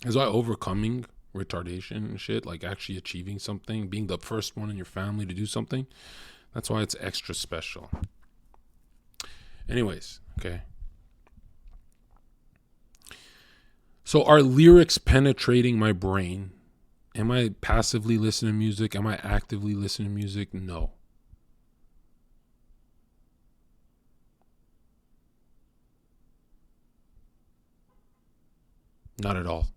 S1: That's why overcoming retardation and shit, like actually achieving something, being the first one in your family to do something, that's why it's extra special. Anyways, okay. So are lyrics penetrating my brain? Am I passively listening to music? Am I actively listening to music? No. Not at all.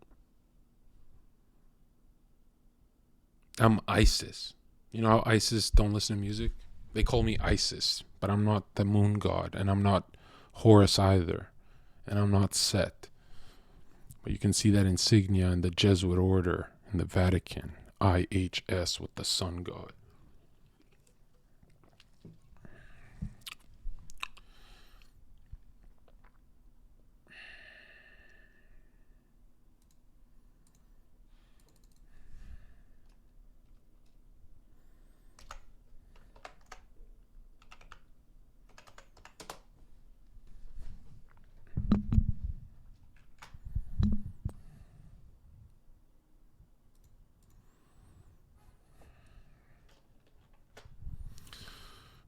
S1: I'm ISIS. You know how ISIS don't listen to music? They call me ISIS, but I'm not the moon god, and I'm not Horus either, and I'm not Set. But you can see that insignia in the Jesuit order in the Vatican, IHS with the sun god.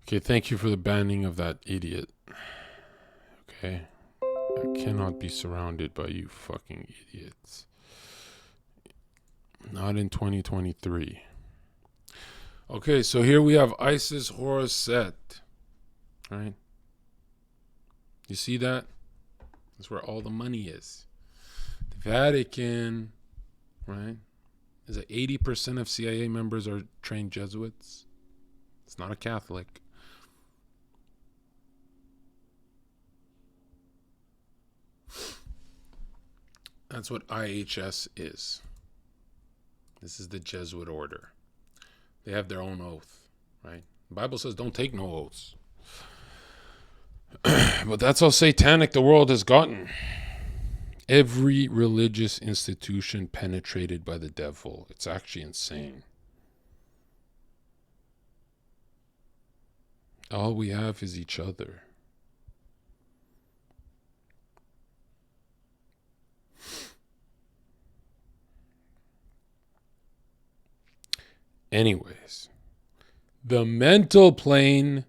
S1: Okay, thank you for the banning of that idiot. Okay. I cannot be surrounded by you fucking idiots. Not in 2023. Okay, so here we have Isis, Horus, Set. Right? You see that? That's where all the money is. The Vatican, right? Is that 80% of CIA members are trained Jesuits? It's not a Catholic. That's what IHS is. This is the Jesuit order. They have their own oath, right? The Bible says don't take no oaths. But that's how satanic the world has gotten. Every religious institution penetrated by the devil. It's actually insane. All we have is each other. Anyways, the mental plane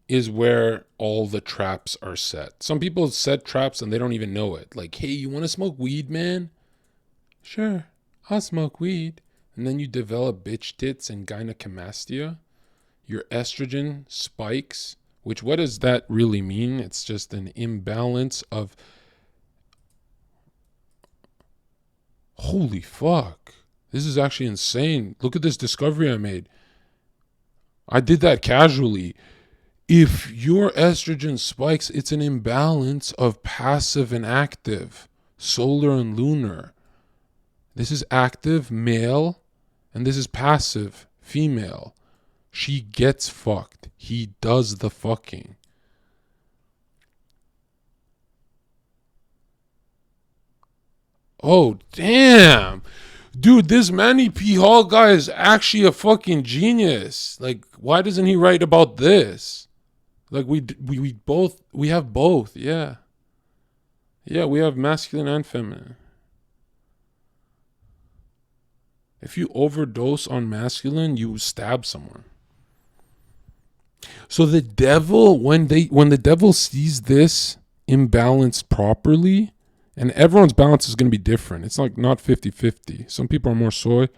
S1: is where all the traps are set. Some people set traps and they don't even know it. Like, hey, you want to smoke weed, man? Sure, I'll smoke weed. and then you develop bitch tits and gynecomastia, your estrogen spikes, which what does that really mean? It's just an imbalance of, holy fuck. This is actually insane. Look at this discovery I made. I did that casually. If your estrogen spikes, it's an imbalance of passive and active, solar and lunar. This is active, male, and this is passive, female. She gets fucked. He does the fucking. Oh, damn. Dude, this Manny P. Hall guy is actually a fucking genius. Like, why doesn't he write about this? Like, we have both, yeah. Yeah, we have masculine and feminine. If you overdose on masculine, you stab someone. So the devil, when the devil sees this imbalanced properly, and everyone's balance is going to be different. It's like not 50-50. Some people are more soy.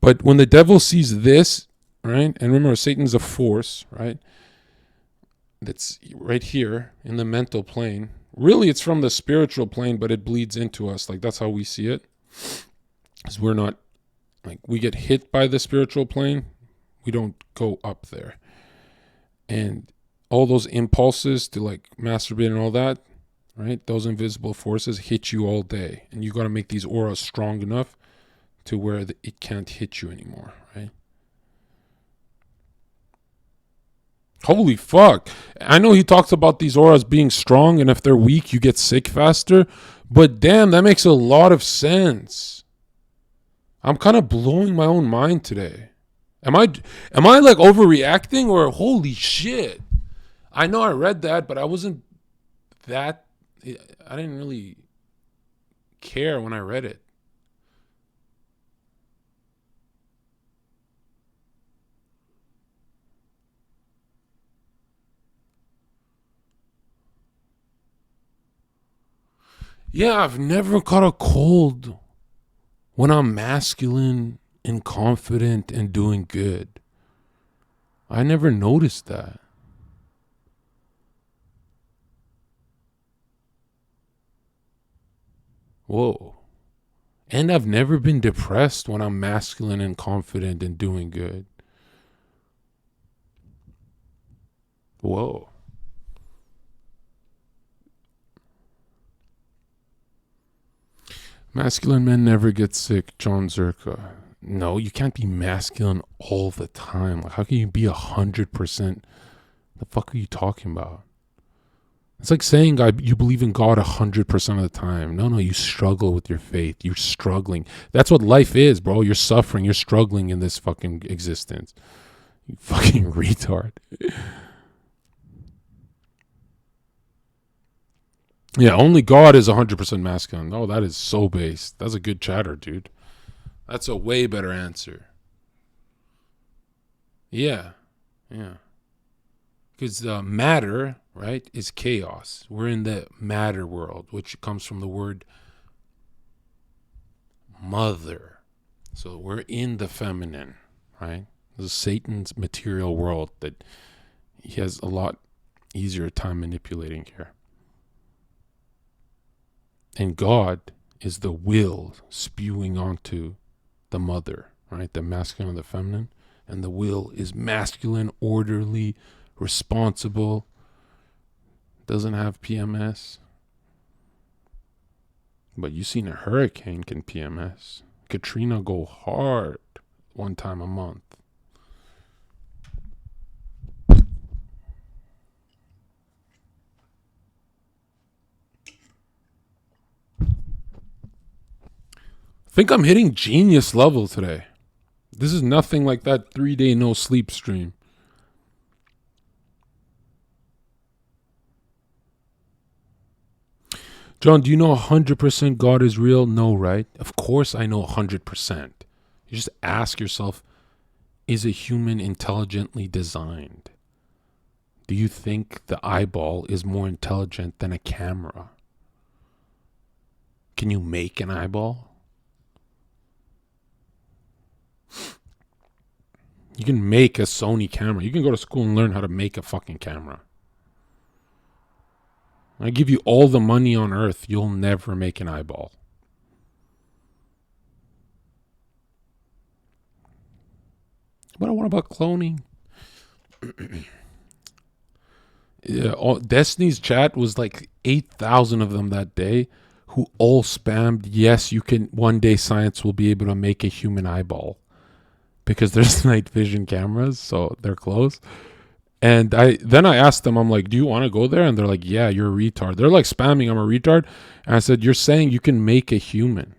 S1: But when the devil sees this, right? And remember, Satan's a force, right? That's right here in the mental plane. Really, it's from the spiritual plane, but it bleeds into us. Like, that's how we see it. Because we're not, like, we get hit by the spiritual plane. We don't go up there. And all those impulses to, like, masturbate and all that, right? Those invisible forces hit you all day. And you got to make these auras strong enough to where it can't hit you anymore, right? Holy fuck. I know he talks about these auras being strong, and if they're weak, you get sick faster. But damn, that makes a lot of sense. I'm kind of blowing my own mind today. Am I like overreacting, or holy shit? I know I read that, but I wasn't that, I didn't really care when I read it. Yeah, I've never caught a cold when I'm masculine and confident and doing good. I never noticed that. Whoa. And I've never been depressed when I'm masculine and confident and doing good. Whoa. Masculine men never get sick, Jon Zherka. No, you can't be masculine all the time. Like, how can you be 100%? The fuck are you talking about? It's like saying you believe in God 100% of the time. No, you struggle with your faith. You're struggling. That's what life is, bro. You're suffering. You're struggling in this fucking existence. You fucking retard. Yeah, only God is 100% masculine. Oh, that is so based. That's a good chatter, dude. That's a way better answer. Yeah. Because matter, right, is chaos. We're in the matter world, which comes from the word mother. So we're in the feminine, right? This is Satan's material world that he has a lot easier time manipulating here. And God is the will spewing onto the mother, right? The masculine and the feminine. And the will is masculine, orderly, responsible, doesn't have PMS. But you seen a hurricane can PMS. Katrina go hard one time a month. I think I'm hitting genius level today. This is nothing like that 3-day no sleep stream. John, do you know 100% God is real? No, right? Of course I know 100%. You just ask yourself, is a human intelligently designed? Do you think the eyeball is more intelligent than a camera? Can you make an eyeball? You can make a Sony camera. You can go to school and learn how to make a fucking camera. I give you all the money on earth, you'll never make an eyeball. But what about cloning? Yeah, Destiny's chat was like 8,000 of them that day who all spammed, yes, you can, one day science will be able to make a human eyeball. Because there's night vision cameras, so they're close. And I asked them, I'm like, do you want to go there? And they're like, yeah, you're a retard. They're like spamming, I'm a retard. And I said, you're saying you can make a human.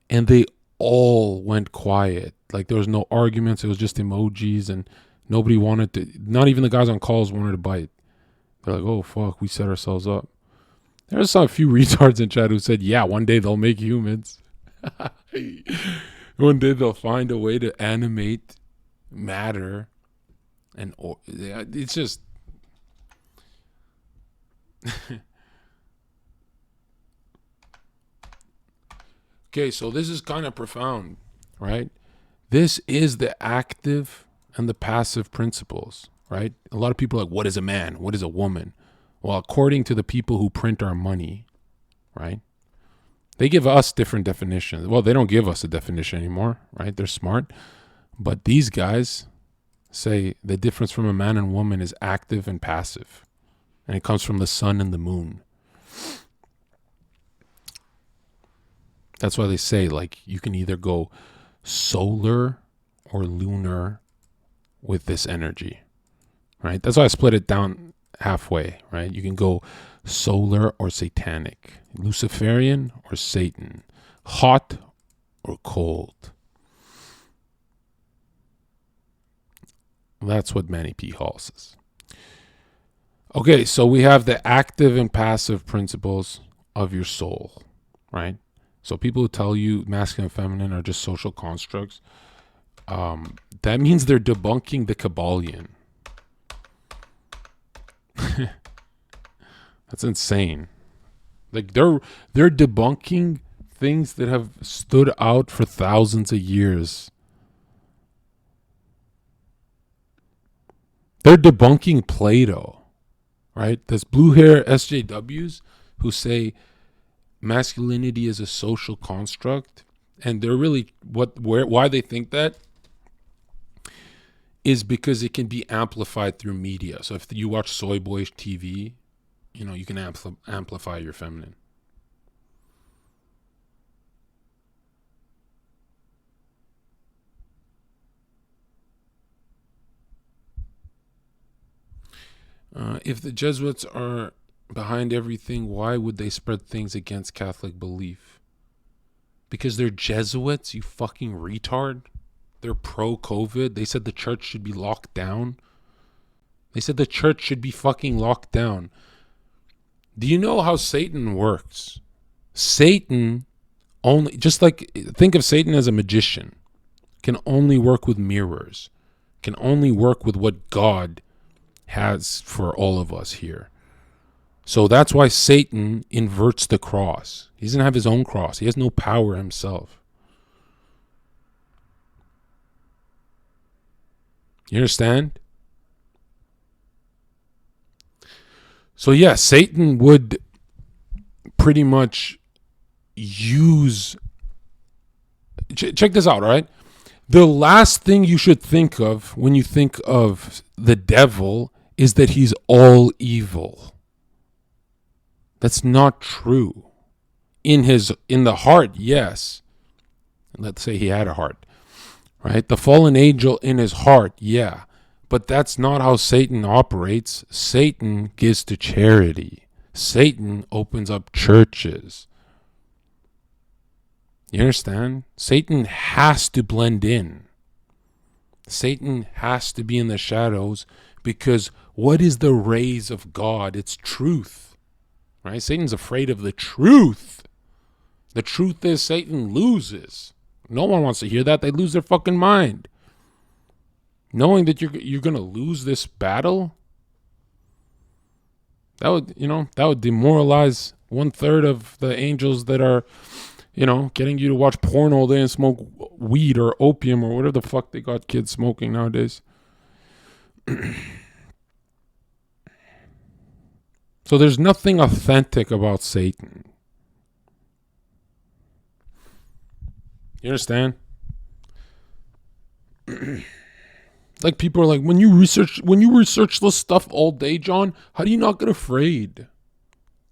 S1: And they all went quiet. Like there was no arguments. It was just emojis and nobody wanted to, not even the guys on calls wanted to bite. They're like, oh, fuck, we set ourselves up. There's a few retards in chat who said, yeah, one day they'll make humans. One day they'll find a way to animate matter. And it's just okay, so this is kind of profound, right? This is the active and the passive principles, right? A lot of people are like, what is a man? What is a woman? Well, according to the people who print our money, right? They give us different definitions. Well, they don't give us a definition anymore, right? They're smart. But these guys say the difference from a man and woman is active and passive. And it comes from the sun and the moon. That's why they say, like, you can either go solar or lunar with this energy, right? That's why I split it down halfway, right? You can go solar or satanic, Luciferian or Satan, hot or cold. That's what Manny P. Hall says. Okay, so we have the active and passive principles of your soul, right? So people who tell you masculine and feminine are just social constructs, that means they're debunking the Kabbalion. That's insane. Like they're debunking things that have stood out for thousands of years. They're debunking Plato, right? There's blue hair SJWs who say masculinity is a social construct, and they're really why they think that is because it can be amplified through media. So if you watch Soy Boy TV, you know, you can amplify your feminine. If the Jesuits are behind everything, why would they spread things against Catholic belief? Because they're Jesuits, you fucking retard. They're pro-COVID. They said the church should be locked down. They said the church should be fucking locked down. Do you know how Satan works? Satan only, just like, think of Satan as a magician, can only work with mirrors, can only work with what God has for all of us here. So that's why Satan inverts the cross. He doesn't have his own cross. He has no power himself. You understand? So yeah, Satan would pretty much use... Check this out, all right? The last thing you should think of when you think of the devil is that he's all evil. That's not true. In the heart, yes. Let's say he had a heart, right? The fallen angel in his heart, yeah. But that's not how Satan operates. Satan gives to charity. Satan opens up churches. You understand? Satan has to blend in. Satan has to be in the shadows, because what is the rays of God? It's truth, right? Satan's afraid of the truth. The truth is Satan loses. No one wants to hear that. They lose their fucking mind. Knowing that you're going to lose this battle, that would demoralize 1/3 of the angels that are, getting you to watch porn all day and smoke weed or opium or whatever the fuck they got kids smoking nowadays. So there's nothing authentic about Satan. You understand? Like, people are like, when you research this stuff all day, John, how do you not get afraid?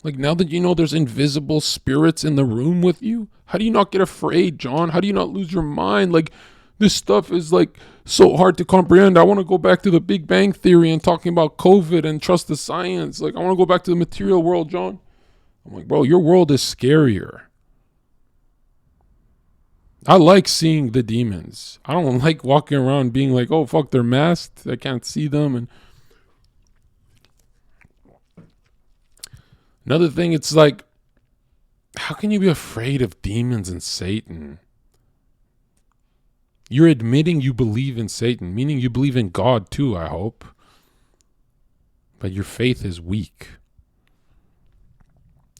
S1: Like, now that you know there's invisible spirits in the room with you, how do you not get afraid, John? How do you not lose your mind? Like, this stuff is like so hard to comprehend. I want to go back to the Big Bang Theory and talking about COVID and trust the science. Like, I want to go back to the material world, John. I'm like, bro, your world is scarier. I like seeing the demons. I don't like walking around being like, oh, fuck, they're masked. I can't see them. And another thing, it's like, how can you be afraid of demons and Satan? You're admitting you believe in Satan, meaning you believe in God too, I hope. But your faith is weak.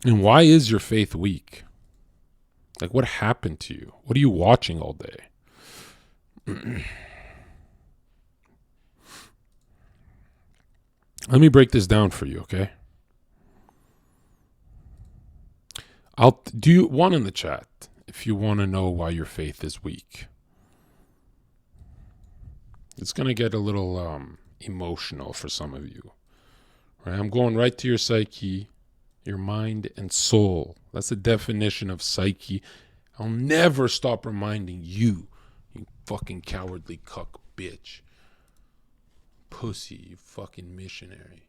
S1: And why is your faith weak? Like, what happened to you? What are you watching all day? Let me break this down for you, okay? I'll do one in the chat if you want to know why your faith is weak. It's going to get a little emotional for some of you. Right? I'm going right to your psyche, your mind and soul. That's the definition of psyche. I'll never stop reminding you, you fucking cowardly cuck bitch. Pussy, you fucking missionary.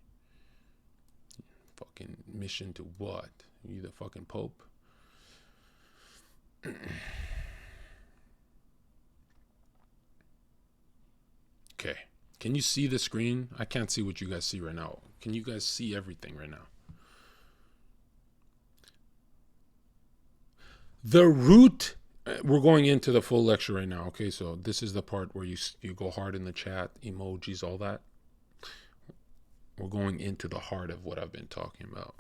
S1: Fucking mission to what? You the fucking Pope? Okay. Can you see the screen? I can't see what you guys see right now. Can you guys see everything right now? The root, we're going into the full lecture right now. Okay, so this is the part where you go hard in the chat, emojis, all that. We're going into the heart of what I've been talking about.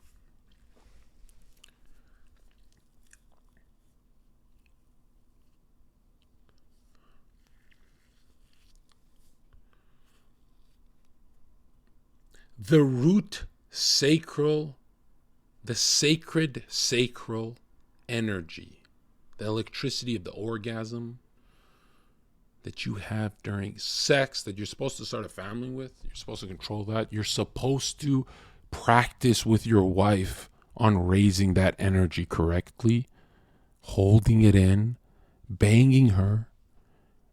S1: The root sacral, the sacred sacral energy, the electricity of the orgasm that you have during sex, that you're supposed to start a family with, you're supposed to control that. You're supposed to practice with your wife on raising that energy correctly, holding it in, banging her,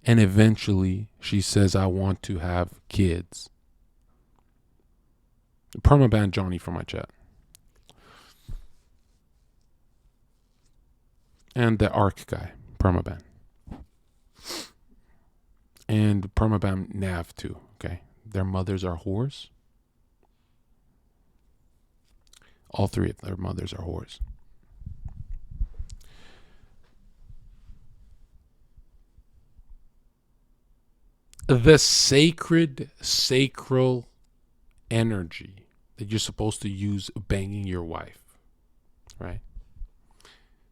S1: and eventually she says, I want to have kids. Permaban Johnny from my chat. And the ARC guy, Permaban. And Permaban Nav too, okay? Their mothers are whores. All three of their mothers are whores. The sacred sacral energy that you're supposed to use banging your wife, right?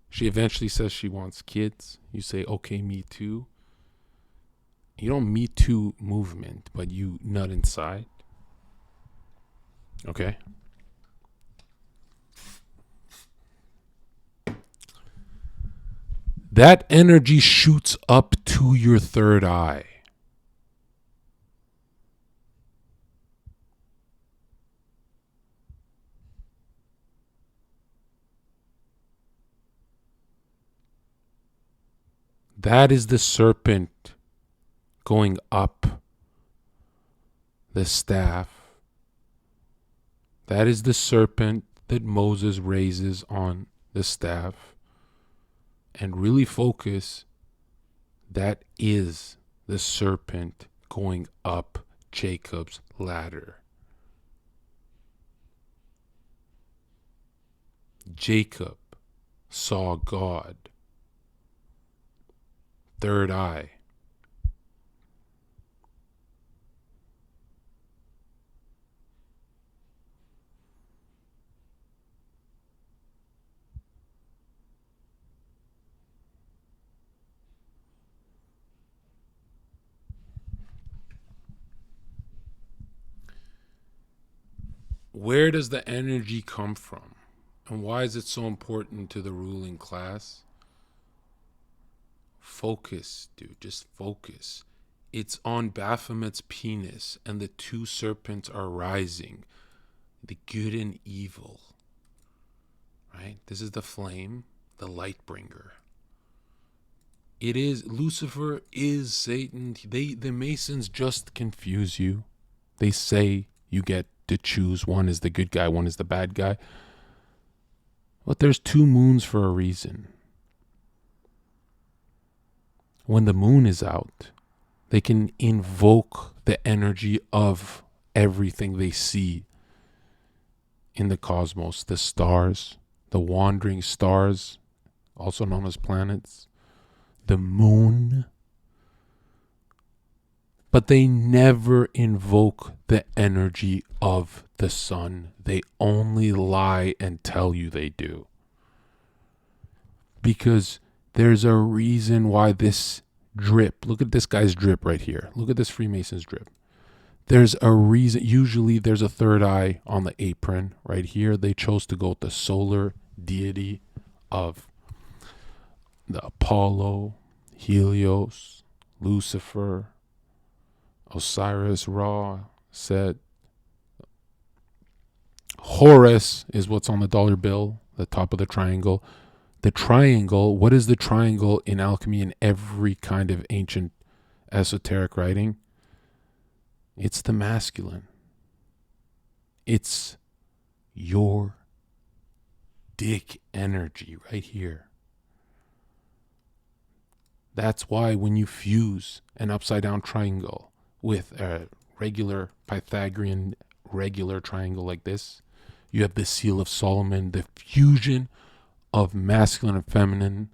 S1: She eventually says she wants kids. You say, okay, me too. You don't me too movement, but you nut inside. Okay? That energy shoots up to your third eye. That is the serpent going up the staff. That is the serpent that Moses raises on the staff. And really focus, that is the serpent going up Jacob's ladder. Jacob saw God. Third eye. where does the energy come from? And why is it so important to the ruling class? Focus, dude. Just focus. It's on Baphomet's penis, and the two serpents are rising, the good and evil. Right? This is the flame, the light bringer. It is, Lucifer is Satan. The Masons just confuse you. They say you get to choose. One is the good guy, one is the bad guy. But there's two moons for a reason. When the moon is out, they can invoke the energy of everything they see in the cosmos, the stars, the wandering stars, also known as planets, the moon. But they never invoke the energy of the sun. They only lie and tell you they do. Because there's a reason why this drip, look at this guy's drip right here. Look at this Freemason's drip. There's a reason. Usually there's a third eye on the apron right here. They chose to go with the solar deity of the Apollo, Helios, Lucifer, Osiris, Ra, Set. Horus is what's on the dollar bill, the top of the triangle. The triangle, what is the triangle in alchemy and every kind of ancient esoteric writing? It's the masculine. It's your dick energy right here. That's why when you fuse an upside down triangle with a regular Pythagorean regular triangle like this, you have the seal of Solomon, the fusion of masculine and feminine.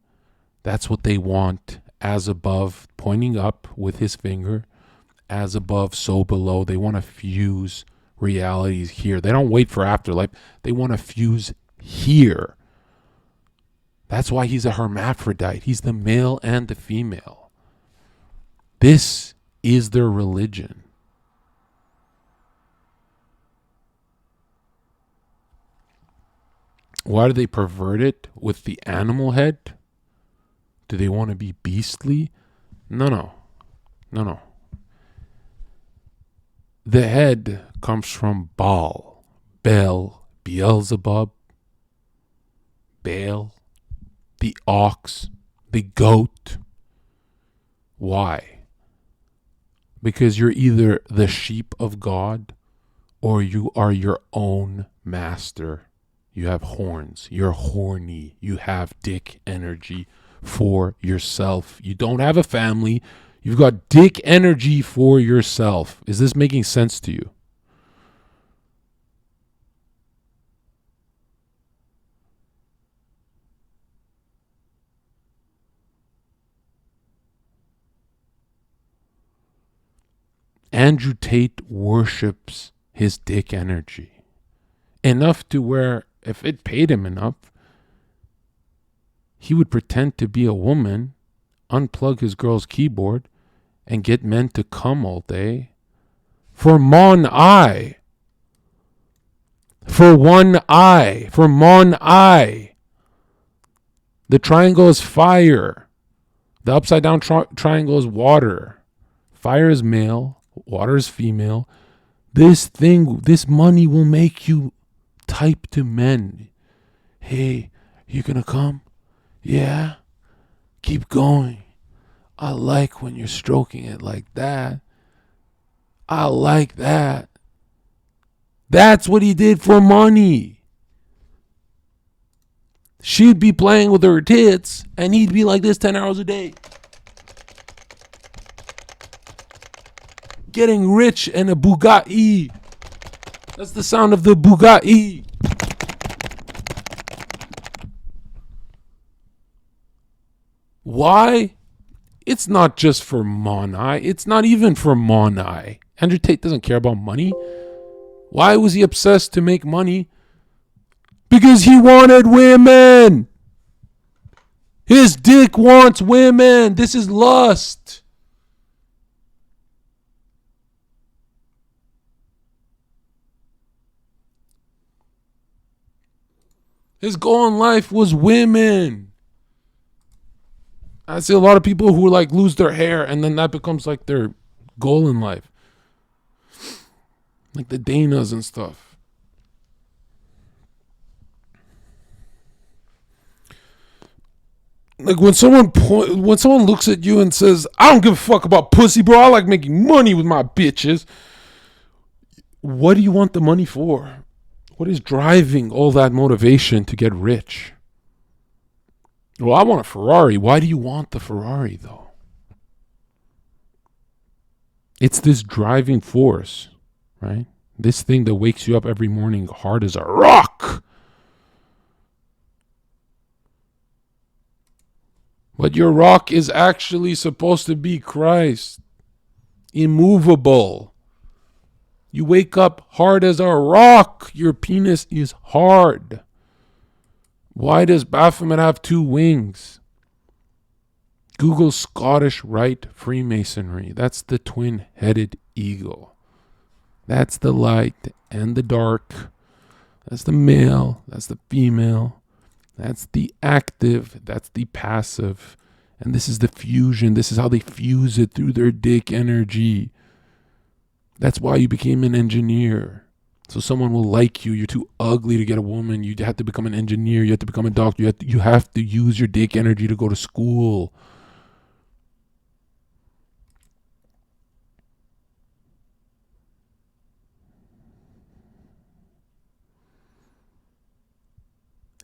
S1: That's what they want. As above, pointing up with his finger, as above, so below. They want to fuse realities here. They don't wait for afterlife. They want to fuse here. That's why he's a hermaphrodite. He's the male and the female. This is their religion. Why do they pervert it with the animal head? Do they want to be beastly? No. The head comes from Baal, Beelzebub, Baal, the ox, the goat. Why? Because you're either the sheep of God or you are your own master. You have horns. You're horny. You have dick energy for yourself. You don't have a family. You've got dick energy for yourself. Is this making sense to you? Andrew Tate worships his dick energy enough to where if it paid him enough, he would pretend to be a woman, unplug his girl's keyboard, and get men to come all day for mon eye. For one eye. For mon eye. The triangle is fire. The upside down triangle is water. Fire is male. Water is female. This money will make you type to men. Hey, you gonna come? Yeah? Keep going. I like when you're stroking it like that. I like that. That's what he did for money. She'd be playing with her tits, and he'd be like this 10 hours a day. Getting rich and a Bugatti. That's the sound of the Bugatti. Why? It's not just for Monai. It's not even for Monai. Andrew Tate doesn't care about money. Why was he obsessed to make money? Because he wanted women. His dick wants women. This is lust. His goal in life was women. I see a lot of people who like lose their hair and then that becomes like their goal in life. Like the Danas and stuff. Like when someone looks at you and says, "I don't give a fuck about pussy, bro. I like making money with my bitches." What do you want the money for? What is driving all that motivation to get rich? Well, I want a Ferrari. Why do you want the Ferrari though? It's this driving force, right? This thing that wakes you up every morning hard as a rock. But your rock is actually supposed to be Christ. Immovable. You wake up hard as a rock. Your penis is hard. Why does Baphomet have 2 wings? Google Scottish Rite Freemasonry. That's the twin-headed eagle. That's the light and the dark. That's the male. That's the female. That's the active. That's the passive. And this is the fusion. This is how they fuse it through their dick energy. That's why you became an engineer. So someone will like you. You're too ugly to get a woman. You have to become an engineer. You have to become a doctor. You have to use your dick energy to go to school.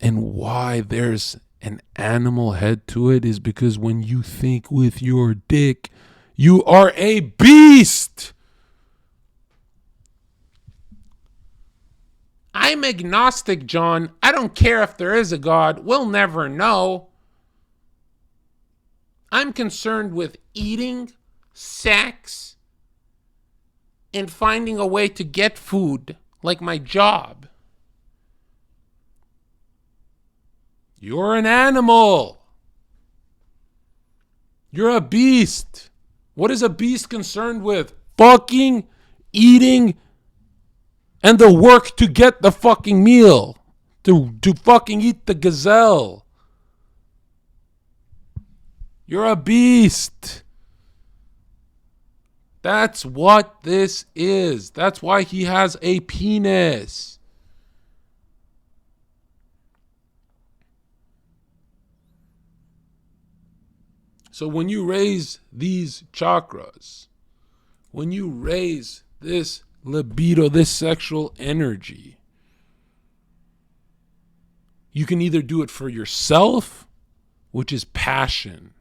S1: And why there's an animal head to it is because when you think with your dick, you are a beast. I'm agnostic, John. I don't care if there is a God. We'll never know. I'm concerned with eating, sex, and finding a way to get food, like my job. You're an animal. You're a beast. What is a beast concerned with? Fucking, eating, and the work to get the fucking meal. To fucking eat the gazelle. You're a beast. That's what this is. That's why he has a penis. So when you raise these chakras, when you raise this libido, this sexual energy, you can either do it for yourself, which is passion,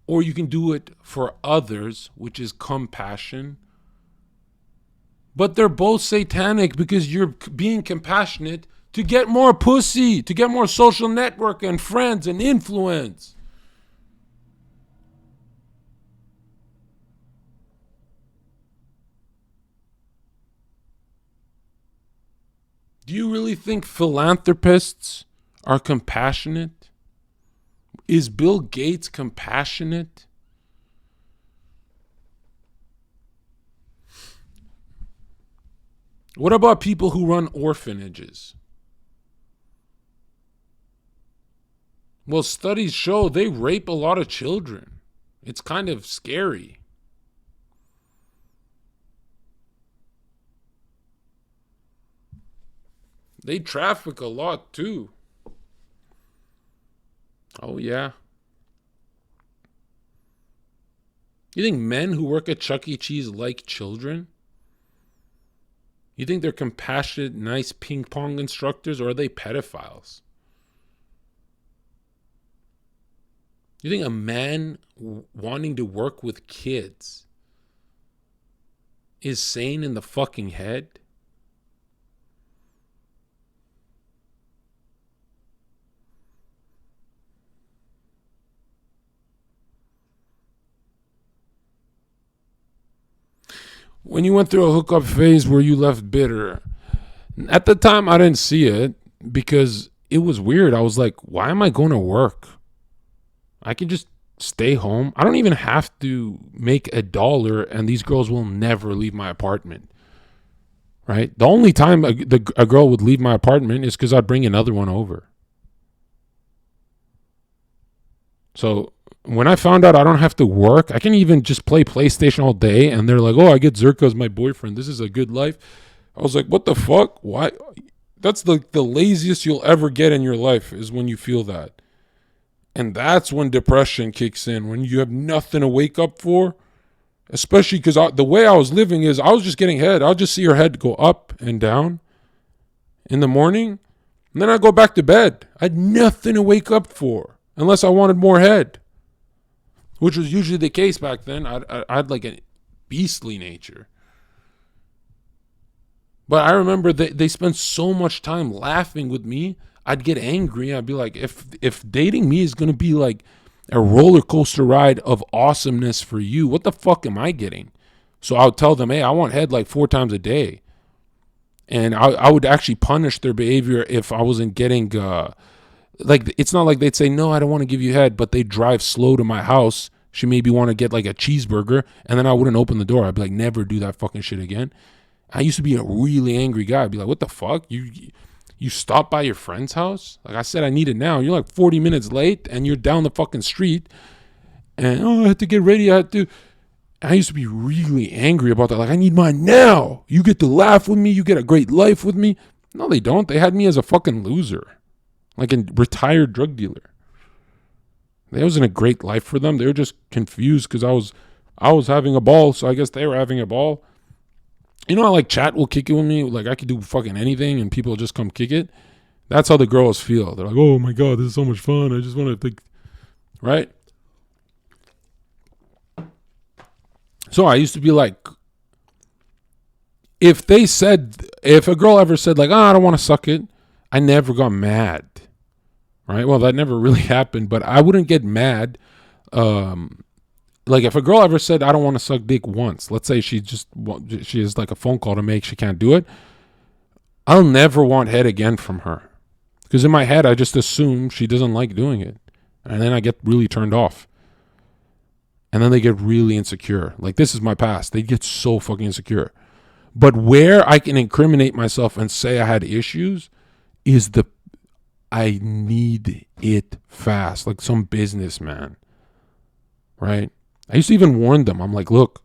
S1: or you can do it for others, which is compassion. But they're both satanic because you're being compassionate to get more pussy, to get more social network and friends and influence. Do you really think philanthropists are compassionate? Is Bill Gates compassionate? What about people who run orphanages? Well, studies show they rape a lot of children. It's kind of scary. They traffic a lot too. Oh, yeah. You think men who work at Chuck E. Cheese like children? You think they're compassionate, nice ping pong instructors, or are they pedophiles? You think a man wanting to work with kids is sane in the fucking head? When you went through a hookup phase where you left bitter, at the time I didn't see it because it was weird. I was like, why am I going to work? I can just stay home. I don't even have to make $1 and these girls will never leave my apartment. right? The only time a girl would leave my apartment is because I'd bring another one over. So when I found out I don't have to work, I can even just play PlayStation all day, and they're like, oh, I get Zherka as my boyfriend. This is a good life. I was like, what the fuck? Why? That's the laziest you'll ever get in your life is when you feel that. And that's when depression kicks in, when you have nothing to wake up for. Especially because the way I was living is I was just getting head. I'll just see her head go up and down in the morning. And then I go back to bed. I had nothing to wake up for unless I wanted more head, which was usually the case back then. I had like a beastly nature. But I remember they spent so much time laughing with me. I'd get angry. I'd be like, if dating me is going to be like a roller coaster ride of awesomeness for you, what the fuck am I getting? So I would tell them, hey, I want head like 4 times a day. And I would actually punish their behavior if I wasn't getting, like, it's not like they'd say, no, I don't want to give you head, but they'd drive slow to my house. She maybe want to get like a cheeseburger, and then I wouldn't open the door. I'd be like, never do that fucking shit again. I used to be a really angry guy. I'd be like, what the fuck? You stopped by your friend's house? Like I said, I need it now. You're like 40 minutes late and you're down the fucking street. And, I had to get ready. I used to be really angry about that. Like, I need mine now. You get to laugh with me. You get a great life with me. No, they don't. They had me as a fucking loser. Like a retired drug dealer. That wasn't a great life for them. They were just confused because I was having a ball. So I guess they were having a ball. You know how like chat will kick it with me? Like I could do fucking anything and people just come kick it. That's how the girls feel. They're like, oh my God, this is so much fun. I just want to think, right? So I used to be like, if a girl ever said like, oh, I don't want to suck it, I never got mad, right? Well, that never really happened, but I wouldn't get mad. Like if a girl ever said, I don't want to suck dick once, let's say she has like a phone call to make, she can't do it. I'll never want head again from her. Because in my head, I just assume she doesn't like doing it. And then I get really turned off. And then they get really insecure. Like this is my past. They get so fucking insecure. But where I can incriminate myself and say I had issues is I need it fast. Like some businessman. Right? I used to even warn them. I'm like, look,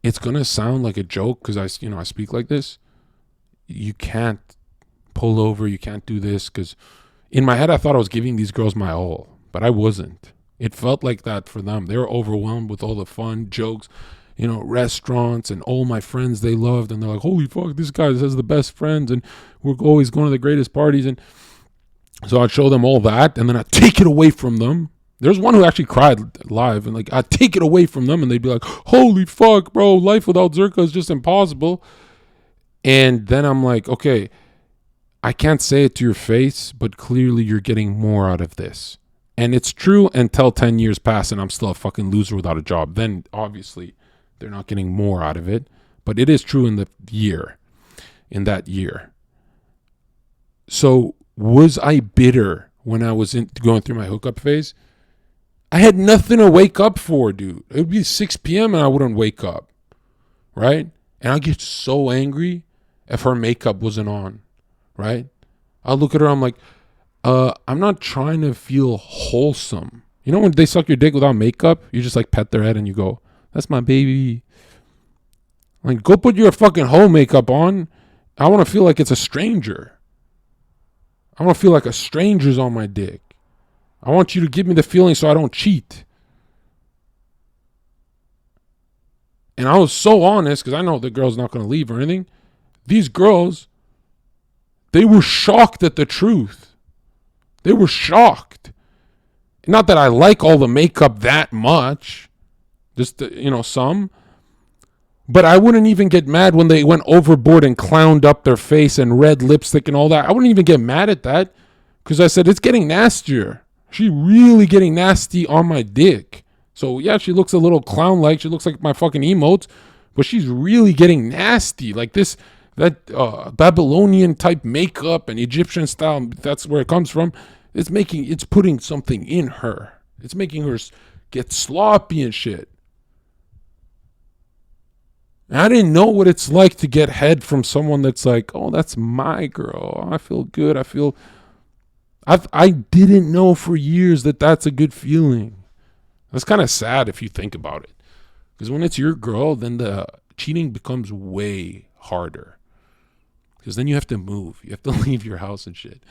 S1: it's going to sound like a joke because I speak like this. You can't pull over. You can't do this because in my head, I thought I was giving these girls my all, but I wasn't. It felt like that for them. They were overwhelmed with all the fun jokes, restaurants and all my friends they loved. And they're like, holy fuck, this guy has the best friends and we're always going to the greatest parties. And so I'd show them all that and then I'd take it away from them. There's one who actually cried live and like, I'd take it away from them and they'd be like, holy fuck, bro, life without Zherka is just impossible. And then I'm like, okay, I can't say it to your face, but clearly you're getting more out of this. And it's true until 10 years pass and I'm still a fucking loser without a job. Then obviously they're not getting more out of it. But it is true in that year. So was I bitter when I was going through my hookup phase? I had nothing to wake up for, dude. It would be 6 p.m. and I wouldn't wake up, right? And I'd get so angry if her makeup wasn't on, right? I'll look at her, I'm like, I'm not trying to feel wholesome. You know when they suck your dick without makeup, you just like pet their head and you go, that's my baby. Like, go put your fucking whole makeup on. I want to feel like it's a stranger. I want to feel like a stranger's on my dick. I want you to give me the feeling so I don't cheat. And I was so honest because I know the girl's not going to leave or anything. These girls, they were shocked at the truth. They were shocked. Not that I like all the makeup that much. Just, some. But I wouldn't even get mad when they went overboard and clowned up their face and red lipstick and all that. I wouldn't even get mad at that because I said, it's getting nastier. She's really getting nasty on my dick. So, yeah, she looks a little clown-like. She looks like my fucking emotes. But she's really getting nasty. Like that Babylonian type makeup and Egyptian style, that's where it comes from. It's putting something in her. It's making her get sloppy and shit. And I didn't know what it's like to get head from someone that's like, oh, that's my girl. I feel good. I didn't know for years that that's a good feeling. That's kind of sad if you think about it. Because when it's your girl, then the cheating becomes way harder. Because then you have to move. You have to leave your house and shit.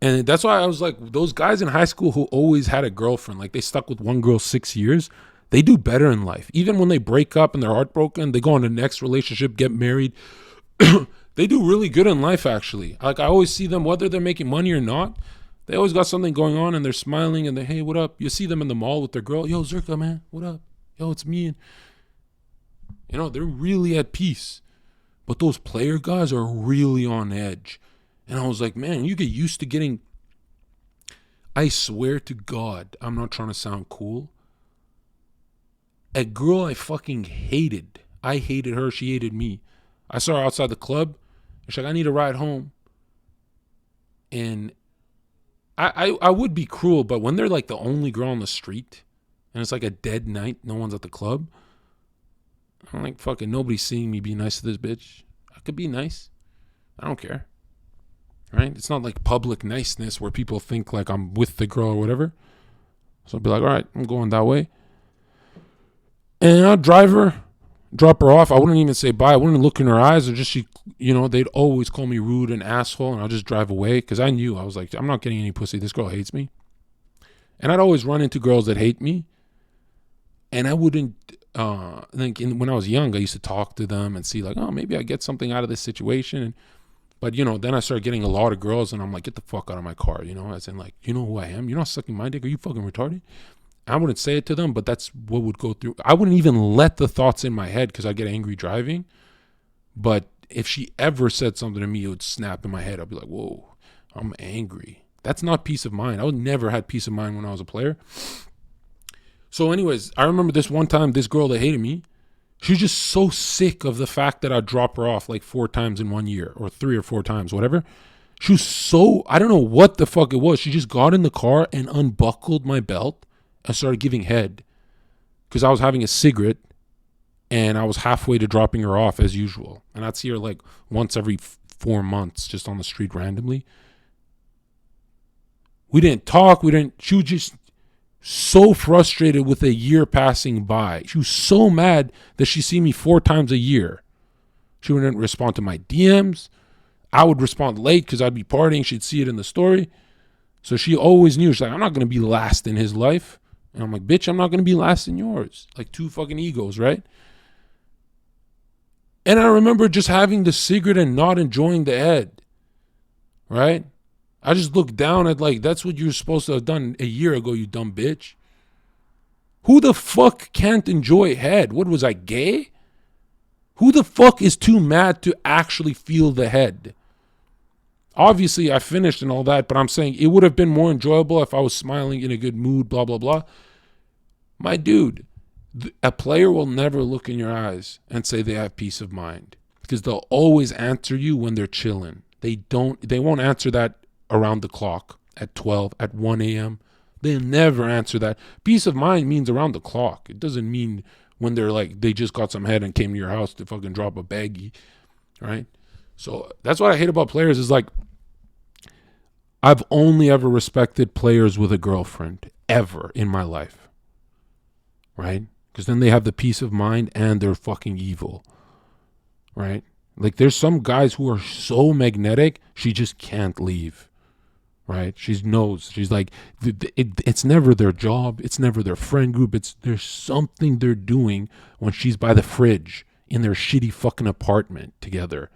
S1: And that's why I was like, those guys in high school who always had a girlfriend, like they stuck with one girl 6 years, they do better in life. Even when they break up and they're heartbroken, they go on to the next relationship, get married. They do really good in life, actually. Like I always see them, whether they're making money or not, they always got something going on and they're smiling and they, hey, what up? You see them in the mall with their girl. Yo, Zherka, man, what up? Yo, it's me. And, you know, they're really at peace. But those player guys are really on edge. And I was like, man, you get used to getting, I swear to God, I'm not trying to sound cool. A girl I fucking hated. I hated her. She hated me. I saw her outside the club. She's like, I need a ride home. And I would be cruel, but when they're like the only girl on the street and it's like a dead night, no one's at the club, I'm like, fucking nobody's seeing me be nice to this bitch. I could be nice. I don't care. Right? It's not like public niceness where people think like I'm with the girl or whatever. So I'll be like, all right, I'm going that way. And I'll drive her, drop her off. I wouldn't even say bye. I wouldn't look in her eyes or just, they'd always call me rude and asshole and I'll just drive away because I knew, I was like, I'm not getting any pussy. This girl hates me. And I'd always run into girls that hate me. And I wouldn't, when I was young, I used to talk to them and see like, oh, maybe I get something out of this situation. But, then I started getting a lot of girls and I'm like, get the fuck out of my car, as in like, you know who I am? You're not sucking my dick. Are you fucking retarded? I wouldn't say it to them, but that's what would go through. I wouldn't even let the thoughts in my head because I get angry driving. But if she ever said something to me, it would snap in my head. I'd be like, whoa, I'm angry. That's not peace of mind. I would never had peace of mind when I was a player. So anyways, I remember this one time, this girl that hated me, she was just so sick of the fact that I drop her off like 4 times in 1 year or 3 or 4 times, whatever. She was so, I don't know what the fuck it was. She just got in the car and unbuckled my belt and started giving head because I was having a cigarette and I was halfway to dropping her off as usual. And I'd see her like once every 4 months just on the street randomly. We didn't talk. She was just so frustrated with a year passing by. She was so mad that she see me 4 times a year. She wouldn't respond to my DMs. I would respond late because I'd be partying. She'd see it in the story. So she always knew. She's like, I'm not going to be last in his life. And I'm like, bitch, I'm not going to be last in yours. Like 2 fucking egos, right? And I remember just having the cigarette and not enjoying the head. Right? I just looked down at like, that's what you're supposed to have done a year ago, you dumb bitch. Who the fuck can't enjoy head? What was I, gay? Who the fuck is too mad to actually feel the head? Obviously, I finished and all that, but I'm saying it would have been more enjoyable if I was smiling in a good mood, blah, blah, blah. My dude, a player will never look in your eyes and say they have peace of mind because they'll always answer you when they're chilling. They won't answer that around the clock at 12, at 1 a.m. They'll never answer that. Peace of mind means around the clock. It doesn't mean when they're like, they just got some head and came to your house to fucking drop a baggie, right? So that's what I hate about players is like, I've only ever respected players with a girlfriend ever in my life, right? Because then they have the peace of mind and they're fucking evil, right? Like there's some guys who are so magnetic, she just can't leave. Right? She knows. She's like, it's never their job. It's never their friend group. There's something they're doing when she's by the fridge in their shitty fucking apartment together.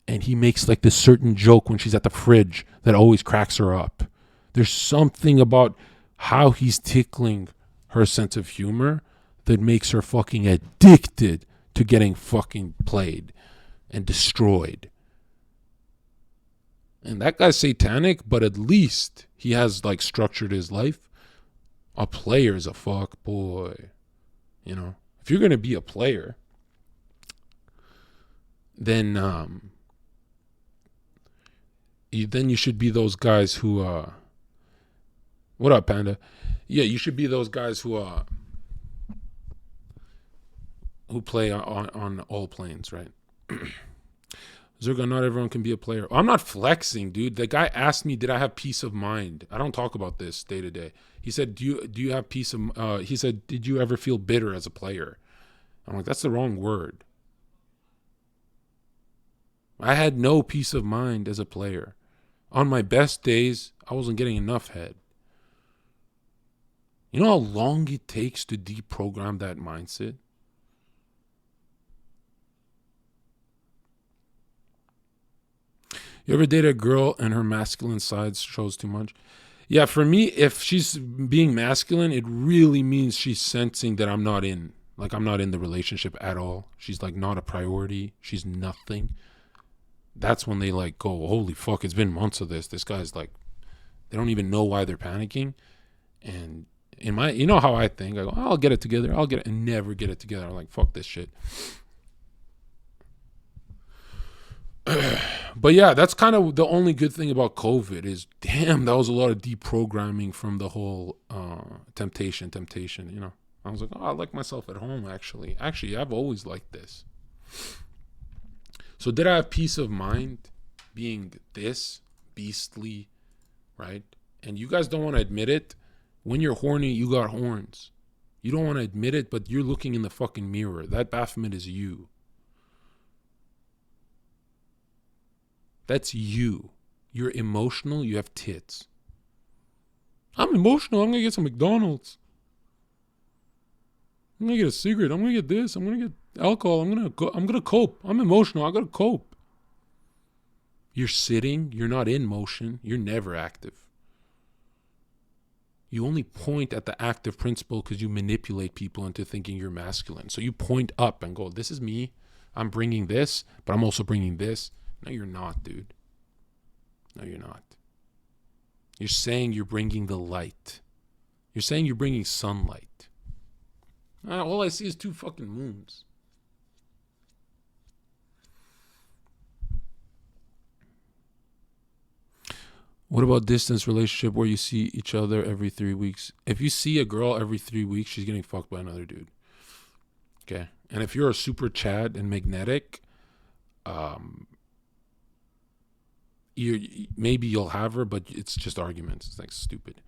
S1: And he makes like this certain joke when she's at the fridge that always cracks her up. There's something about how he's tickling her sense of humor that makes her fucking addicted to getting fucking played and destroyed. And that guy's satanic, but at least he has like structured his life. A player's a fuck boy. If you're going to be a player, then you should be those guys who what up, Panda? Yeah, you should be those guys who who play on all planes, right? Zherka, not everyone can be a player. I'm not flexing, dude. The guy asked me, did I have peace of mind? I don't talk about this day to day. He said, do you have peace of he said, did you ever feel bitter as a player? I'm like, that's the wrong word. I had no peace of mind as a player. On my best days, I wasn't getting enough head. You know how long it takes to deprogram that mindset? You ever date a girl and her masculine side shows too much? Yeah, for me, if she's being masculine, it really means she's sensing that I'm not in. Like, I'm not in the relationship at all. She's like not a priority. She's nothing. That's when they like go, holy fuck, it's been months of this. This guy's like, they don't even know why they're panicking. And in my, you know how I think, I go, I'll get it together. I'll get it, and never get it together. I'm like, fuck this shit. But yeah, that's kind of the only good thing about COVID is, damn, that was a lot of deprogramming from the whole temptation, you know. I was like, oh, I like myself at home, actually. Actually, I've always liked this. So did I have peace of mind being this beastly, right? And you guys don't want to admit it. When you're horny, you got horns. You don't want to admit it, but you're looking in the fucking mirror. That Baphomet is you. That's you. You're emotional. You have tits. I'm emotional. I'm going to get some McDonald's. I'm going to get a cigarette. I'm going to get this. I'm going to get alcohol. I'm going to cope. I'm emotional. I got to cope. You're sitting. You're not in motion. You're never active. You only point at the active principle because you manipulate people into thinking you're masculine. So you point up and go, this is me. I'm bringing this, but I'm also bringing this. No, you're not, dude. No, you're not. You're saying you're bringing the light. You're saying you're bringing sunlight. All I see is 2 fucking moons. What about distance relationship where you see each other every 3 weeks? If you see a girl every 3 weeks, she's getting fucked by another dude. Okay? And if you're a super Chad and magnetic, maybe you'll have her, but it's just arguments. It's like stupid.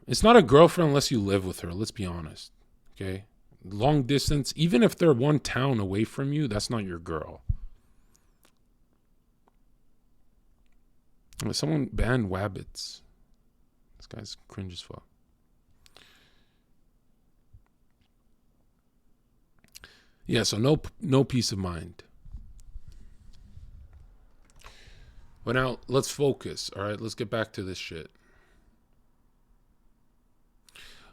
S1: It's not a girlfriend unless you live with her. Let's be honest. Okay? Long distance, even if they're one town away from you, that's not your girl. Someone banned Wabbits. This guy's cringe as fuck. Yeah, so no peace of mind. But now let's focus. All right, let's get back to this shit.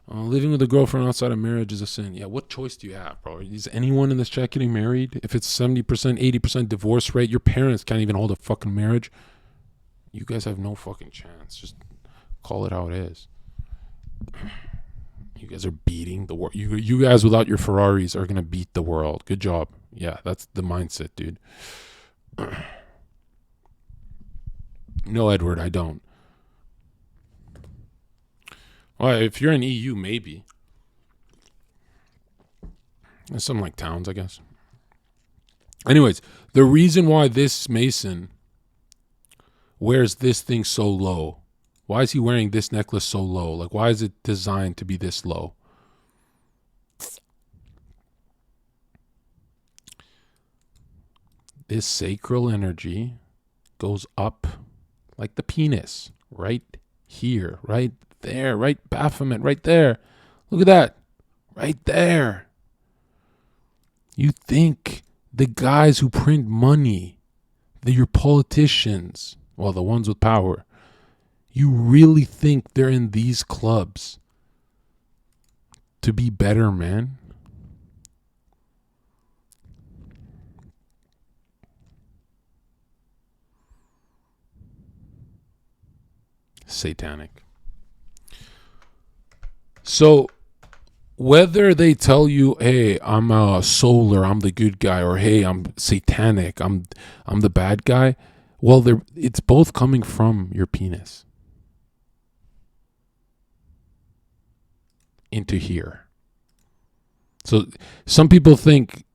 S1: Living with a girlfriend outside of marriage is a sin. Yeah, what choice do you have, bro? Is anyone in this chat getting married? If it's 70%, 80% divorce rate, your parents can't even hold a fucking marriage. You guys have no fucking chance. Just call it how it is. You guys are beating the world. You guys without your Ferraris are going to beat the world. Good job. Yeah, that's the mindset, dude. No, Edward, I don't. Well, if you're in EU, maybe. There's some like towns, I guess. Anyways, the reason why this Mason wears this thing so low, why is he wearing this necklace so low? Like, why is it designed to be this low? This sacral energy goes up like the penis, right here, right there, right Baphomet, right there. Look at that, right there. You think the guys who print money, your politicians, well, the ones with power, you really think they're in these clubs to be better, man? Satanic. So whether they tell you, hey, I'm solar, I'm the good guy, or hey, I'm satanic, I'm the bad guy, well, it's both coming from your penis into here. So some people think,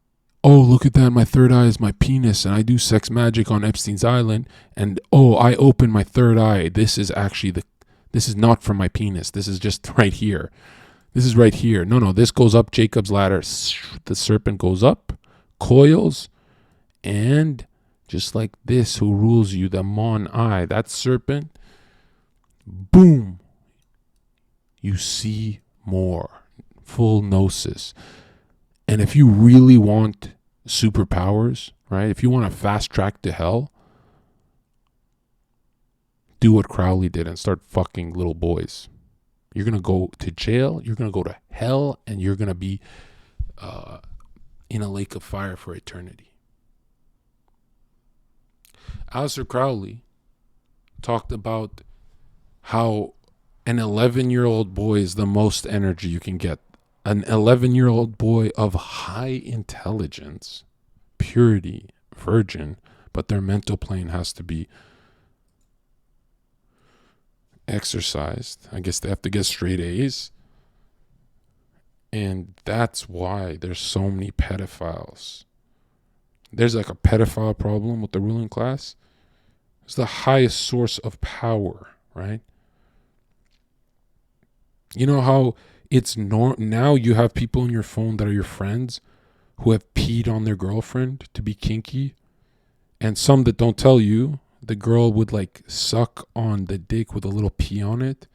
S1: oh, look at that, my third eye is my penis, and I do sex magic on Epstein's Island, and oh, I open my third eye. This is not from my penis. This is just right here. This is right here. No, this goes up Jacob's ladder. The serpent goes up, coils, and just like this, who rules you, the Mon Eye, that serpent, boom, you see more. Full gnosis. And if you really want superpowers, right? If you want a fast track to hell, do what Crowley did and start fucking little boys. You're going to go to jail, you're going to go to hell, and you're going to be in a lake of fire for eternity. Aleister Crowley talked about how an 11-year-old boy is the most energy you can get. An 11-year-old boy of high intelligence, purity, virgin, but their mental plane has to be exercised. I guess they have to get straight A's. And that's why there's so many pedophiles. There's like a pedophile problem with the ruling class. It's the highest source of power, right? You know how it's now you have people in your phone that are your friends who have peed on their girlfriend to be kinky, and some that don't tell you the girl would like suck on the dick with a little pee on it,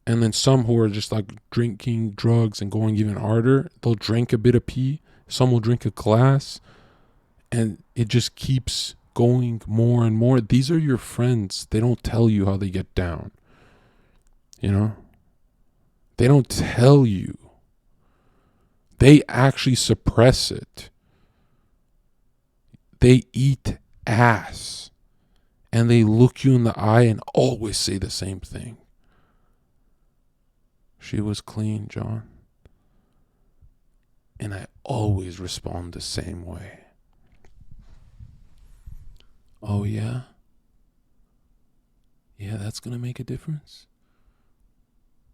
S1: and then some who are just like drinking drugs and going even harder, they'll drink a bit of pee, some will drink a glass, and it just keeps going more and more. These are your friends. They don't tell you how they get down, you know. They don't tell you. They actually suppress it. They eat ass. And they look you in the eye and always say the same thing. She was clean, John. And I always respond the same way. Oh, yeah? Yeah, that's going to make a difference?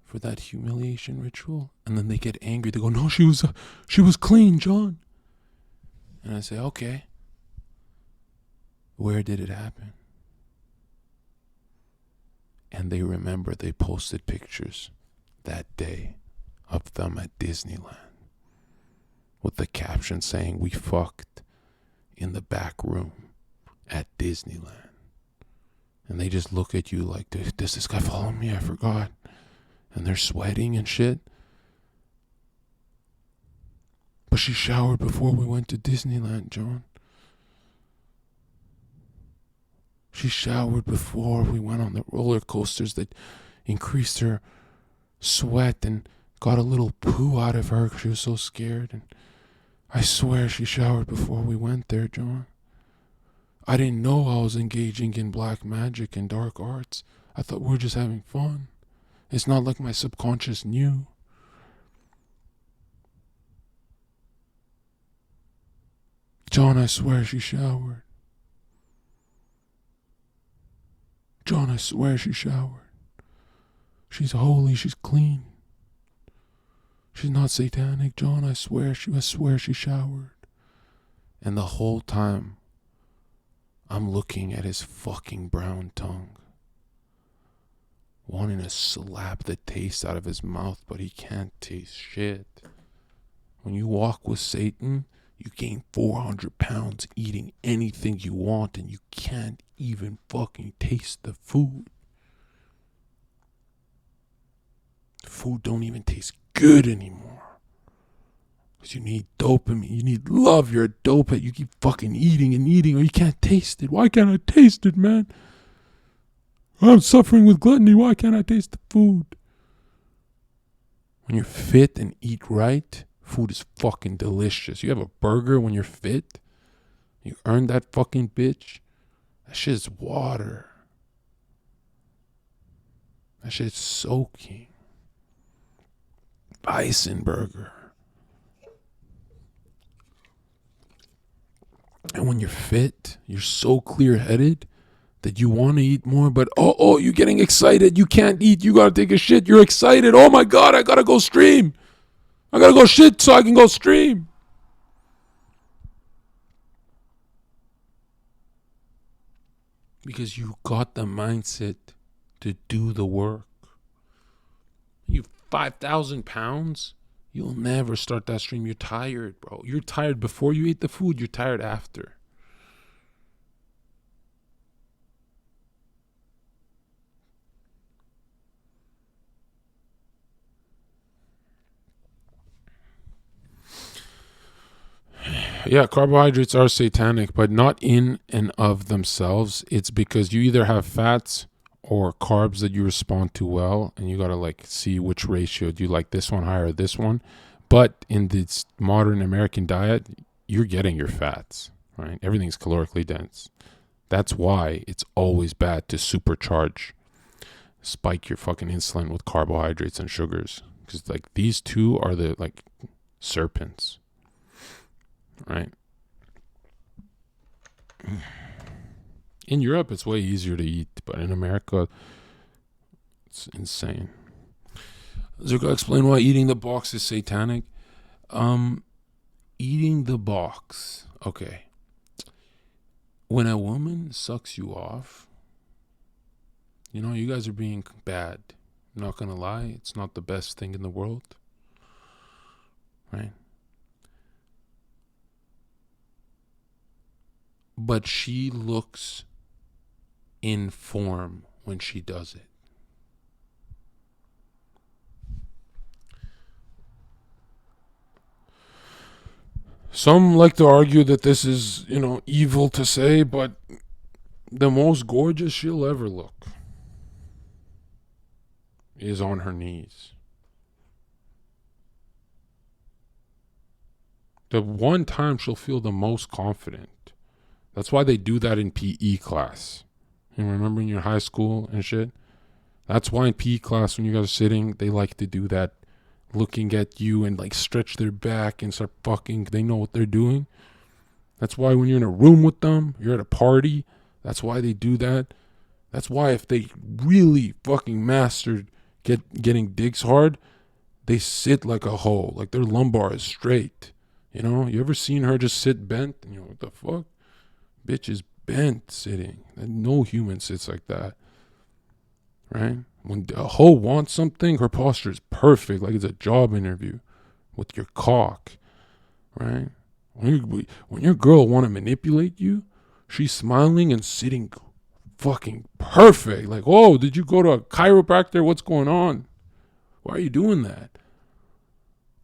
S1: For that humiliation ritual? And then they get angry. They go, no, she was clean, John. And I say, okay. Where did it happen? And they remember they posted pictures that day of them at Disneyland with the caption saying, we fucked in the back room at Disneyland. And they just look at you like, does this guy follow me? I forgot. And they're sweating and shit. But she showered before we went to Disneyland, John. She showered before we went on the roller coasters that increased her sweat and got a little poo out of her because she was so scared. And I swear she showered before we went there, John. I didn't know I was engaging in black magic and dark arts. I thought we were just having fun. It's not like my subconscious knew. John, I swear she showered. John, I swear she showered. She's holy, she's clean. She's not satanic, John. I swear she showered. And the whole time, I'm looking at his fucking brown tongue, wanting to slap the taste out of his mouth, but he can't taste shit. When you walk with Satan, you gain 400 pounds eating anything you want, and you can't even fucking taste the food. The food don't even taste good anymore. Because you need dopamine. You need love. You're a dopehead. You keep fucking eating and eating, or you can't taste it. Why can't I taste it, man? I'm suffering with gluttony. Why can't I taste the food? When you're fit and eat right, food is fucking delicious. You have a burger when you're fit. You earn that fucking bitch. That shit's water. That shit's soaking. Bison burger. And when you're fit, you're so clear-headed that you want to eat more, but you're getting excited. You can't eat. You got to take a shit. You're excited. Oh my God, I got to go stream. I gotta go shit so I can go stream. Because you got the mindset to do the work. You 5,000 pounds, you'll never start that stream. You're tired, bro. You're tired before you eat the food. You're tired after. Yeah, carbohydrates are satanic, but not in and of themselves. It's because you either have fats or carbs that you respond to well, and you got to like see which ratio. Do you like this one higher or this one? But in this modern American diet, you're getting your fats, right? Everything's calorically dense. That's why it's always bad to supercharge, spike your fucking insulin with carbohydrates and sugars. Because like these two are the like serpents. Right. In Europe, it's way easier to eat, but in America, it's insane. Zherka, explain why eating the box is satanic. Eating the box. Okay. When a woman sucks you off, you know, you guys are being bad. I'm not gonna lie, it's not the best thing in the world. Right? But she looks in form when she does it. Some like to argue that this is, you know, evil to say, but the most gorgeous she'll ever look is on her knees. The one time she'll feel the most confident. That's why they do that in PE class. You remember in your high school and shit? That's why in PE class, when you guys are sitting, they like to do that, looking at you and like stretch their back and start fucking. They know what they're doing. That's why when you're in a room with them, you're at a party. That's why they do that. That's why if they really fucking mastered getting dicks hard, they sit like a hoe. Like their lumbar is straight. You know, you ever seen her just sit bent? And you're like, what the fuck? Bitch is bent sitting. No human sits like that. Right? When a hoe wants something, her posture is perfect, like it's a job interview with your cock. Right? When your girl want to manipulate you, she's smiling and sitting fucking perfect. Like, oh, did you go to a chiropractor? What's going on? Why are you doing that?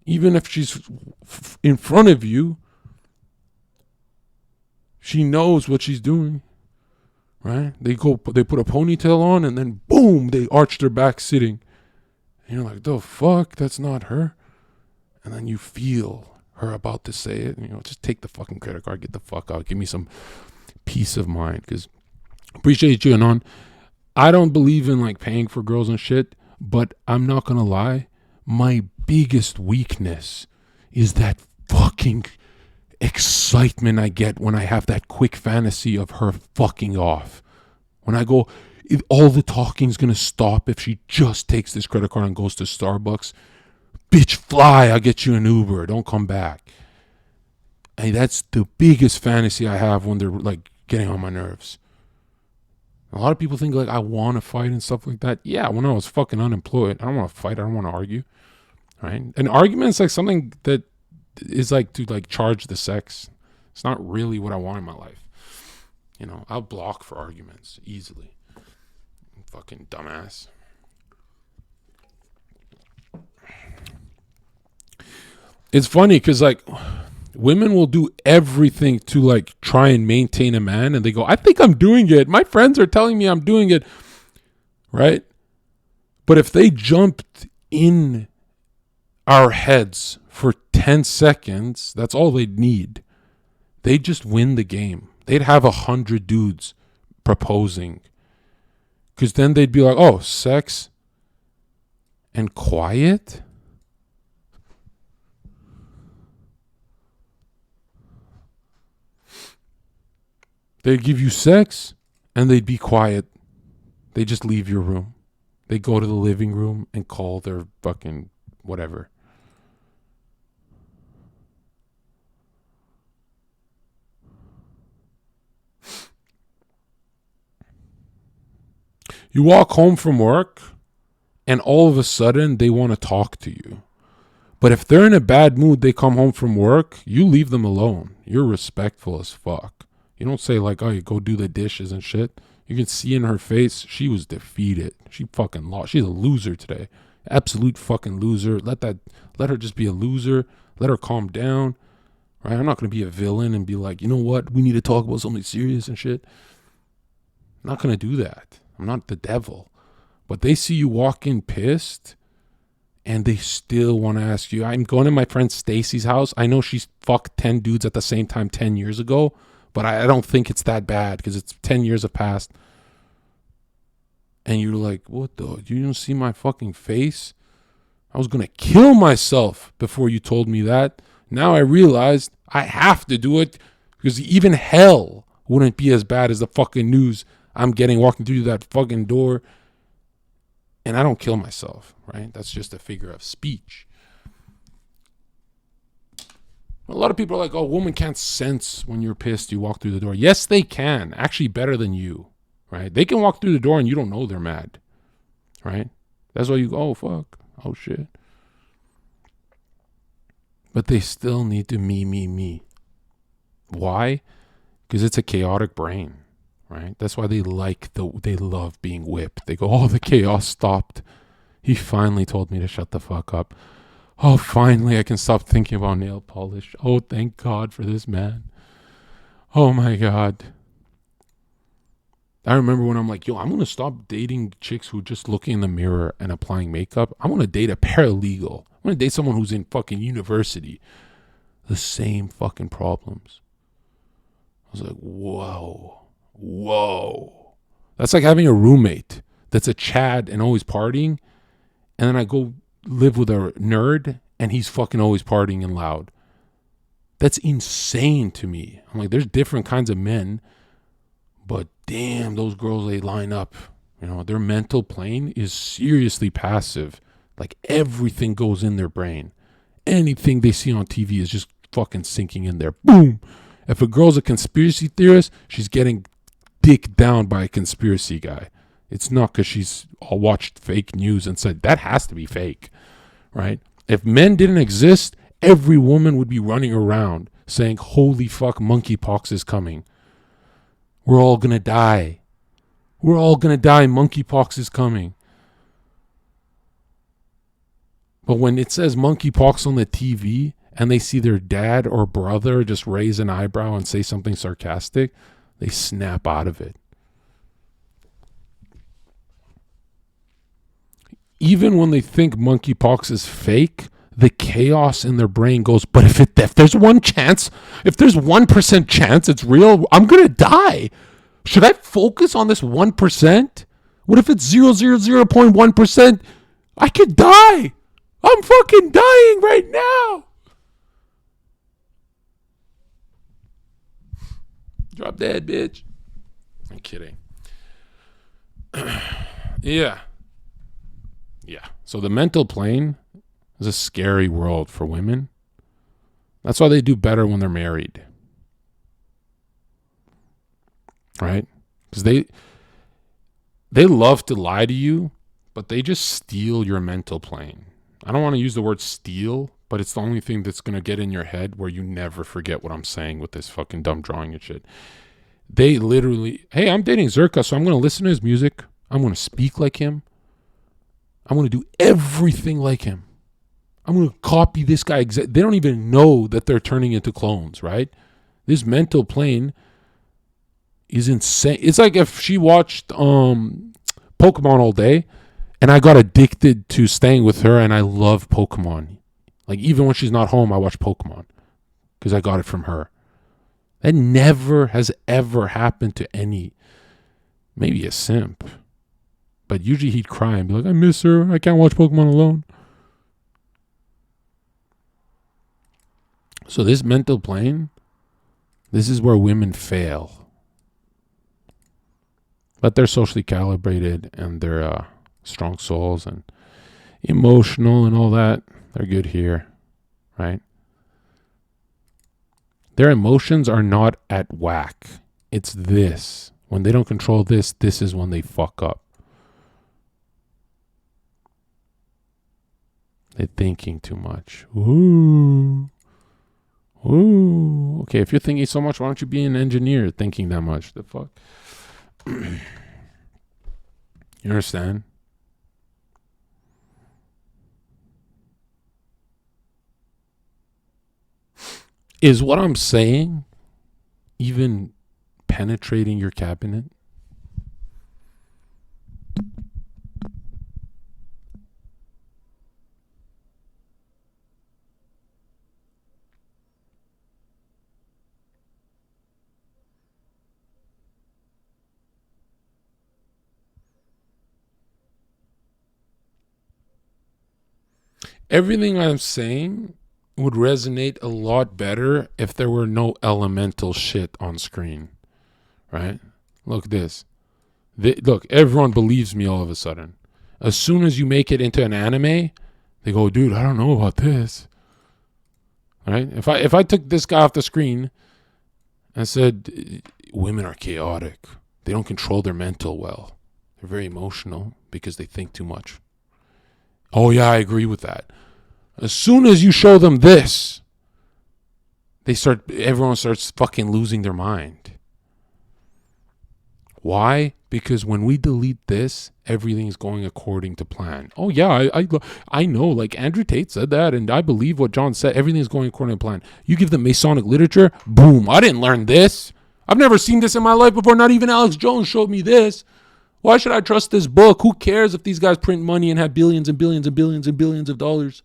S1: Even if she's in front of you, she knows what she's doing, right? They put a ponytail on and then boom, they arch their back sitting. And you're like, the fuck? That's not her. And then you feel her about to say it. And, you know, just take the fucking credit card, get the fuck out. Give me some peace of mind. Because appreciate you, Anon. I don't believe in like paying for girls and shit, but I'm not going to lie. My biggest weakness is that fucking excitement I get when I have that quick fantasy of her fucking off. When I go, all the talking's gonna stop if she just takes this credit card and goes to Starbucks. Bitch, fly, I'll get you an Uber. Don't come back. And that's the biggest fantasy I have when they're like getting on my nerves. A lot of people think like I want to fight and stuff like that. Yeah, when I was fucking unemployed, I don't want to fight. I don't want to argue. Right? An argument's like something that is like to like charge the sex. It's not really what I want in my life. You know, I'll block for arguments easily. Fucking dumbass. It's funny because like women will do everything to like try and maintain a man, and they go, I think I'm doing it. My friends are telling me I'm doing it. Right? But if they jumped in our heads for 10 seconds, that's all they'd need. They'd just win the game. They'd have 100 dudes proposing. Because then they'd be like, oh, sex and quiet? They'd give you sex and they'd be quiet. They just leave your room. They go to the living room and call their fucking whatever. You walk home from work and all of a sudden they want to talk to you. But if they're in a bad mood, they come home from work, you leave them alone. You're respectful as fuck. You don't say like, oh, you go do the dishes and shit. You can see in her face, she was defeated. She fucking lost. She's a loser today. Absolute fucking loser. Let her just be a loser. Let her calm down. Right? I'm not going to be a villain and be like, you know what? We need to talk about something serious and shit. I'm not going to do that. I'm not the devil. But they see you walk in pissed and they still want to ask you. I'm going to my friend Stacy's house. I know she's fucked 10 dudes at the same time 10 years ago. But I don't think it's that bad because it's 10 years have passed. And you're like, what the? You didn't see my fucking face? I was going to kill myself before you told me that. Now I realized I have to do it because even hell wouldn't be as bad as the fucking news I'm getting walking through that fucking door. And I don't kill myself, right? That's just a figure of speech. A lot of people are like, oh, women can't sense when you're pissed, you walk through the door. Yes, they can. Actually, better than you, right? They can walk through the door and you don't know they're mad, right? That's why you go, oh, fuck. Oh, shit. But they still need to me. Why? Because it's a chaotic brain, right? That's why they love being whipped. They go, oh, the chaos stopped. He finally told me to shut the fuck up. Oh, finally, I can stop thinking about nail polish. Oh, thank God for this man. Oh, my God. I remember when I'm like, yo, I'm going to stop dating chicks who just looking in the mirror and applying makeup. I want to date a paralegal. I want to date someone who's in fucking university. The same fucking problems. I was like, whoa. That's like having a roommate that's a Chad and always partying. And then I go live with a nerd and he's fucking always partying and loud. That's insane to me. I'm like, there's different kinds of men, but damn, those girls, they line up. You know, their mental plane is seriously passive. Like everything goes in their brain. Anything they see on TV is just fucking sinking in there. Boom. If a girl's a conspiracy theorist, she's getting dicked down by a conspiracy guy. It's not because she's all watched fake news and said, that has to be fake, right? If men didn't exist, every woman would be running around saying, holy fuck, monkeypox is coming. We're all going to die. We're all going to die. Monkeypox is coming. But when it says monkeypox on the TV and they see their dad or brother just raise an eyebrow and say something sarcastic, they snap out of it. Even when they think monkeypox is fake, the chaos in their brain goes, but if there's one chance, if there's 1% chance it's real, I'm going to die. Should I focus on this 1%? What if it's 0.1%? I could die. I'm fucking dying right now. Drop dead, bitch. I'm kidding. Yeah. So the mental plane is a scary world for women. That's why they do better when they're married. Right? Because they love to lie to you, but they just steal your mental plane. I don't want to use the word steal, but it's the only thing that's going to get in your head where you never forget what I'm saying with this fucking dumb drawing and shit. They literally, hey, I'm dating Zherka, so I'm going to listen to his music. I'm going to speak like him. I'm going to do everything like him. I'm going to copy this guy. They don't even know that they're turning into clones, right? This mental plane is insane. It's like if she watched Pokemon all day and I got addicted to staying with her and I love Pokemon. Like even when she's not home, I watch Pokemon because I got it from her. That never has ever happened to any, maybe a simp. But usually he'd cry and be like, I miss her. I can't watch Pokemon alone. So this mental plane, this is where women fail. But they're socially calibrated and they're strong souls and emotional and all that. They're good here, right? Their emotions are not at whack. It's this. When they don't control this, this is when they fuck up. They're thinking too much. Ooh. Ooh. Okay, if you're thinking so much, why don't you be an engineer thinking that much? The fuck? You understand? Is what I'm saying even penetrating your cabinet? Everything I'm saying would resonate a lot better if there were no elemental shit on screen, right? Look at this. Look, everyone believes me all of a sudden. As soon as you make it into an anime, they go, dude, I don't know about this. Right? If I took this guy off the screen and said, women are chaotic. They don't control their mental well. They're very emotional because they think too much. Oh, yeah, I agree with that. As soon as you show them this, everyone starts fucking losing their mind. Why? Because when we delete this, everything's going according to plan. Oh, yeah, I know. Like Andrew Tate said that, and I believe what John said. Everything's going according to plan. You give them Masonic literature, boom, I didn't learn this. I've never seen this in my life before. Not even Alex Jones showed me this. Why should I trust this book? Who cares if these guys print money and have billions and billions and billions and billions of dollars?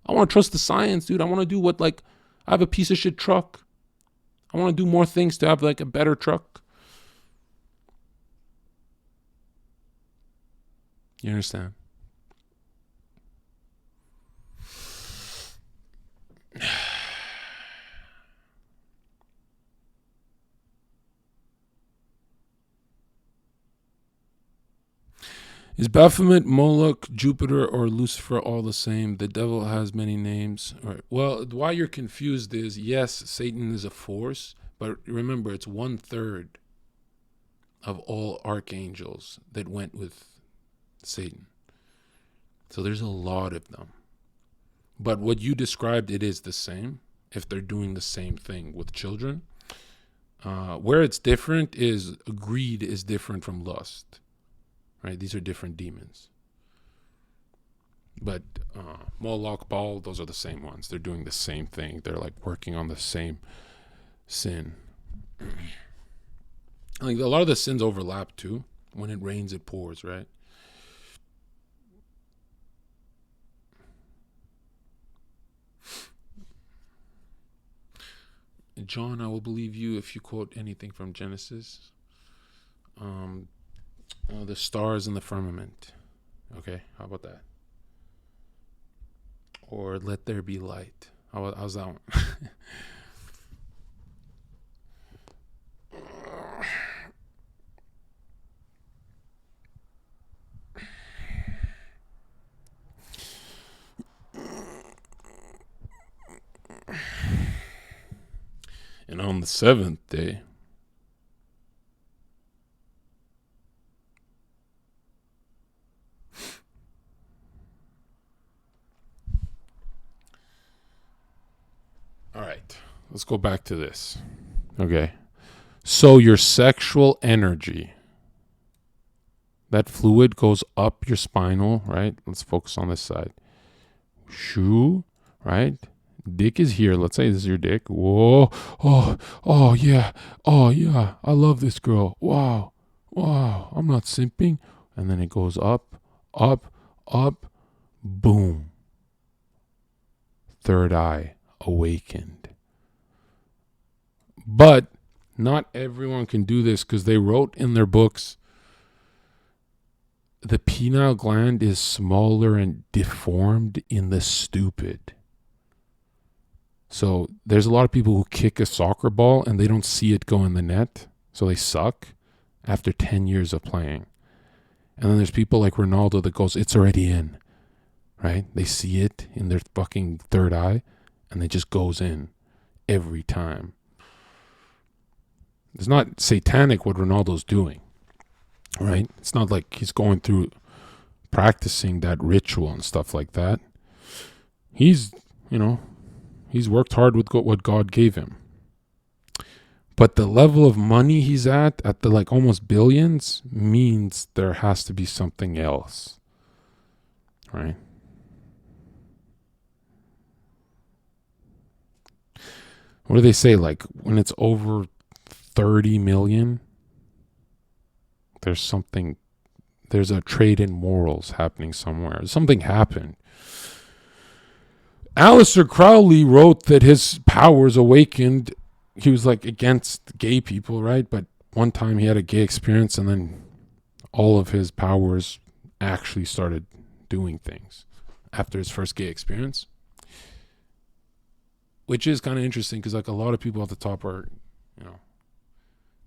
S1: I want to trust the science, dude. I want to do what, like, I have a piece of shit truck. I want to do more things to have, like, a better truck. You understand? Is Baphomet, Moloch, Jupiter, or Lucifer all the same? The devil has many names. All right. Well, why you're confused is, yes, Satan is a force, but remember, it's 1/3 of all archangels that went with Satan. So there's a lot of them. But what you described, it is the same if they're doing the same thing with children. Where it's different is greed is different from lust. Right? These are different demons. But Moloch, Baal, those are the same ones. They're doing the same thing. They're like working on the same sin. Like a lot of the sins overlap too. When it rains, it pours, right? John, I will believe you if you quote anything from Genesis. The stars in the firmament. Okay, how about that? Or let there be light. How's that one? And on the seventh day, all right, let's go back to this. Okay. So your sexual energy, that fluid goes up your spinal, right? Let's focus on this side. Shoo, right? Dick is here. Let's say this is your dick. Whoa. Oh, yeah. Oh, yeah. I love this girl. Wow. I'm not simping. And then it goes up, up, up. Boom. Third eye awakened. But not everyone can do this because they wrote in their books the pineal gland is smaller and deformed in the stupid. So there's a lot of people who kick a soccer ball and they don't see it go in the net. So they suck after 10 years of playing. And then there's people like Ronaldo that goes, it's already in, right? They see it in their fucking third eye and it just goes in every time. It's not satanic what Ronaldo's doing, right? It's not like he's going through practicing that ritual and stuff like that.
S2: he's, you know, he's worked hard with what God gave him. But the level of money he's at the like almost billions, means there has to be something else, right? What do they say? Like when it's over 30 million, there's a trade in morals happening somewhere. Something happened. Aleister Crowley wrote that his powers awakened. He was like against gay people, right? But one time he had a gay experience, and then all of his powers actually started doing things after his first gay experience, which is kind of interesting because like a lot of people at the top are, you know,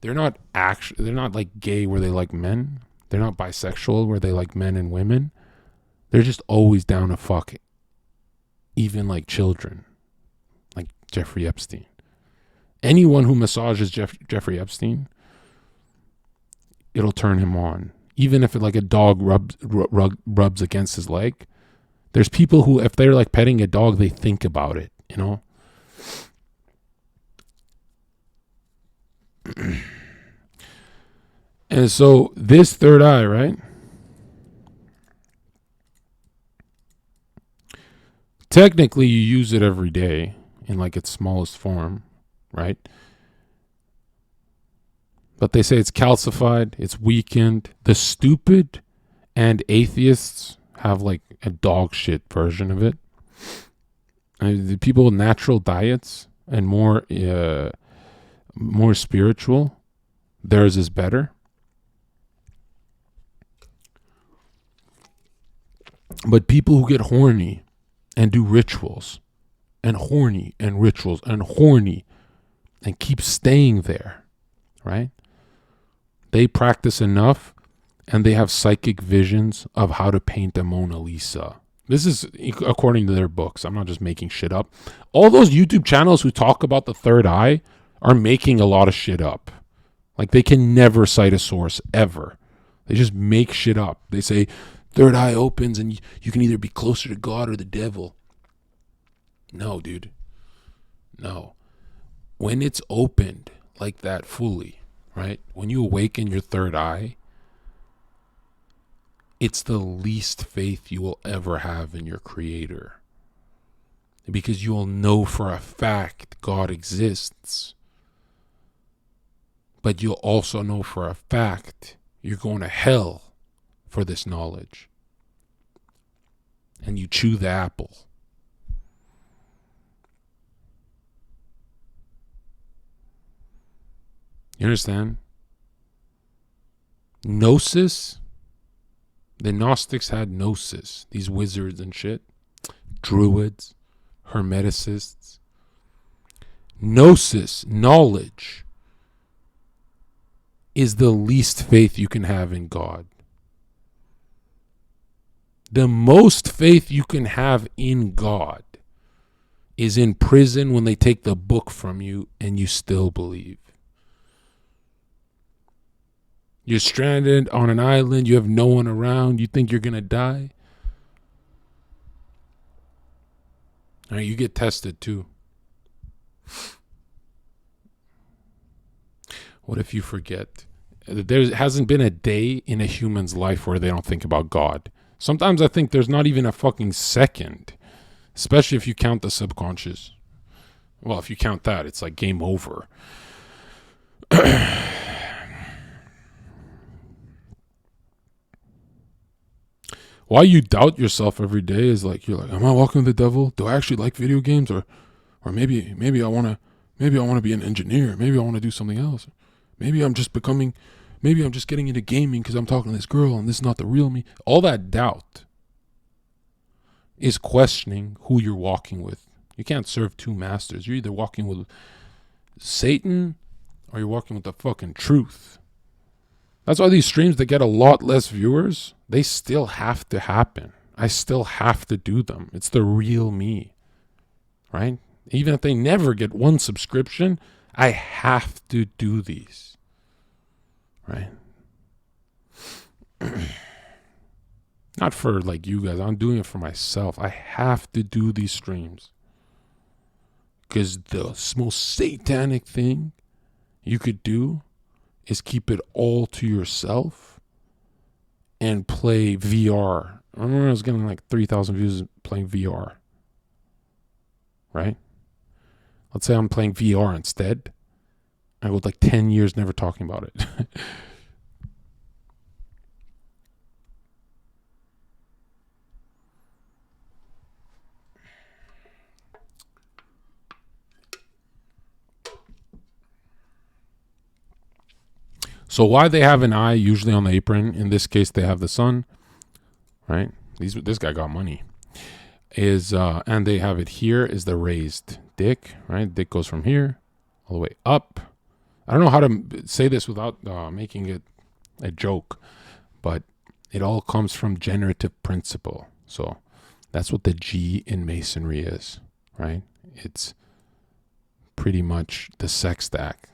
S2: they're not like gay where they like men. They're not bisexual where they like men and women. They're just always down to fuck, even like children, like Jeffrey Epstein. Anyone who massages Jeffrey Epstein, it'll turn him on. Even if it, like a dog rubs against his leg. There's people who, if they're like petting a dog, they think about it, you know? And so this third eye, right? Technically, you use it every day in like its smallest form, right? But they say it's calcified, it's weakened. The stupid and atheists have like a dog shit version of it. The people with natural diets and more spiritual, theirs is better. But people who get horny and do rituals and horny and rituals and horny and keep staying there, right? They practice enough and they have psychic visions of how to paint a Mona Lisa. This is according to their books. I'm not just making shit up. All those YouTube channels who talk about the third eye are making a lot of shit up. Like they can never cite a source ever. They just make shit up. They say third eye opens and you can either be closer to God or the devil. No, dude. No. When it's opened like that fully, right? When you awaken your third eye, it's the least faith you will ever have in your creator. Because you will know for a fact God exists. But you'll also know for a fact you're going to hell for this knowledge. And you chew the apple. You understand? Gnosis. The Gnostics had gnosis. These wizards and shit. Druids. Hermeticists. Gnosis, knowledge, is the least faith you can have in God. The most faith you can have in God is in prison when they take the book from you and you still believe. You're stranded on an island. You have no one around. You think you're going to die. All right, you get tested too. What if you forget? There hasn't been a day in a human's life where they don't think about God. Sometimes I think there's not even a fucking second, especially if you count the subconscious. Well, if you count that, it's like game over. Why you doubt yourself every day is like, you're like, am I walking with the devil? Do I actually like video games? Or maybe I want to be an engineer. Maybe I want to do something else. Maybe I'm just getting into gaming because I'm talking to this girl and this is not the real me. All that doubt is questioning who you're walking with. You can't serve two masters. You're either walking with Satan or you're walking with the fucking truth. That's why these streams that get a lot less viewers, they still have to happen. I still have to do them. It's the real me, right? Even if they never get one subscription, I have to do these, right? Not for like you guys. I'm doing it for myself. I have to do these streams. Because the most satanic thing you could do is keep it all to yourself and play VR. I remember I was getting like 3,000 views playing VR. Right? Let's say I'm playing VR instead. I go like 10 years never talking about it. So why they have an eye usually on the apron, in this case they have the sun, right? This guy got money. And they have it here is the raised dick, right? Dick goes from here all the way up. I don't know how to say this without making it a joke, but it all comes from generative principle. So that's what the G in masonry is, right? It's pretty much the sex stack.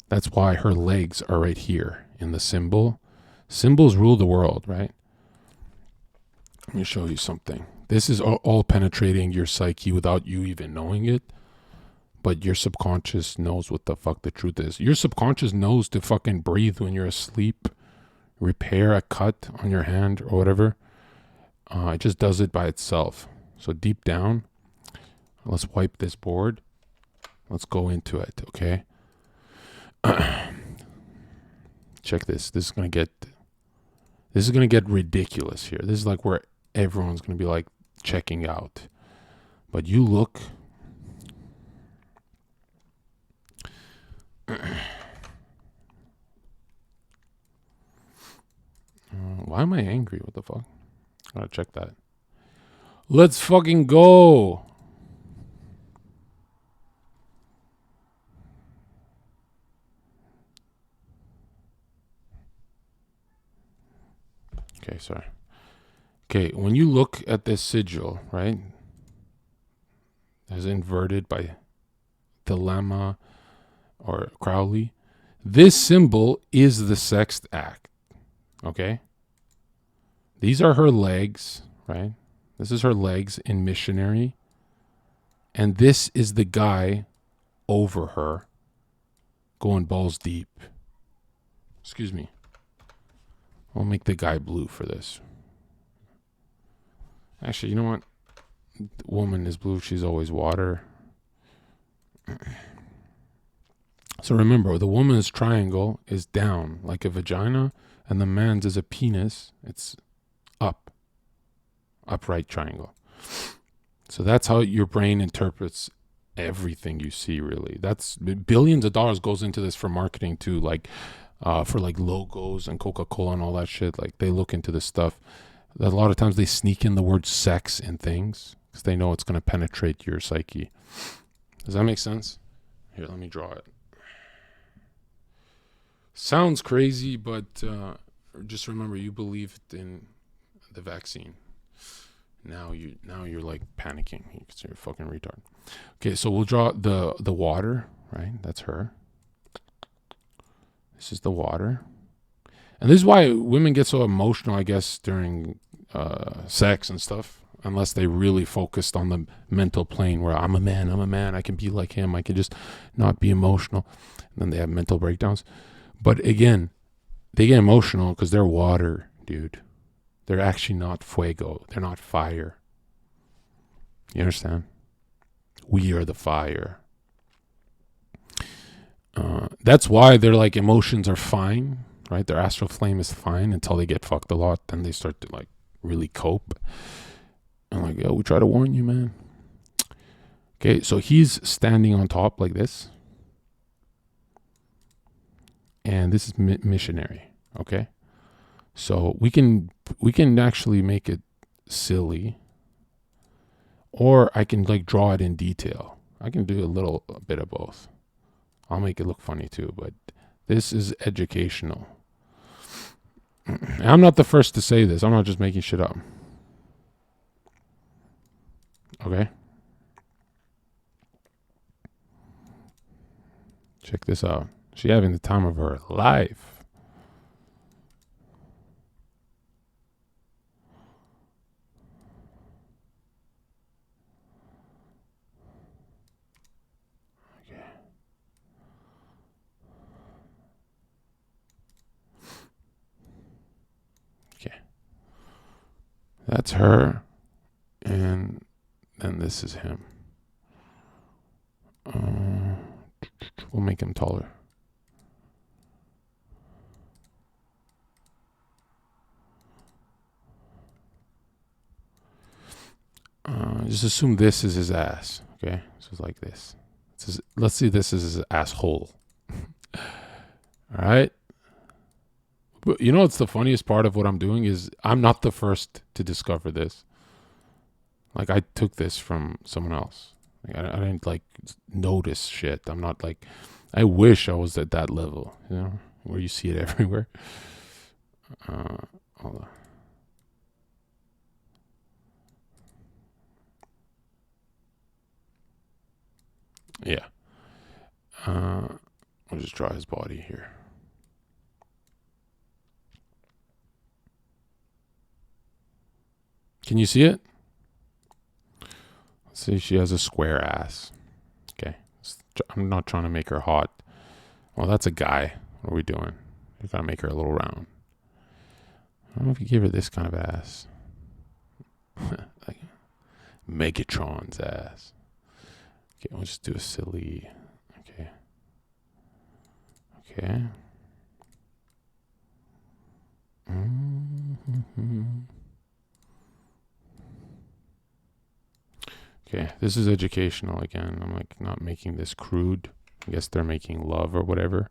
S2: That's why her legs are right here in the symbol. Symbols rule the world, right? Let me show you something. This is all penetrating your psyche without you even knowing it. But your subconscious knows what the fuck the truth is. Your subconscious knows to fucking breathe when you're asleep, repair a cut on your hand or whatever. It just does it by itself. So deep down, let's wipe this board. Let's go into it, okay? Check this. This is gonna get ridiculous here. This is like where everyone's gonna be like checking out. But you look. Why am I angry? What the fuck? I gotta check that. Let's fucking go. Okay, sorry. Okay, when you look at this sigil, right, as inverted by Dilemma or Crowley, this symbol is the sexth act, okay? These are her legs, right? This is her legs in missionary. And this is the guy over her going balls deep. Excuse me. I'll make the guy blue for this. Actually, you know what? The woman is blue. She's always water. So remember, the woman's triangle is down like a vagina, and the man's is a penis. It's up. Upright triangle. So that's how your brain interprets everything you see, really. That's billions of dollars goes into this for marketing too, like for like logos and Coca-Cola and all that shit. Like they look into this stuff. A lot of times they sneak in the word sex in things because they know it's going to penetrate your psyche. Does that make sense? Here, let me draw it. Sounds crazy, but just remember, you believed in the vaccine. Now you're like panicking because you're a fucking retard. Okay, so we'll draw the water, right? That's her. This is the water. And this is why women get so emotional, I guess, during sex and stuff, unless they really focused on the mental plane where I'm a man, I can be like him, I can just not be emotional. And then they have mental breakdowns. But again, they get emotional because they're water, dude. They're actually not fuego. They're not fire. You understand? We are the fire. That's why their like emotions are fine, right? Their astral flame is fine until they get fucked a lot. Then they start to like really cope. And like, yo, we try to warn you, man. Okay, so he's standing on top like this. And this is missionary, okay? So we can actually make it silly, or I can like draw it in detail. I can do a bit of both. I'll make it look funny too, but this is educational. I'm not the first to say this. I'm not just making shit up. Okay? Check this out. She's having the time of her life. That's her. And then this is him. We'll make him taller. Just assume this is his ass. Okay, so it's like this. Let's see, this is his asshole. All right. But you know what's the funniest part of what I'm doing is I'm not the first to discover this. Like, I took this from someone else. Like, I didn't like notice shit. I'm not like, I wish I was at that level, you know, where you see it everywhere. Hold on. Yeah. I'll just draw his body here. Can you see it? Let's see, she has a square ass. Okay. I'm not trying to make her hot. Well, that's a guy. What are we doing? We gotta make her a little round. I don't know if you give her this kind of ass. Like Megatron's ass. Okay, we'll just do a silly. Okay. Okay. Okay, this is educational again. I'm like not making this crude. I guess they're making love or whatever.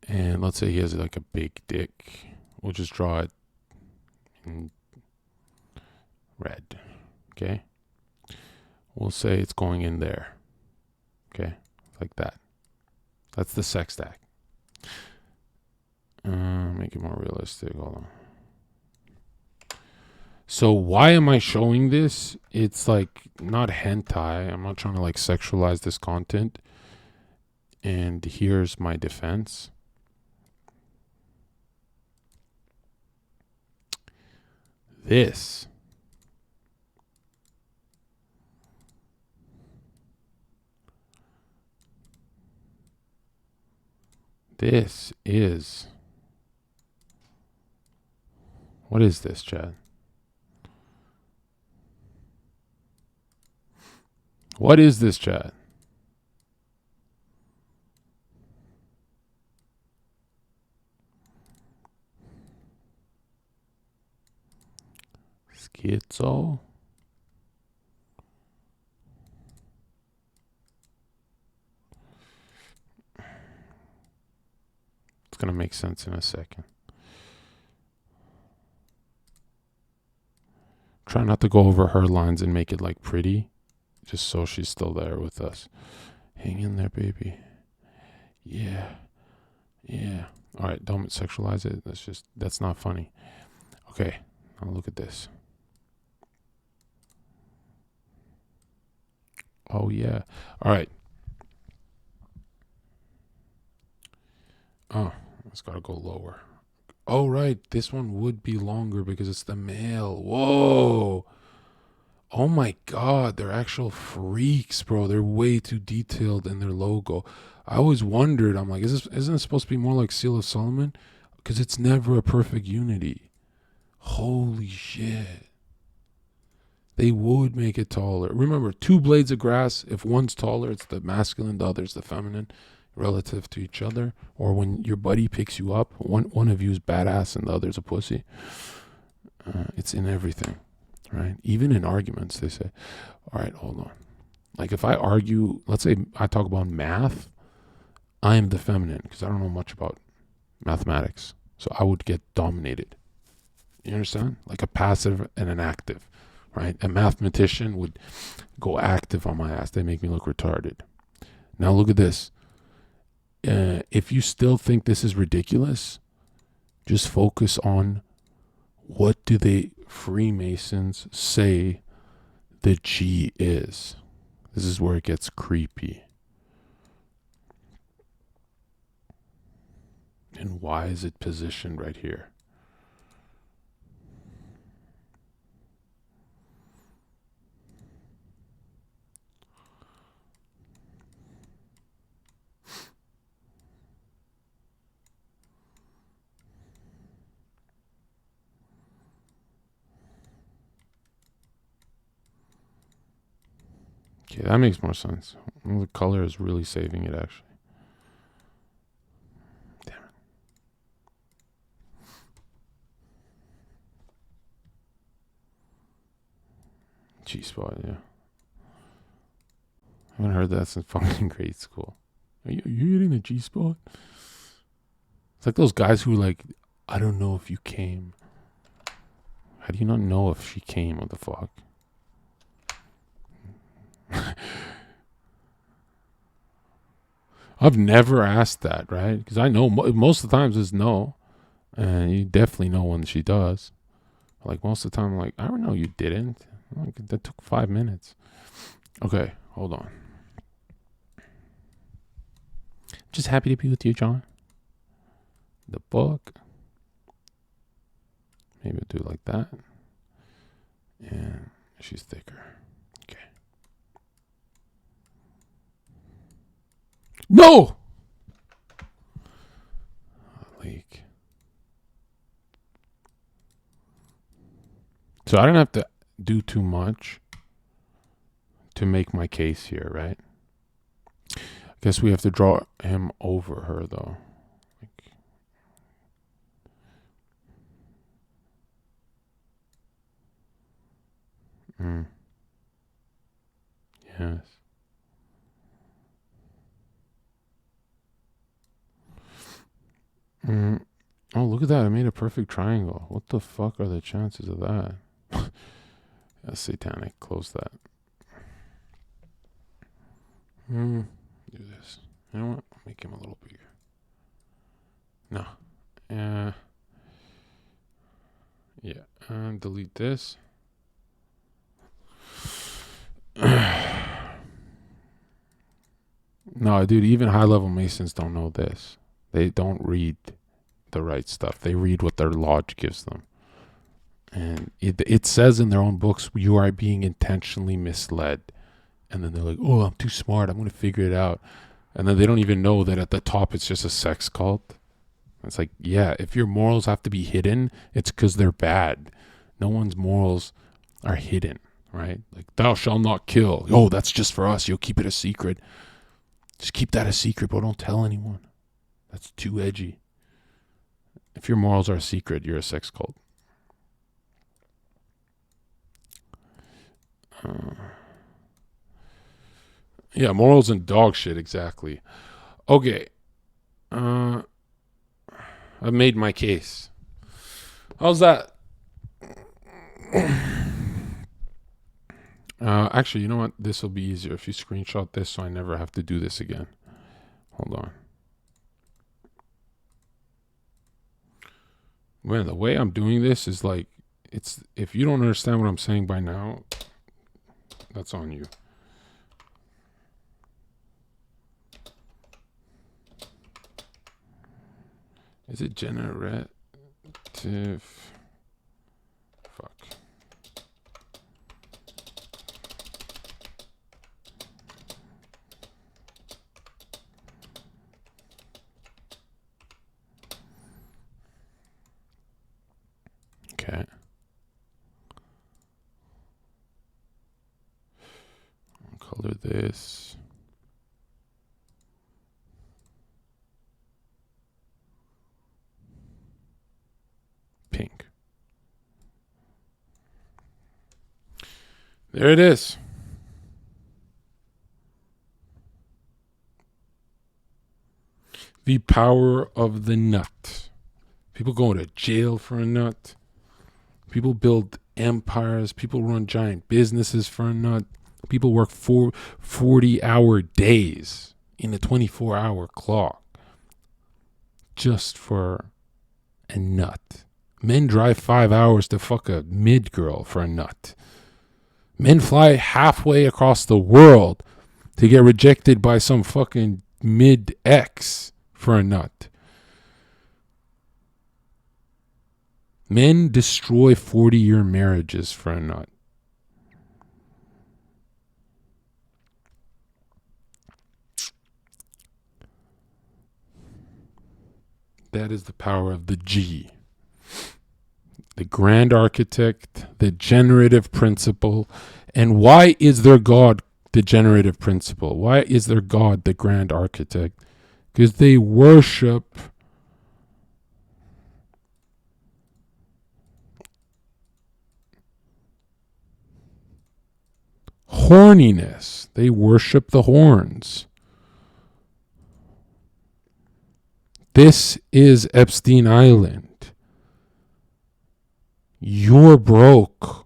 S2: And let's say he has like a big dick. We'll just draw it in red. Okay. We'll say it's going in there. Okay. Like that. That's the sex stack. Make it more realistic. Hold on. So why am I showing this? It's like not hentai. I'm not trying to like sexualize this content. And here's my defense. This is, what is this, Chad? What is this, Chad? Schizo? It's going to make sense in a second. Try not to go over her lines and make it like pretty, just so she's still there with us. Hang in there, baby. Yeah. Yeah. All right, don't sexualize it. That's not funny. Okay, now look at this. Oh, yeah. All right. Oh, it's got to go lower. Oh, right. This one would be longer because it's the male. Whoa. Oh, my God. They're actual freaks, bro. They're way too detailed in their logo. I always wondered, I'm like, isn't it supposed to be more like Seal of Solomon? Because it's never a perfect unity. Holy shit. They would make it taller. Remember, two blades of grass, if one's taller, it's the masculine, the other's the feminine, relative to each other. Or when your buddy picks you up, one of you is badass and the other's a pussy. It's in everything, right? Even in arguments, they say, all right, hold on. Like if I argue, let's say I talk about math, I am the feminine because I don't know much about mathematics. So I would get dominated. You understand? Like a passive and an active. Right? A mathematician would go active on my ass. They make me look retarded. Now look at this. If you still think this is ridiculous, just focus on what do the Freemasons say the G is. This is where it gets creepy. And why is it positioned right here? Okay, that makes more sense. Well, the color is really saving it, actually. Damn it. G-spot, yeah. I haven't heard that since fucking grade school. Are you hitting the G-spot? It's like those guys who like, I don't know if you came. How do you not know if she came? What the fuck? I've never asked that, right? Because I know most of the times it's no. And you definitely know when she does. Like most of the time, I'm like, I don't know, you didn't. Like, that took 5 minutes. Okay, hold on. Just happy to be with you, John. The book. Maybe I'll do it like that. And she's thicker. Okay. No! Leak. So I don't have to do too much to make my case here, right? I guess we have to draw him over her, though. Yes. Oh, look at that. I made a perfect triangle. What the fuck are the chances of that? That's satanic. Close that. Do this. You know what? I'll make him a little bigger. No. Yeah. Delete this. No, dude, even high-level Masons don't know this. They don't read the right stuff. They read what their lodge gives them. And it says in their own books, you are being intentionally misled. And then they're like, oh, I'm too smart. I'm going to figure it out. And then they don't even know that at the top it's just a sex cult. It's like, yeah, if your morals have to be hidden, it's because they're bad. No one's morals are hidden, right? Like, thou shalt not kill. Oh, that's just for us. You'll keep it a secret. Just keep that a secret, but don't tell anyone. That's too edgy. If your morals are a secret, you're a sex cult. Yeah, morals and dog shit, exactly. Okay. I've made my case. How's that? Actually, you know what? This will be easier if you screenshot this so I never have to do this again. Hold on. Man, the way I'm doing this is like, it's, if you don't understand what I'm saying by now, that's on you. Is it generative? Fuck. Okay. I'll color this. Pink. There it is. The power of the nut. People go to jail for a nut. People build empires. People run giant businesses for a nut. People work 40-hour days in a 24-hour clock just for a nut. Men drive 5 hours to fuck a mid girl for a nut. Men fly halfway across the world to get rejected by some fucking mid ex for a nut. Men destroy 40-year marriages for a nut. That is the power of the G. The grand architect, the generative principle. And why is their God degenerative principle. Why is their God the grand architect? Because they worship horniness. They worship the horns. This is Epstein Island. You're broke.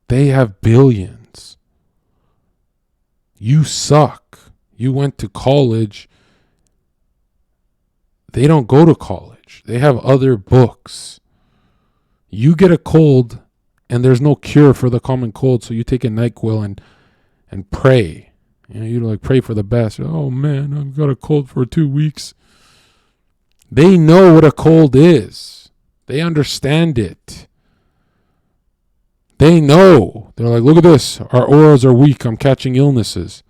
S2: They have billions. You suck. You went to college. They don't go to college. They have other books. You get a cold and there's no cure for the common cold, so you take a NyQuil and pray. You like pray for the best. Oh man, I've got a cold for 2 weeks. They know what a cold is. They understand it. They know. They're like, look at this. Our auras are weak. I'm catching illnesses.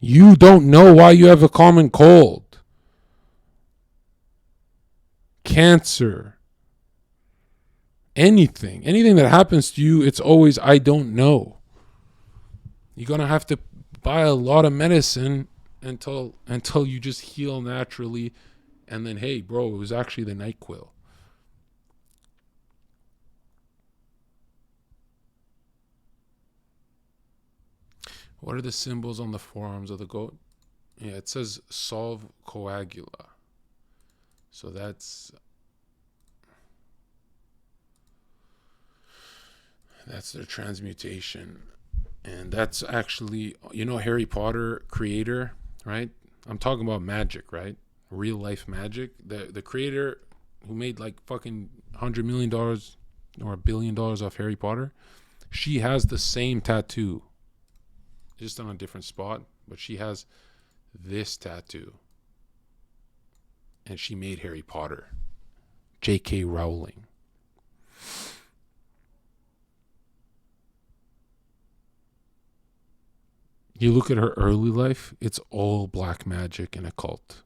S2: You don't know why you have a common cold. Cancer. Anything that happens to you, it's always, I don't know. You're going to have to buy a lot of medicine until you just heal naturally. And then, hey, bro, it was actually the NyQuil. What are the symbols on the forearms of the goat? Yeah, it says solve coagula. So that's their transmutation. And that's actually, Harry Potter creator, right? I'm talking about magic, right? Real life magic. The creator who made like fucking $100 million or $1 billion off Harry Potter, she has the same tattoo, just on a different spot, but she has this tattoo. And she made Harry Potter. J.K. Rowling. You look at her early life, it's all black magic and occult.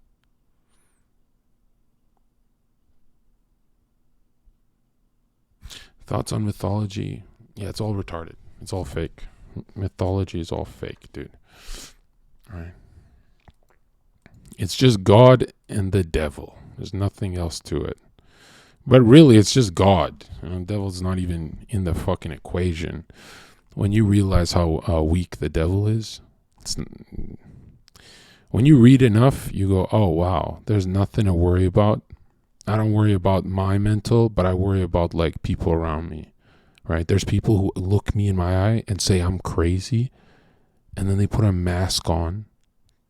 S2: Thoughts on mythology? Yeah, it's all retarded. It's all fake. Mythology is all fake, dude. All right. It's just God and the devil. There's nothing else to it. But really, it's just God. The devil's not even in the fucking equation. When you realize how weak the devil is, when you read enough, you go, oh, wow, there's nothing to worry about. I don't worry about my mental, but I worry about like people around me, right? There's people who look me in my eye and say I'm crazy, and then they put a mask on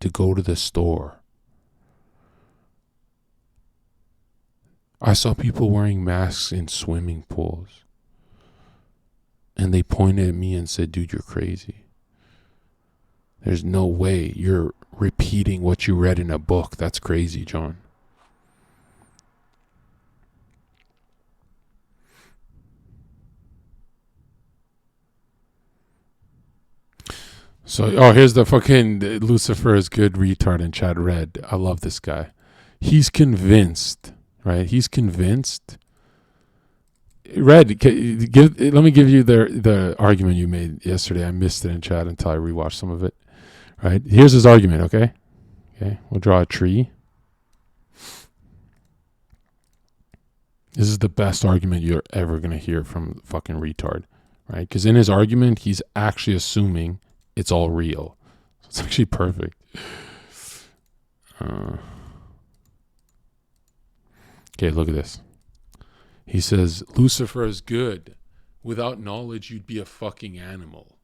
S2: to go to the store. I saw people wearing masks in swimming pools, and they pointed at me and said, dude, you're crazy. There's no way you're repeating what you read in a book. That's crazy, John. So, here's the fucking Lucifer is good retard in chat red. I love this guy. He's convinced, right? He's convinced. Red, let me give you the argument you made yesterday. I missed it in chat until I rewatched some of it. Right? Here's his argument, okay? Okay, we'll draw a tree. This is the best argument you're ever going to hear from fucking retard, right? Because in his argument, he's actually assuming it's all real. So it's actually perfect. Okay, look at this. He says, Lucifer is good. Without knowledge, you'd be a fucking animal.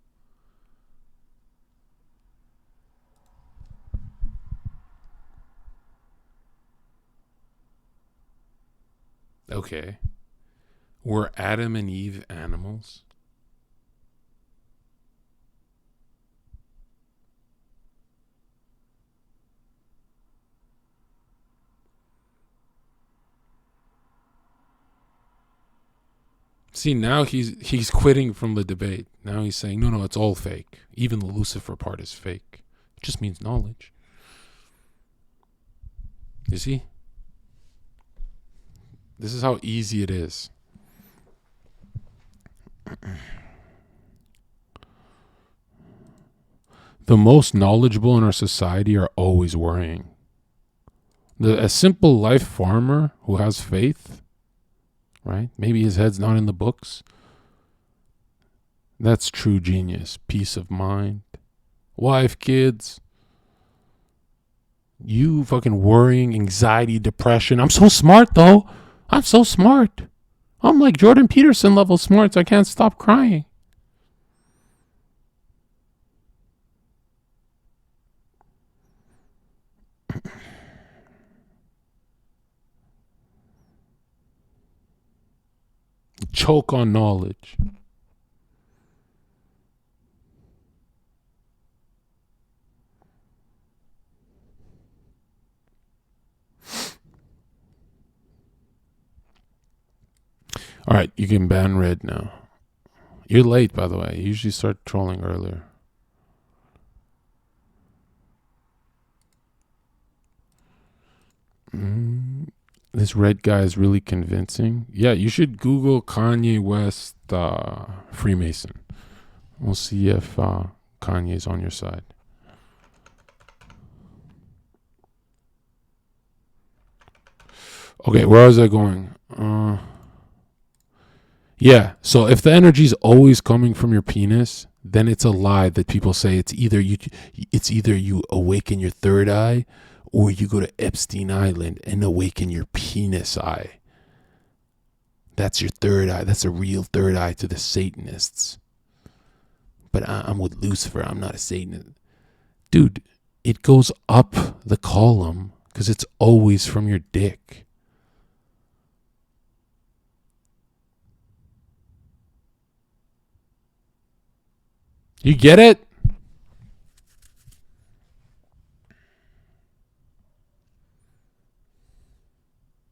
S2: Okay. Were Adam and Eve animals? See, now he's quitting from the debate. Now he's saying, no, it's all fake. Even the Lucifer part is fake. It just means knowledge. You see? This is how easy it is. The most knowledgeable in our society are always worrying. A simple life farmer who has faith, right? Maybe his head's not in the books. That's true genius. Peace of mind. Wife, kids. You fucking worrying, anxiety, depression. I'm so smart though. I'm so smart. I'm like Jordan Peterson level smart, so I can't stop crying. Choke on knowledge. All right, you can ban red now. You're late, by the way. You usually start trolling earlier. This red guy is really convincing. Yeah, you should Google Kanye West Freemason. We'll see if Kanye's on your side. Okay, where was I going? Yeah, so if the energy is always coming from your penis, then it's a lie that people say it's either you awaken your third eye or you go to Epstein Island and awaken your penis eye. That's your third eye. That's a real third eye to the Satanists. But I'm with Lucifer. I'm not a Satanist. Dude, it goes up the column because it's always from your dick. You get it?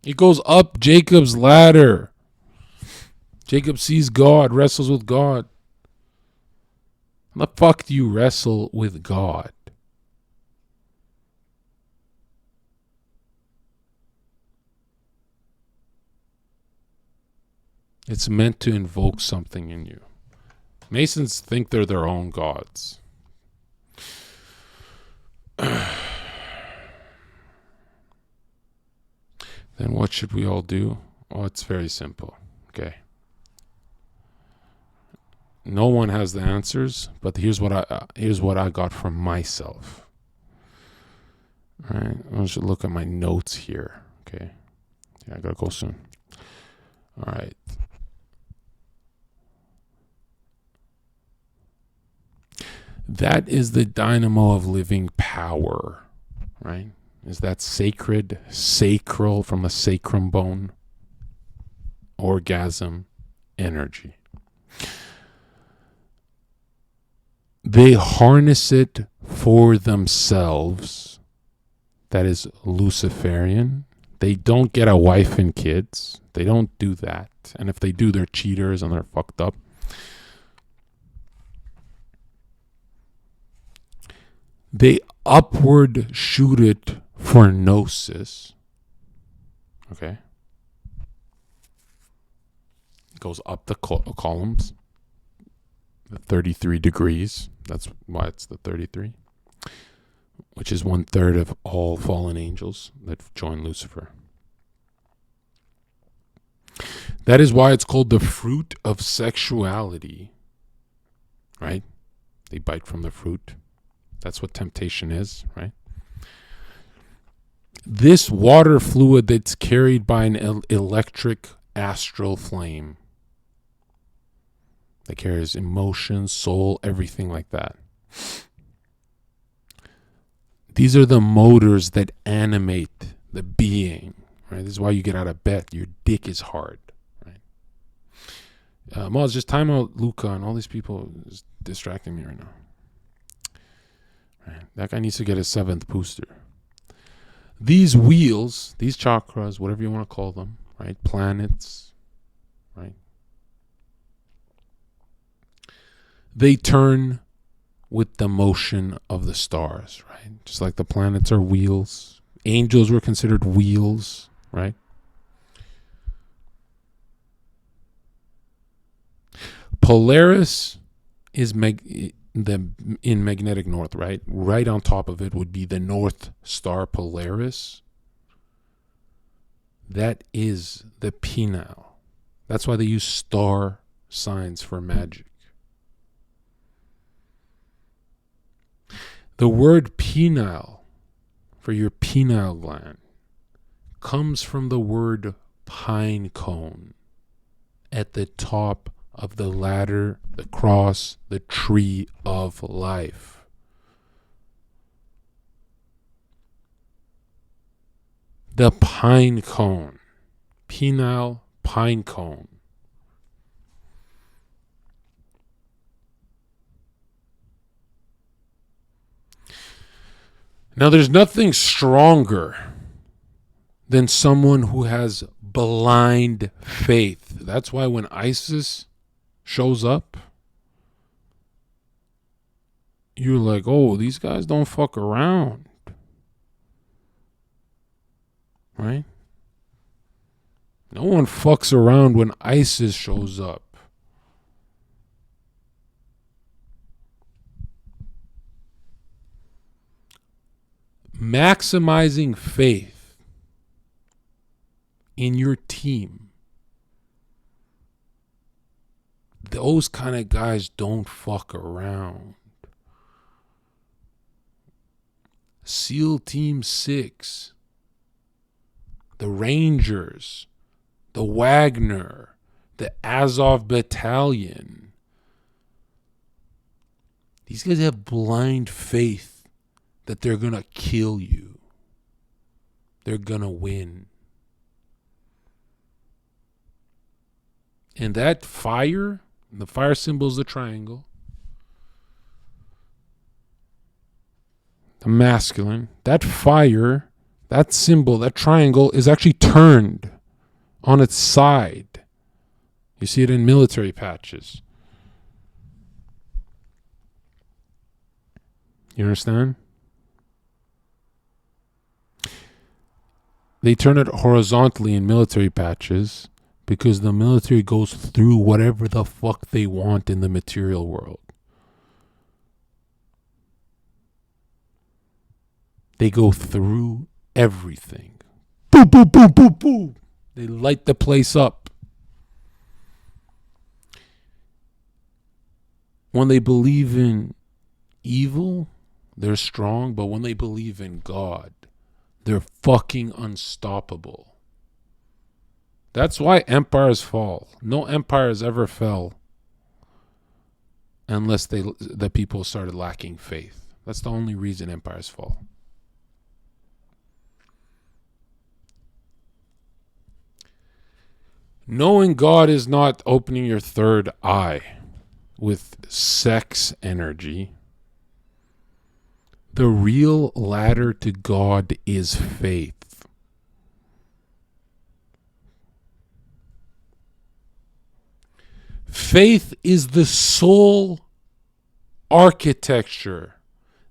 S2: It goes up Jacob's ladder. Jacob sees God, wrestles with God. How the fuck do you wrestle with God? It's meant to invoke something in you. Masons think they're their own gods. Then what should we all do? Oh, it's very simple. Okay. No one has the answers, but here's what I got from myself. All right, I should look at my notes here. Okay. Yeah, I gotta go soon. All right. That is the dynamo of living power, right? Is that sacred, sacral from the sacrum bone, orgasm, energy. They harness it for themselves. That is Luciferian. They don't get a wife and kids. They don't do that. And if they do, they're cheaters and they're fucked up. They upward shoot it for gnosis. Okay. It goes up the columns. The 33 degrees. That's why it's the 33. Which is 1/3 of all fallen angels that join Lucifer. That is why it's called the fruit of sexuality. Right? They bite from the fruit. That's what temptation is, right? This water fluid that's carried by an electric astral flame that carries emotion, soul, everything like that. These are the motors that animate the being, right? This is why you get out of bed. Your dick is hard, right? Moz, just time out Luca and all these people is distracting me right now. Right. That guy needs to get a 7th booster. These wheels, these chakras, whatever you want to call them, right? Planets, right? They turn with the motion of the stars, right? Just like the planets are wheels. Angels were considered wheels, right? Polaris is in magnetic north, right? Right on top of it would be the North Star Polaris. That is the penile. That's why they use star signs for magic. The word penile, for your pineal gland, comes from the word pine cone at the top of the ladder, the cross, the tree of life. The pine cone, penile pine cone. Now, there's nothing stronger than someone who has blind faith. That's why when ISIS shows up, you're like, oh, these guys don't fuck around. Right? No one fucks around when ISIS shows up. Maximizing faith in your team. Those kind of guys don't fuck around. SEAL Team 6, the Rangers, the Wagner, the Azov Battalion. These guys have blind faith that they're going to kill you. They're going to win. And that fire, the fire symbol is the triangle. The masculine, that fire, that symbol, that triangle is actually turned on its side. You see it in military patches. You understand? They turn it horizontally in military patches because the military goes through whatever the fuck they want in the material world. They go through everything. Boom, boom, boom, boom, boom. They light the place up. When they believe in evil, they're strong, but when they believe in God, they're fucking unstoppable. That's why empires fall. No empires ever fell unless the people started lacking faith. That's the only reason empires fall. Knowing God is not opening your third eye with sex energy. The real ladder to God is faith. Faith is the sole architecture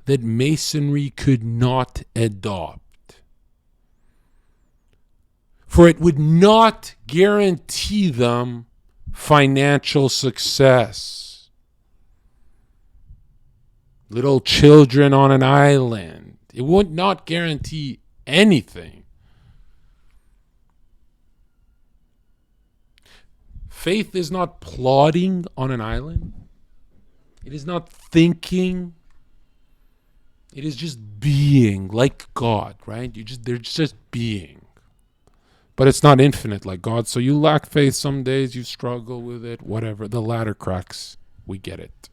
S2: that Masonry could not adopt. For it would not guarantee them financial success. Little children on an island. It would not guarantee anything. Faith is not plodding on an island. It is not thinking. It is just being like God, right? They're just being. But it's not infinite like God. So you lack faith some days, you struggle with it, whatever. The ladder cracks. We get it.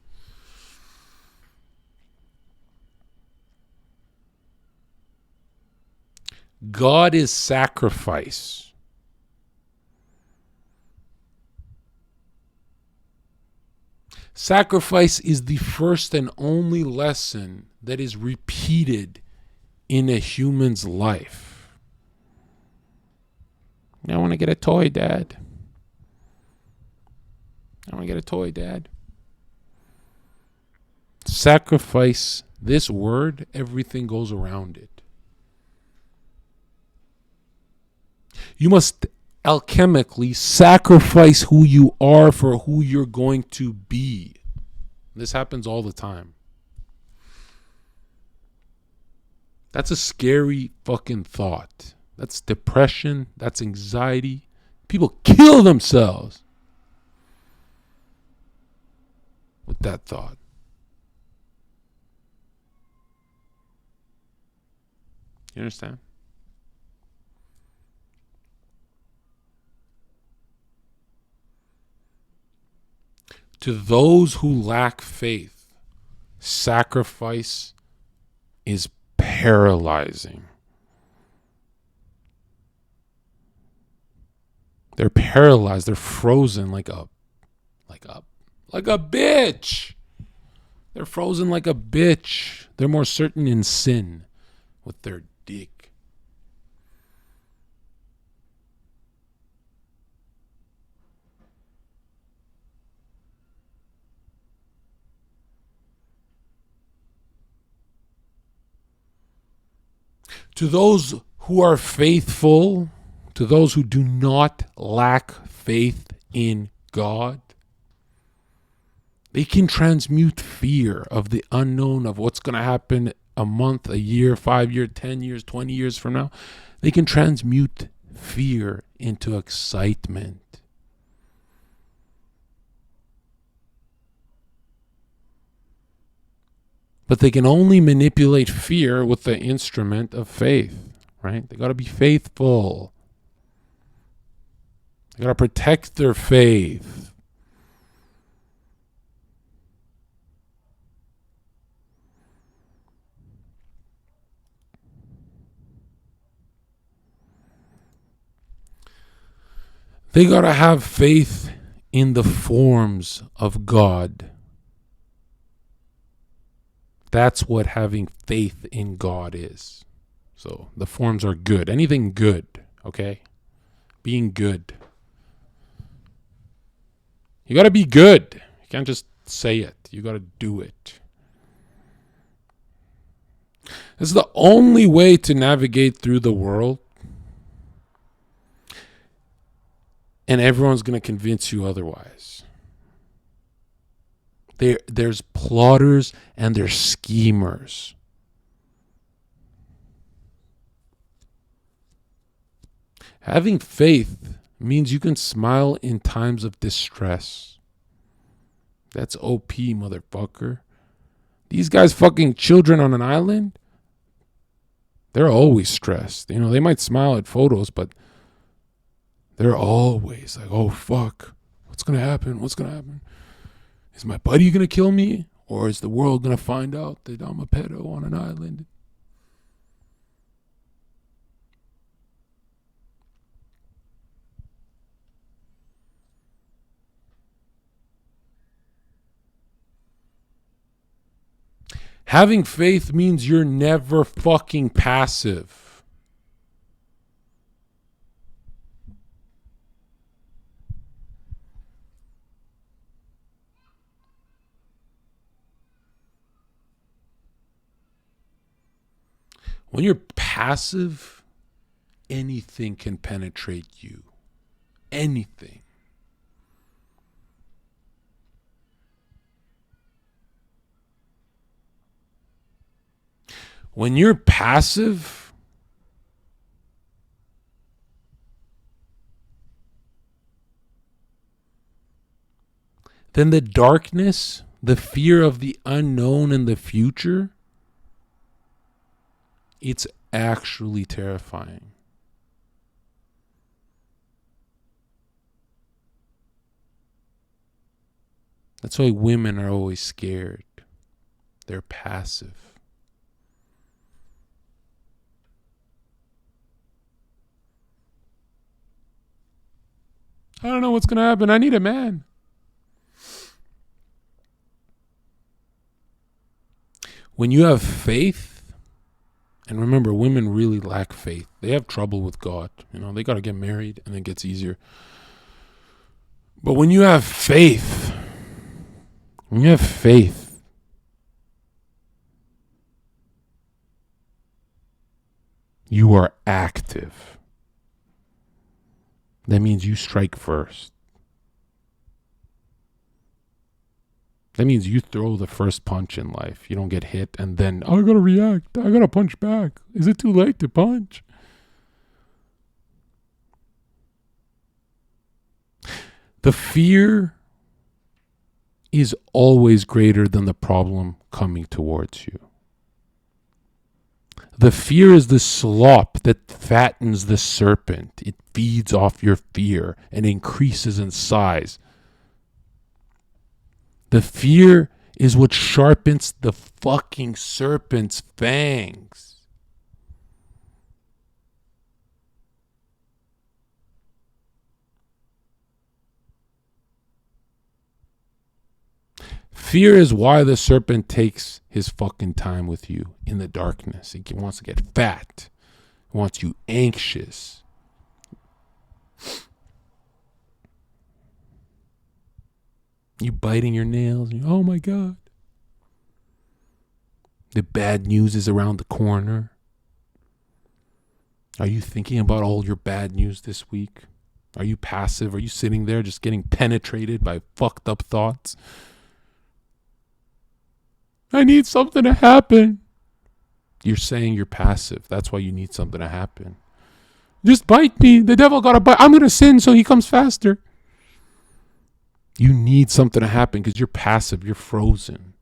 S2: God is sacrifice. Sacrifice is the first and only lesson that is repeated in a human's life. I want to get a toy, Dad. I want to get a toy, Dad. Sacrifice, this word, everything goes around it. You must alchemically sacrifice who you are for who you're going to be. This happens all the time. That's a scary fucking thought. That's depression. That's anxiety. People kill themselves with that thought. You understand? To those who lack faith, sacrifice is paralyzing. They're paralyzed. They're frozen like a bitch. They're frozen like a bitch. They're more certain in sin with their dick. To those who are faithful, to those who do not lack faith in God, they can transmute fear of the unknown, of what's going to happen a month, a year, 5 years, 10 years, 20 years from now. They can transmute fear into excitement. But they can only manipulate fear with the instrument of faith, right? They got to be faithful. They got to protect their faith. They got to have faith in the forms of God. That's what having faith in God is. So the forms are good. Anything good, okay? Being good. You got to be good. You can't just say it. You got to do it. This is the only way to navigate through the world. And everyone's going to convince you otherwise. There's plotters and there's schemers. Having faith means you can smile in times of distress. That's OP, motherfucker. These guys fucking children on an island, they're always stressed. You know, they might smile at photos, but they're always like, oh, fuck. What's going to happen? What's going to happen? Is my buddy going to kill me? Or is the world going to find out that I'm a pedo on an island? Having faith means you're never fucking passive. When you're passive, anything can penetrate you. Anything. When you're passive, then the darkness, the fear of the unknown and the future, it's actually terrifying. That's why women are always scared. They're passive. I don't know what's going to happen. I need a man. When you have faith, and remember, women really lack faith. They have trouble with God. You know, they got to get married and it gets easier. But when you have faith, you are active. That means you strike first. That means you throw the first punch in life. You don't get hit and then, oh, I gotta react. I gotta punch back. Is it too late to punch? The fear is always greater than the problem coming towards you. The fear is the slop that fattens the serpent. It feeds off your fear and increases in size. The fear is what sharpens the fucking serpent's fangs. Fear is why the serpent takes his fucking time with you in the darkness. He wants to get fat. He wants you anxious. You biting your nails. And oh my God. The bad news is around the corner. Are you thinking about all your bad news this week? Are you passive? Are you sitting there just getting penetrated by fucked up thoughts? I need something to happen. You're saying you're passive. That's why you need something to happen. Just bite me. The devil got to bite. I'm going to sin so he comes faster. You need something to happen because you're passive. You're frozen.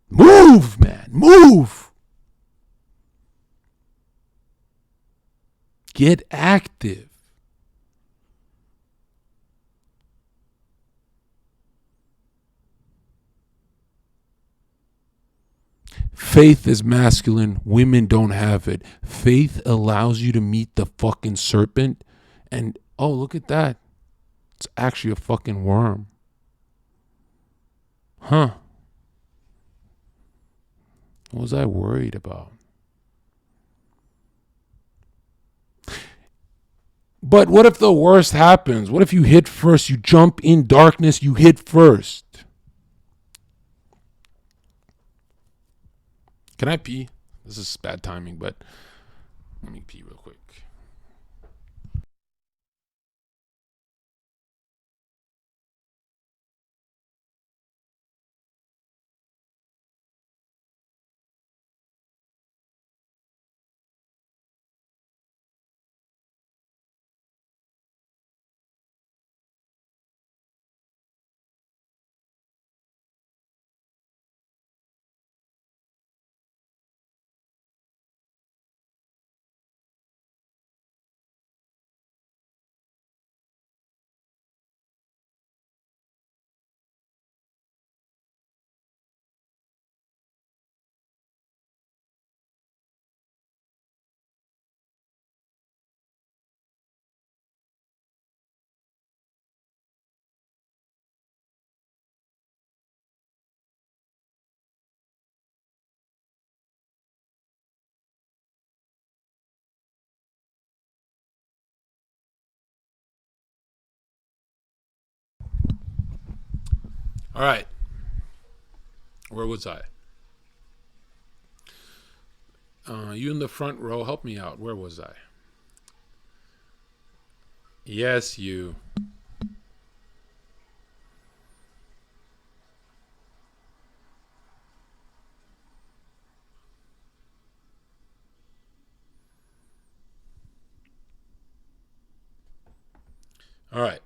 S2: Move, man. Move. Get active. Faith is masculine. Women don't have it. Faith allows you to meet the fucking serpent and, oh, look at that. It's actually a fucking worm. Huh. What was I worried about? But what if the worst happens? What if you hit first? You jump in darkness, you hit first. Can I pee? This is bad timing, but let me pee real quick. All right. Where was I? You in the front row, help me out. Where was I? Yes, you. All right.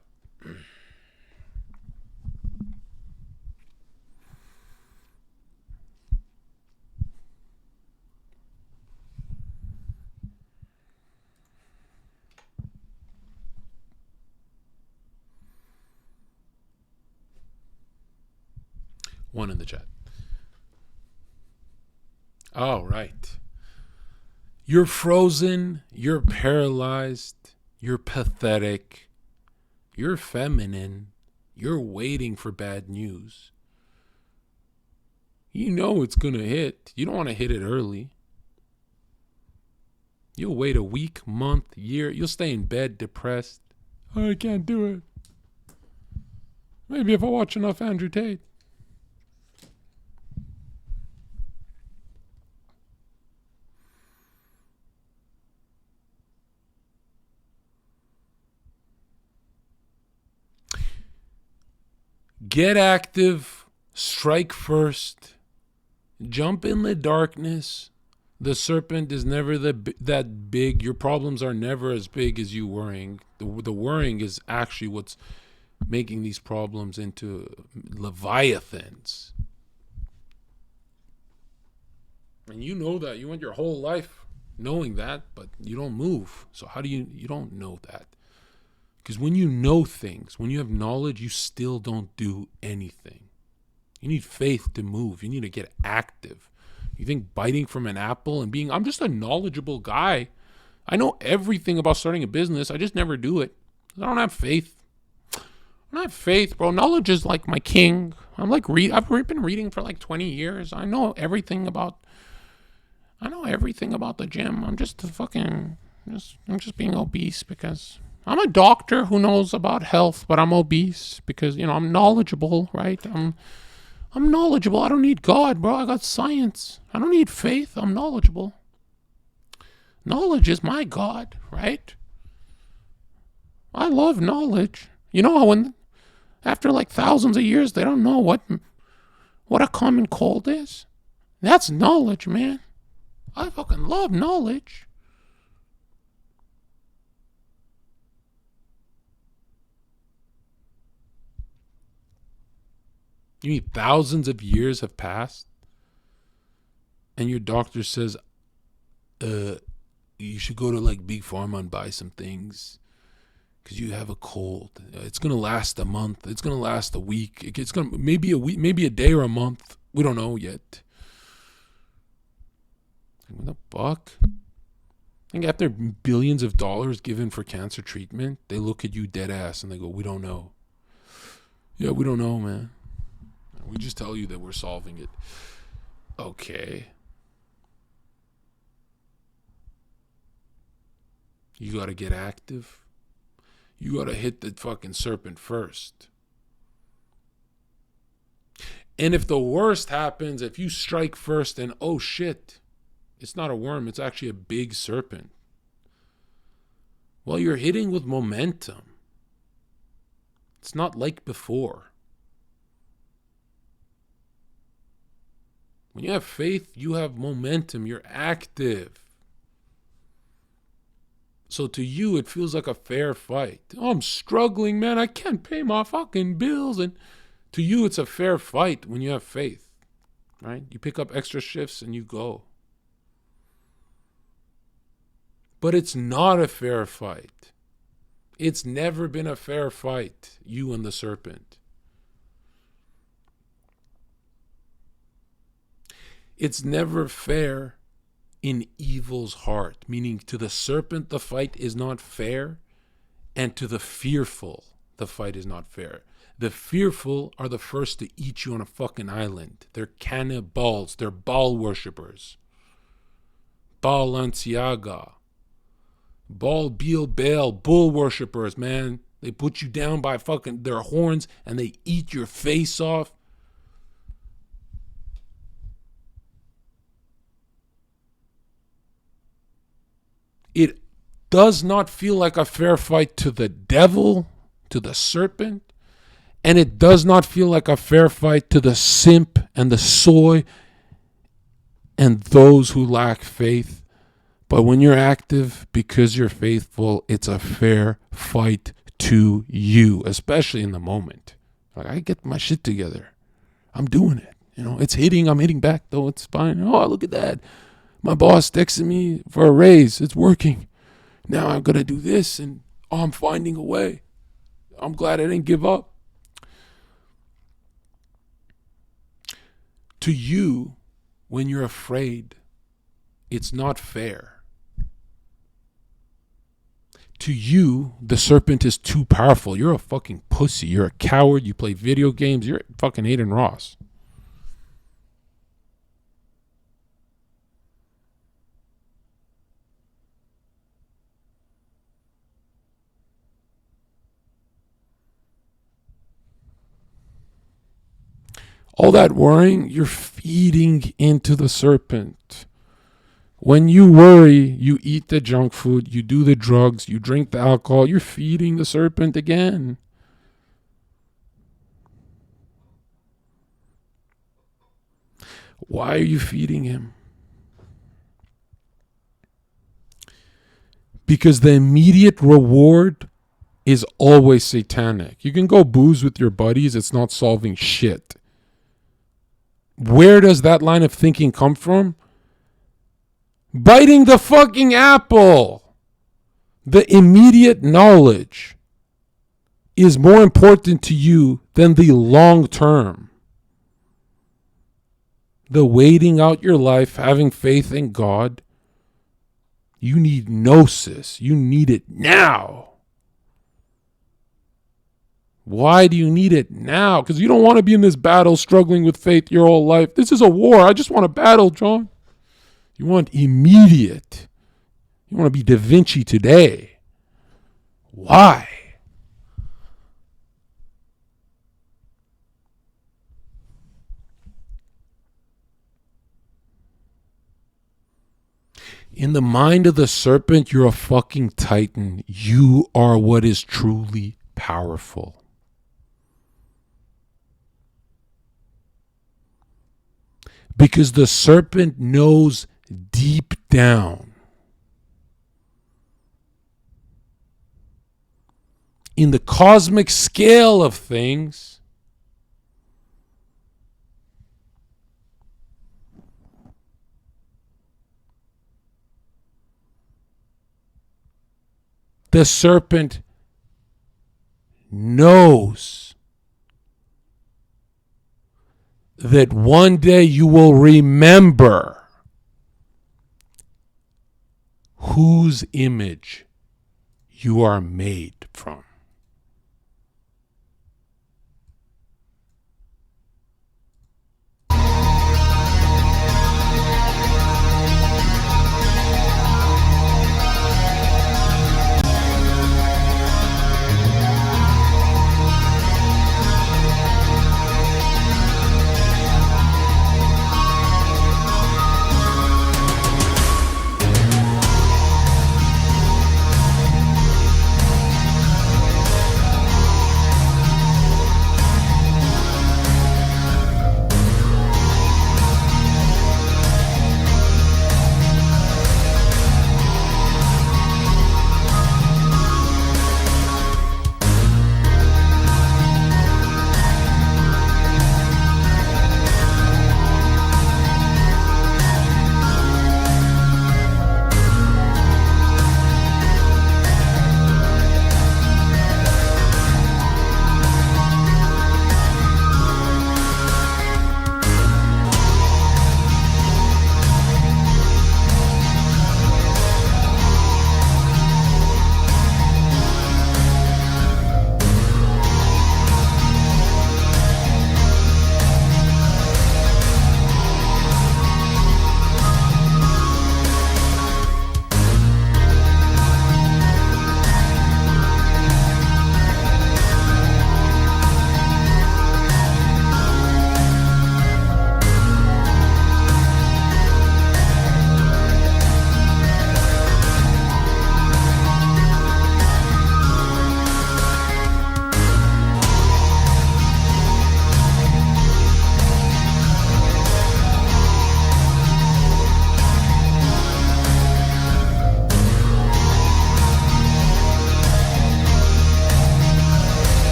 S2: One in the chat. All right. You're frozen. You're paralyzed. You're pathetic. You're feminine. You're waiting for bad news. You know it's going to hit. You don't want to hit it early. You'll wait a week, month, year. You'll stay in bed depressed. Oh, I can't do it. Maybe if I watch enough Andrew Tate.
S1: Get active, strike first, jump in the darkness. The serpent is never that big. Your problems are never as big as you worrying. The worrying is actually what's making these problems into leviathans. And you know that. You went your whole life knowing that, but you don't move. So how do you don't know that? Because when you know things, when you have knowledge, you still don't do anything. You need faith to move. You need to get active. You think biting from an apple and I'm just a knowledgeable guy. I know everything about starting a business. I just never do it. I don't have faith. I don't have faith, bro. Knowledge is like my king. I've been reading for like 20 years. I know everything about the gym. I'm just being obese because I'm a doctor who knows about health, but I'm obese because, I'm knowledgeable, right? I'm knowledgeable. I don't need God, bro. I got science. I don't need faith. I'm knowledgeable. Knowledge is my God, right? I love knowledge. You know how after like thousands of years, they don't know what a common cold is? That's knowledge, man. I fucking love knowledge. You mean thousands of years have passed and your doctor says, you should go to like Big Pharma and buy some things because you have a cold. It's going to last a month. It's going to last a week. It's going to maybe a week, maybe a day or a month. We don't know yet. What the fuck? I think after billions of dollars given for cancer treatment, they look at you dead ass and they go, we don't know. Yeah, we don't know, man. We just tell you that we're solving it. Okay. You got to get active. You got to hit the fucking serpent first. And if the worst happens, if you strike first and oh shit, it's not a worm, it's actually a big serpent. Well, you're hitting with momentum. It's not like before. When you have faith, you have momentum. You're active. So to you, it feels like a fair fight. Oh, I'm struggling, man. I can't pay my fucking bills. And to you, it's a fair fight when you have faith, right? You pick up extra shifts and you go. But it's not a fair fight. It's never been a fair fight, you and the serpent. It's never fair in evil's heart, meaning to the serpent, the fight is not fair, and to the fearful, the fight is not fair. The fearful are the first to eat you on a fucking island. They're cannibals. They're Baal worshippers. Balenciaga. Baal, Beel, Baal, bull worshippers, man. They put you down by fucking their horns and they eat your face off. It does not feel like a fair fight to the devil, to the serpent, and it does not feel like a fair fight to the simp and the soy and those who lack faith. But when you're active, because you're faithful, it's a fair fight to you, especially in the moment. Like, I get my shit together. I'm doing it. It's hitting. I'm hitting back, though. It's fine. Oh, look at that. My boss texted me for a raise. It's working. Now I'm going to do this, and I'm finding a way. I'm glad I didn't give up. To you, when you're afraid, it's not fair. To you, the serpent is too powerful. You're a fucking pussy. You're a coward. You play video games. You're fucking Aiden Ross. All that worrying, you're feeding into the serpent. When you worry, you eat the junk food, you do the drugs, you drink the alcohol, you're feeding the serpent again.
S2: Why are you feeding him? Because the immediate reward is always satanic. You can go booze with your buddies. It's not solving shit. Where does that line of thinking come from? Biting the fucking apple. The immediate knowledge is more important to you than the long term. The waiting out your life, having faith in God, you need gnosis. You need it now. Why do you need it now? Because you don't want to be in this battle struggling with faith your whole life. This is a war. I just want a battle, John. You want immediate. You want to be Da Vinci today. Why? In the mind of the serpent, you're a fucking titan. You are what is truly powerful. Because the serpent knows deep down, in the cosmic scale of things, the serpent knows that one day you will remember whose image you are made from.